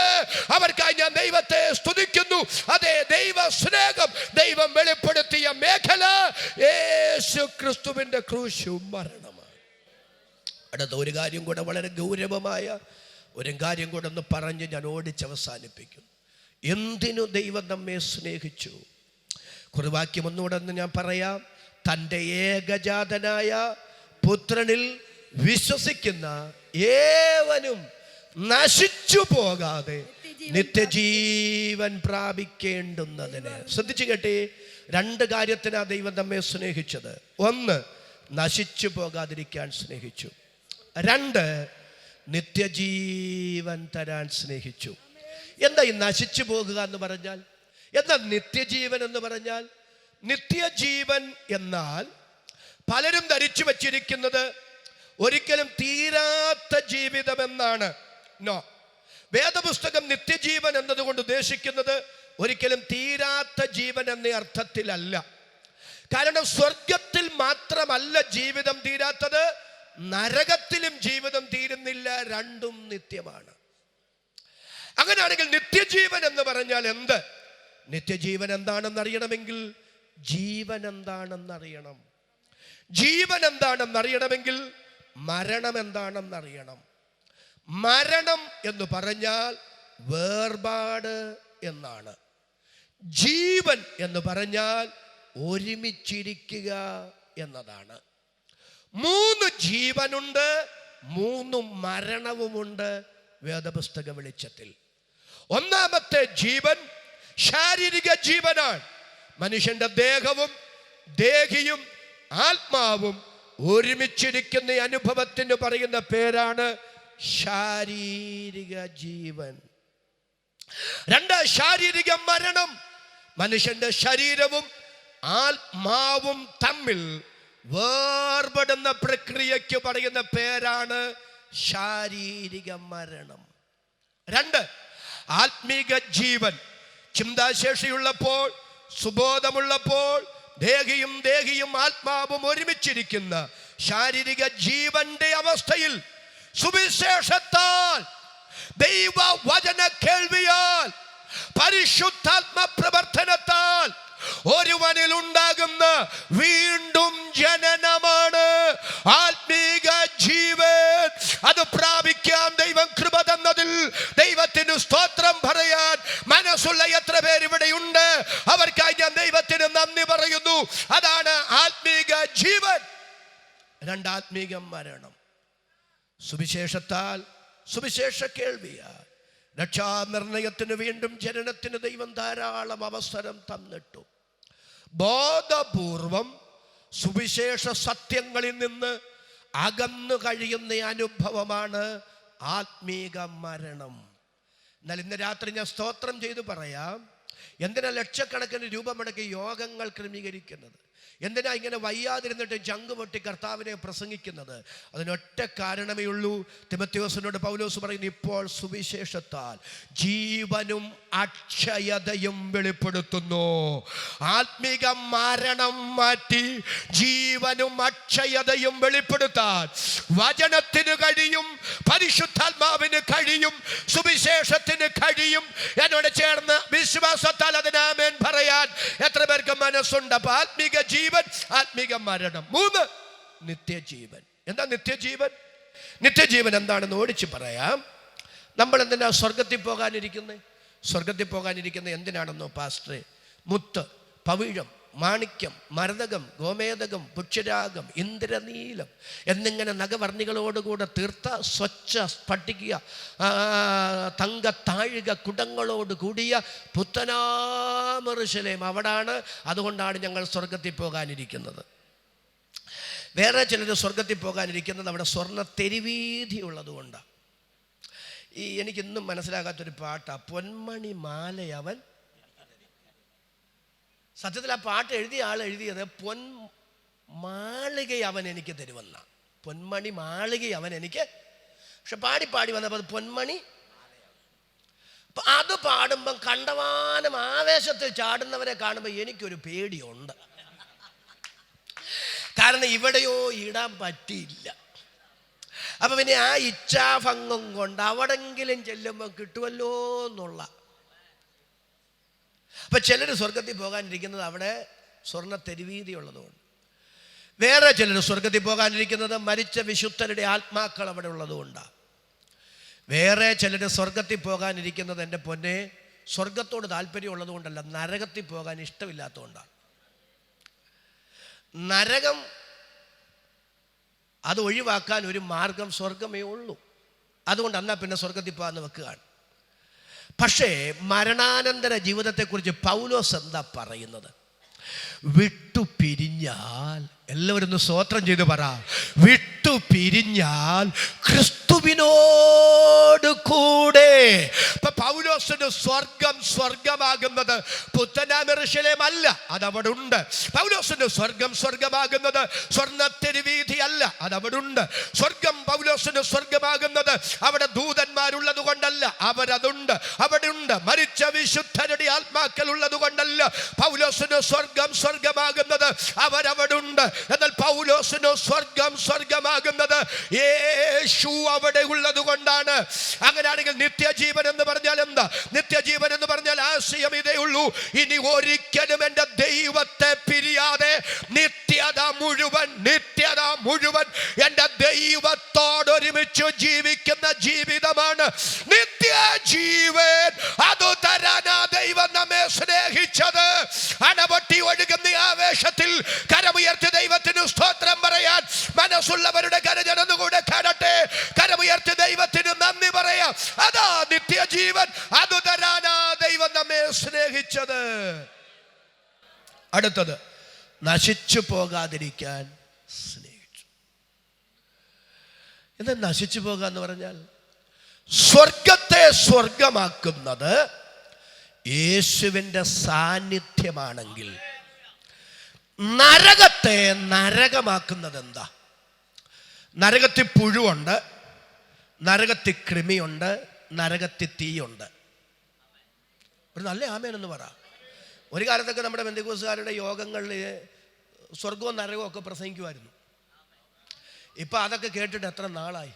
അവർക്കായി ഞാൻ ദൈവത്തെ സ്തുതിക്കുന്നു. അതേ, ദൈവ സ്നേഹം ദൈവം വെളിപ്പെടുത്തിയ മേഖല യേശു ക്രിസ്തുവിന്റെ ക്രൂശും മരണമാണ്. അടുത്ത ഒരു കാര്യം കൂടെ, വളരെ ഗൗരവമായ ഒരു കാര്യം കൂടെ ഒന്ന് പറഞ്ഞ് ഞാൻ ഓടിച്ചവസാനിപ്പിക്കുന്നു. എന്തിനു ദൈവം നമ്മെ സ്നേഹിച്ചു? കുറുവാക്യം ഒന്നുകൂടെ ഒന്ന് ഞാൻ പറയാം. തൻ്റെ ഏകജാതനായ പുത്രനിൽ വിശ്വസിക്കുന്ന ഏവനും നശിച്ചു പോകാതെ നിത്യജീവൻ പ്രാപിക്കേണ്ടുന്നതിന്. ശ്രദ്ധിച്ചു കേട്ടേ, 2 കാര്യത്തിനാണ് ദൈവം നമ്മെ സ്നേഹിച്ചത്. 1, നശിച്ചു പോകാതിരിക്കാൻ സ്നേഹിച്ചു. 2, നിത്യജീവൻ തരാൻ സ്നേഹിച്ചു. എന്താ ഈ നശിച്ചു പോകുക എന്ന് പറഞ്ഞാൽ? എന്താ നിത്യജീവൻ എന്ന് പറഞ്ഞാൽ? നിത്യജീവൻ എന്നാൽ പലരും ധരിച്ചു വച്ചിരിക്കുന്നത് ഒരിക്കലും തീരാത്ത ജീവിതമെന്നാണ്. നോ, വേദപുസ്തകം നിത്യജീവൻ എന്നതുകൊണ്ട് ഉദ്ദേശിക്കുന്നത് ഒരിക്കലും തീരാത്ത ജീവൻ എന്ന അർത്ഥത്തിലല്ല. കാരണം സ്വർഗത്തിൽ മാത്രമല്ല ജീവിതം തീരാത്തത്, നരകത്തിലും ജീവിതം തീരുന്നില്ല. 2ഉം നിത്യമാണ്. അങ്ങനെയാണെങ്കിൽ നിത്യജീവൻ എന്ന് പറഞ്ഞാൽ എന്ത്? നിത്യജീവൻ എന്താണെന്ന് അറിയണമെങ്കിൽ ജീവൻ എന്താണെന്നറിയണം. ജീവൻ എന്താണെന്നറിയണമെങ്കിൽ മരണം എന്താണെന്നറിയണം. മരണം എന്ന് പറഞ്ഞാൽ വേർപാട് എന്നാണ്. ജീവൻ എന്ന് പറഞ്ഞാൽ ഒരുമിച്ചിരിക്കുക എന്നതാണ്. 3 ജീവനുണ്ട്, 3 മരണവുമുണ്ട് വേദപുസ്തക വെളിച്ചത്തിൽ. ഒന്നാമത്തെ ജീവൻ ശാരീരിക ജീവനാണ്. മനുഷ്യന്റെ ദേഹവും ദേഹിയും ആത്മാവും ഒരുമിച്ചിരിക്കുന്ന അനുഭവത്തിന് പറയുന്ന പേരാണ് ശാരീരിക ജീവൻ. 2, ശാരീരിക മരണം. മനുഷ്യന്റെ ശരീരവും ആത്മാവും തമ്മിൽ വേർപെടുന്ന പ്രക്രിയയ്ക്ക് പറയുന്ന പേരാണ് ശാരീരിക മരണം. 2, ആത്മീക ജീവൻ. ചിന്താശേഷിയുള്ളപ്പോൾ, സുബോധമുള്ളപ്പോൾ ദേഹിയും ആത്മാവും ഒരുമിച്ചിരിക്കുന്ന ശാരീരിക ജീവന്റെ അവസ്ഥയിൽ സുവിശേഷത്താൽ, ദൈവവചന കേൾവിയാൽ, പരിശുദ്ധാത്മ പ്രവർത്തനത്താൽ ഒരുവനിൽ ഉണ്ടാകുന്ന വീണ്ടും ജനനമാണ് ആത്മീക ജീവൻ. അത് പ്രാപിക്കാൻ ദൈവം കൃപ തന്നതിൽ ദൈവത്തിന് സ്തോത്രം പറയാൻ മനസ്സുള്ള എത്ര പേര് ഇവിടെയുണ്ട്? അവർക്കായി ഞാൻ ദൈവത്തിന് നന്ദി പറയുന്നു. അതാണ് ആത്മീക ജീവൻ. 2, ആത്മീക മരണം. സുവിശേഷത്താൽ, സുവിശേഷ കേൾവിയാൽ രക്ഷാനിർണയത്തിന് വീണ്ടും ജനനത്തിന് ദൈവം ധാരാളം അവസരം തന്നിട്ടു. ബോധപൂർവം സുവിശേഷ സത്യങ്ങളിൽ നിന്ന് അകന്നു കഴിയുന്ന അനുഭവമാണ് ആത്മീക മരണം. എന്നാൽ ഇന്ന് രാത്രി ഞാൻ സ്തോത്രം ചെയ്തു പറയാം, എന്തിനാ ലക്ഷക്കണക്കിന് രൂപ മുടക്കി യോഗങ്ങൾ ക്രമീകരിക്കുന്നത്? എന്തിനാ ഇങ്ങനെ വയ്യാതിരുന്നിട്ട് ചങ്ക് പൊട്ടി കർത്താവിനെ പ്രസംഗിക്കുന്നത്? അതിനൊറ്റ കാരണമേ ഉള്ളൂ. തിമോഥെയോസിനോട് പൗലോസ് പറയുന്നു, ഇപ്പോൾ സുവിശേഷത്താൽ ജീവനും അക്ഷയതയും വെളിപ്പെടുത്തുന്നു. ആത്മീക മരണം മാറ്റി ജീവനും അക്ഷയതയും വെളിപ്പെടുത്താൻ വചനത്തിന് കഴിയും, പരിശുദ്ധാത്മാവിന് കഴിയും, സുവിശേഷത്തിന് കഴിയും. എന്നോട് ചേർന്ന് വിശ്വാസത്താൽ അതിന് ആമേൻ പറയാൻ എത്ര പേർക്ക് മനസ്സുണ്ട്? അപ്പൊ ആത്മീക ജീവൻ, ആത്മീക മരണം. 3, നിത്യജീവൻ. എന്താ നിത്യജീവൻ? നിത്യജീവൻ എന്താണെന്ന് ഓടിച്ച് പറയാം. നമ്മൾ എന്തിനാ സ്വർഗത്തിൽ പോകാനിരിക്കുന്നത്? സ്വർഗത്തിൽ പോകാനിരിക്കുന്നത് എന്തിനാണെന്നോ പാസ്റ്ററെ? മുത്ത്, പവിഴം, മാണിക്യം, മരതകം, ഗോമേതകം, പുഷ്യരാഗം, ഇന്ദ്രനീലം എന്നിങ്ങനെ നഖവർണികളോടുകൂടെ തീർത്ത സ്വച്ഛ സ്ഫടിക തങ്കത്താഴിക കുടങ്ങളോട് കൂടിയ പുത്തനാം യെരൂശലേം അവിടാണ്. അതുകൊണ്ടാണ് ഞങ്ങൾ സ്വർഗത്തിൽ പോകാനിരിക്കുന്നത്. വേറെ ചിലർ സ്വർഗത്തിൽ പോകാനിരിക്കുന്നത് അവിടെ സ്വർണ്ണ തെരുവീതി ഉള്ളതുകൊണ്ടാണ്. എനിക്കിന്നും മനസ്സിലാകാത്തൊരു പാട്ടാണ്, പൊന്മണി മാലയവൻ. സത്യത്തിൽ ആ പാട്ട് എഴുതിയ ആൾ എഴുതിയത് പൊന്മാളിക അവൻ എനിക്ക് തരുമെന്ന. പൊന്മണി മാളിക അവൻ എനിക്ക്, പക്ഷെ പാടി പാടി വന്നപ്പോൾ അത് പൊന്മണി. അത് പാടുമ്പം കണ്ടവാനം ആവേശത്തിൽ ചാടുന്നവരെ കാണുമ്പോൾ എനിക്കൊരു പേടിയുണ്ട്. കാരണം ഇവിടെയോ ഇടാൻ പറ്റിയില്ല. അപ്പം പിന്നെ ആ ഇച്ഛാഭംഗം കൊണ്ട് അവിടെങ്കിലും ചെല്ലുമ്പോൾ കിട്ടുമല്ലോ എന്നുള്ള. അപ്പം ചിലർ സ്വർഗത്തിൽ പോകാനിരിക്കുന്നത് അവിടെ സ്വർണ്ണ തെരുവീതി ഉള്ളതുകൊണ്ട്. വേറെ ചിലർ സ്വർഗത്തിൽ പോകാനിരിക്കുന്നത് മരിച്ച വിശുദ്ധരുടെ ആത്മാക്കൾ അവിടെ ഉള്ളതുകൊണ്ടാണ്. വേറെ ചിലർ സ്വർഗത്തിൽ പോകാനിരിക്കുന്നത് എൻ്റെ പൊന്നെ സ്വർഗത്തോട് താല്പര്യമുള്ളത് കൊണ്ടല്ല, നരകത്തിൽ പോകാൻ ഇഷ്ടമില്ലാത്തതുകൊണ്ടാണ്. നരകം അത് ഒഴിവാക്കാൻ ഒരു മാർഗം സ്വർഗമേ ഉള്ളൂ. അതുകൊണ്ട് എന്നാൽ പിന്നെ സ്വർഗത്തിൽ പോകാമെന്ന് വെക്കുകയാണ്. പക്ഷേ മരണാനന്തര ജീവിതത്തെക്കുറിച്ച് പൗലോസ് എന്താ പറയുന്നത്? വിട്ടുപിരിഞ്ഞാൽ, എല്ലാവരും ഒന്ന് സ്തോത്രം ചെയ്ത് പറ, വിട്ടുപിരിഞ്ഞാൽ ക്രിസ്തുവിനോട് കൂടെ. ഇപ്പൊ പൗലോസിന് സ്വർഗമാകുന്നത് പുത്തനാം യെരൂശലേം അല്ല, അതവിടെ ഉണ്ട്. പൗലോസിന് സ്വർഗമാകുന്നത് സ്വർണ്ണത്തെരുവീഥി അല്ല, അതവിടെ ഉണ്ട്. പൗലോസിന് സ്വർഗമാകുന്നത് അവിടെ ദൂതന്മാരുള്ളത് കൊണ്ടല്ല, അവരതുണ്ട്, അവിടെ ഉണ്ട്. മരിച്ച വിശുദ്ധരുടെ ആത്മാക്കൾ ഉള്ളത് കൊണ്ടല്ല പൗലോസിന് സ്വർഗമാകുന്നത്, അവരവിടുണ്ട്. എന്നാൽ പൗലോസിന് സ്വർഗമാകുന്നത് യേശു അവിടെ ഉള്ളത് കൊണ്ടാണ്. അങ്ങനെയാണെങ്കിൽ നിത്യജീവൻ എന്ന് പറഞ്ഞാൽ എന്താ? നിത്യജീവൻ എന്ന് പറഞ്ഞാൽ ആശയം ഇതേ ഉള്ളൂ, ഇനി ഒരിക്കലും എൻ്റെ ദൈവത്തെ പിരിയാതെ നിത്യത മുഴുവൻ എൻ്റെ ദൈവത്തോടൊരുമിച്ച് ജീവിക്കുന്ന ജീവിതമാണ് നിത്യജീവൻ. അത് തരാനാ ദൈവം നമ്മെ സ്നേഹിച്ചത്. അണപൊട്ടി ഒഴുകുന്ന ആവേശത്തിൽ കരമുയർത്തി ദൈവത്തിന് സ്തോത്രം പറയാൻ മനസ്സുള്ളവരുടെ കരജനൊന്നുകൂടെ കാണട്ടെ. കരമുയർത്തി ദൈവത്തിന് നന്ദി പറയാം. അതാ നിത്യജീവൻ, അത് തരാനാ ദൈവം നമ്മെ സ്നേഹിച്ചത്. അടുത്തത്, നശിച്ചു പോകാതിരിക്കാൻ സ്നേഹിച്ചു. എന്താ നശിച്ചു പോകാന്ന് പറഞ്ഞാൽ? സ്വർഗത്തെ സ്വർഗമാക്കുന്നത് യേശുവിൻ്റെ സാന്നിധ്യമാണെങ്കിൽ നരകത്തെ നരകമാക്കുന്നത് എന്താ? നരകത്തിൽ പുഴുവുണ്ട്, നരകത്തിൽ കൃമിയുണ്ട്, നരകത്തിൽ തീയുണ്ട്. ഒരു നല്ല ആമേനെന്ന് പറ. ഒരു കാലത്തൊക്കെ നമ്മുടെ പെന്തക്കോസ്തുകാരുടെ യോഗങ്ങളിൽ സ്വർഗവും നരകവും ഒക്കെ പ്രസംഗിക്കുമായിരുന്നു. ഇപ്പം അതൊക്കെ കേട്ടിട്ട് എത്ര നാളായി.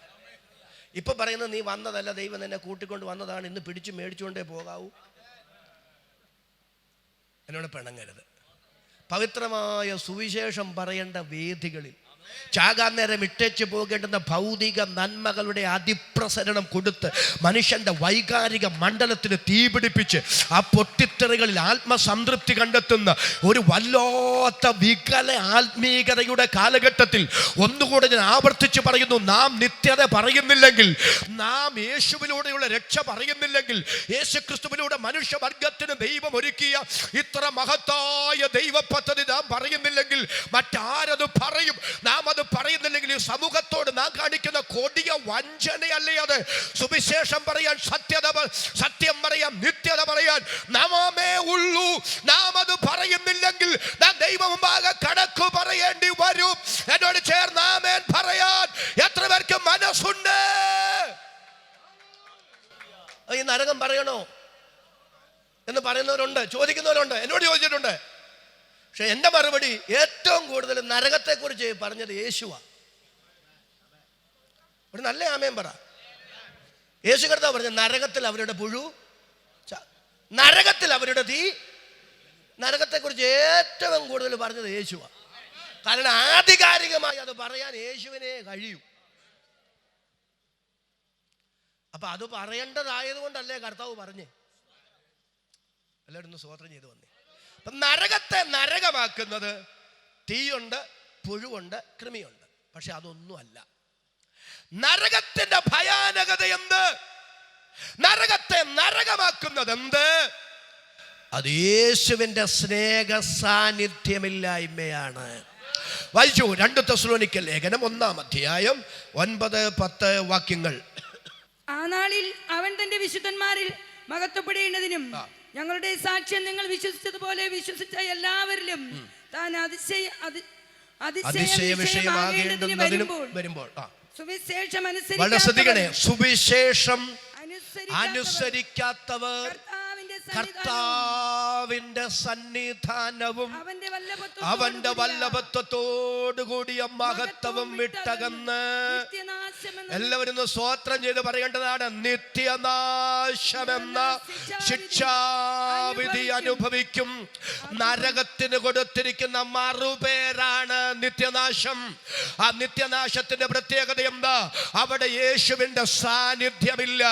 ഇപ്പം പറയുന്നത് നീ വന്നതല്ല, ദൈവം നിന്നെ കൂട്ടിക്കൊണ്ട് വന്നതാണ്, ഇന്ന് പിടിച്ച് മേടിച്ചുകൊണ്ടേ പോകാവൂ. എന്നോട് പിണങ്ങരുത്. പവിത്രമായ സുവിശേഷം പറയേണ്ട വേദികളിൽ ചാകാൻ നേരം ഇട്ടേച്ച് പോകേണ്ടുന്ന ഭൗതിക നന്മകളുടെ അതിപ്രസരണം കൊടുത്ത് മനുഷ്യൻ്റെ വൈകാരിക മണ്ഡലത്തിന് തീപിടിപ്പിച്ച് ആ പൊട്ടിത്തെറികളിൽ ആത്മസംതൃപ്തി കണ്ടെത്തുന്ന ഒരു വല്ലാത്ത വികല ആത്മീയതയുടെ കാലഘട്ടത്തിൽ ഒന്നുകൂടെ ഞാൻ ആവർത്തിച്ച് പറയുന്നു, നാം നിത്യത പറയുന്നില്ലെങ്കിൽ, നാം യേശുവിലൂടെയുള്ള രക്ഷ പറയുന്നില്ലെങ്കിൽ, യേശുക്രിസ്തുവിലൂടെ മനുഷ്യവർഗത്തിന് ദൈവം ഒരുക്കിയ ഇത്ര മഹത്തായ ദൈവ പദ്ധതി നാം പറയുന്നില്ലെങ്കിൽ മറ്റാരത് പറയും? നാം അത് പറയുന്നില്ലെങ്കിൽ ഈ സമൂഹത്തോട് നാം കാണിക്കുന്ന കൊടിയ വഞ്ചനയല്ലേ അത്? സുവിശേഷം പറയാൻ, സത്യം പറയാൻ, നിത്യത പറയാൻ നാമേ ഉള്ളൂ. നാം അത് പറയുന്നില്ലെങ്കിൽ നാം ദൈവം മുമ്പാകെ കണക്ക് പറയേണ്ടി വരും. എന്നോട് ചേർന്ന് ആമേൻ പറയാൻ എത്ര പേർക്ക് മനസ്സുണ്ട്? ഈ നരകം പറയണോ എന്ന് പറയുന്നവരുണ്ട്, ചോദിക്കുന്നവരുണ്ട്, എന്നോട് ചോദിച്ചിട്ടുണ്ട്. പക്ഷെ എൻ്റെ മറുപടി, ഏറ്റവും കൂടുതൽ നരകത്തെക്കുറിച്ച് പറഞ്ഞത് യേശുവാ. ഒരു നല്ല ആമേൻ പറ. യേശു കർത്താവ് പറഞ്ഞ നരകത്തിൽ അവരുടെ പുഴു, നരകത്തിൽ അവരുടെ തീ. നരകത്തെക്കുറിച്ച് ഏറ്റവും കൂടുതൽ പറഞ്ഞത് യേശുവാ. കാരണം ആധികാരികമായി അത് പറയാൻ യേശുവിനെ കഴിയൂ. അപ്പൊ അത് പറയേണ്ടതായത് കൊണ്ടല്ലേ കർത്താവ് പറഞ്ഞേ? എല്ലാവരും ഒന്ന് സ്തോത്രം ചെയ്ത് വന്നേ. നരകത്തെ നരകമാക്കുന്നത് തീയുണ്ട്, പുഴുവുണ്ട്, കൃമിയുണ്ട്. പക്ഷെ അതൊന്നുമല്ല. നരകത്തിന്റെ ഭയാനകത എന്ത്? നരകത്തെ നരകമാക്കുന്നത് എന്ത്? അത് യേശുവിന്റെ സ്നേഹ സാന്നിധ്യമില്ലായ്മയാണ്. വായിച്ചു 2 തെസ്സലോനിക്കർ ലേഖനം 1-ാം അധ്യായം 9-10 വാക്യങ്ങൾ. ആ നാളിൽ അവൻ തന്റെ വിശുദ്ധന്മാരിൽ മഹത്വപ്പെടേണ്ടതിനും ഞങ്ങളുടെ സാക്ഷ്യം നിങ്ങൾ വിശ്വസിച്ചതുപോലെ വിശ്വസിച്ച എല്ലാവരിലും താൻ അതിശയ വിഷയമാകേണ്ടതിനും വരുമ്പോൾ സുവിശേഷം വളരെ ശ്രദ്ധിക്കണേ. സുവിശേഷം അനുസരിക്കാത്തവർ കർത്താവിന്റെ സന്നിധാനവും അവന്റെ വല്ലഭത്വത്തോടുകൂടിയ മഹത്വവും വിട്ടകന്ന് എല്ലാവരും സ്വോത്രം ചെയ്ത് പറയേണ്ടതാണ്. നിത്യനാശമെന്ന ശിക്ഷാവിധി അനുഭവിക്കും. നരകത്തിന് കൊടുത്തിരിക്കുന്ന മറുപേരാണ് നിത്യനാശം. ആ നിത്യനാശത്തിന്റെ പ്രത്യേകത എന്താ? അവിടെ യേശുവിന്റെ സാന്നിധ്യമില്ല,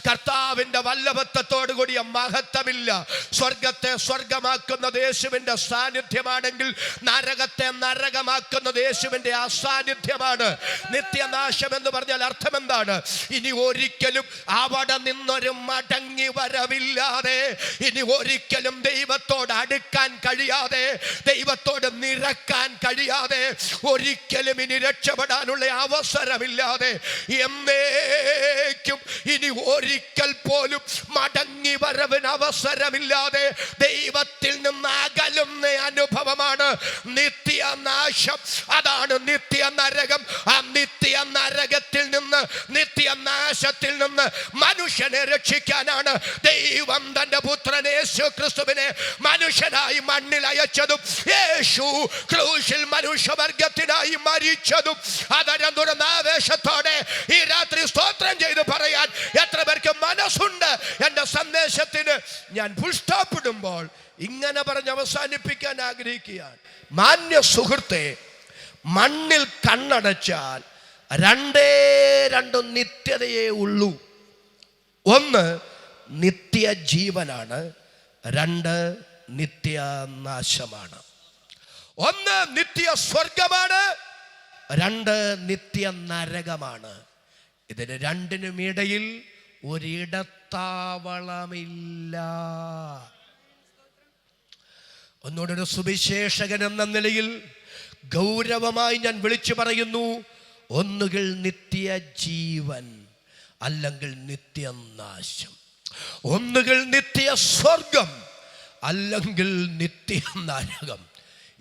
കർത്താവിന്റെ വല്ലഭത്വത്തോടു കൂടിയ മഹത്വമില്ല. സ്വർഗത്തെ സ്വർഗമാക്കുന്നത് യേശുവിന്റെ സാന്നിധ്യമാണെങ്കിൽ നരകത്തെ നരകമാക്കുന്നത് യേശുവിന്റെ അസാന്നിധ്യമാണ്. നിത്യനാശം എന്ന് പറഞ്ഞാൽ അർത്ഥം എന്താണ്? ഇനി ഒരിക്കലും അവിടെ നിന്നൊരു മടങ്ങി വരവില്ലാതെ, ഇനി ഒരിക്കലും ദൈവത്തോട് അടുക്കാൻ കഴിയാതെ, ദൈവത്തോട് നിരക്കാൻ കഴിയാതെ, ഒരിക്കലും ഇനി രക്ഷപ്പെടാനുള്ള അവസരമില്ലാതെ, എന്നേക്കും ഇനി ഒരിക്കൽ പോലും മടങ്ങി വരവിന് അവസരമില്ലാതെ ദൈവത്തിൽ നിന്ന് അകലുന്ന അനുഭവമാണ് നിത്യനാശം. അതാണ് നിത്യ നരകം. ആ നിത്യ നരകത്തിൽ നിന്ന്, നിത്യനാശത്തിൽ നിന്ന് മനുഷ്യനെ രക്ഷിക്കാനാണ് ദൈവം തന്റെ പുത്രൻ യേശു ക്രിസ്തുവിനെ മനുഷ്യനായി മണ്ണിൽ അയച്ചതും യേശു ക്രൂശിൽ മനുഷ്യവർഗത്തിനായി മരിച്ചതും. അതരം തുറന്ന ആവേശത്തോടെ ഈ രാത്രി സ്തോത്രം ചെയ്ത് പറയാൻ എത്ര പേർക്ക് മനസ്സുണ്ട്? എന്റെ സന്ദേശത്തിന് ഞാൻ ഫുൾ സ്റ്റോപ്പ് ഇടുമ്പോൾ ഇങ്ങനെ പറഞ്ഞ് അവസാനിപ്പിക്കാൻ ആഗ്രഹിക്കുകയാണ്. മാന്യ സുഹൃത്തെ, മണ്ണിൽ കണ്ണടച്ചാൽ രണ്ട് നിത്യതയേ ഉള്ളൂ. ഒന്ന് നിത്യജീവനാണ്, 2 നിത്യനാശമാണ്. ഒന്ന് നിത്യ സ്വർഗമാണ്, 2 നിത്യ നരകമാണ്. ഇതിന് രണ്ടിനും ഇടയിൽ ഒരിടത്താവളമില്ല. ഒന്നുകൂടെ ഒരു സുവിശേഷകൻ എന്ന നിലയിൽ ഗൗരവമായി ഞാൻ വിളിച്ചു പറയുന്നു, ഒന്നുകിൽ നിത്യജീവൻ അല്ലെങ്കിൽ നിത്യനാശം. ഒന്നുകിൽ നിത്യ സ്വർഗം അല്ലെങ്കിൽ നിത്യ നരകം.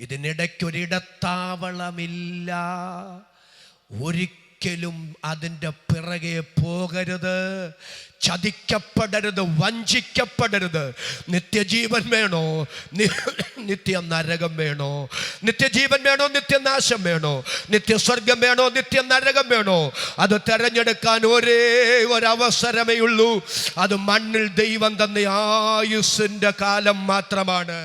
ഇതിനിടയ്ക്കൊരിടത്താവളമില്ല. ഒരിക്കലും അതിൻ്റെ പിറകെ പോകരുത്, ചതിക്കപ്പെടരുത്, വഞ്ചിക്കപ്പെടരുത്. നിത്യജീവൻ വേണോ, നിത്യ നരകം വേണോ? നിത്യജീവൻ വേണോ, നിത്യനാശം വേണോ? നിത്യസ്വർഗം വേണോ, നിത്യ നരകം വേണോ? അത് തെരഞ്ഞെടുക്കാൻ ഒരേ ഒരവസരമേ ഉള്ളൂ. അത് മണ്ണിൽ ദൈവം തന്ന ആയുസ്സിൻ്റെ കാലം മാത്രമാണ്.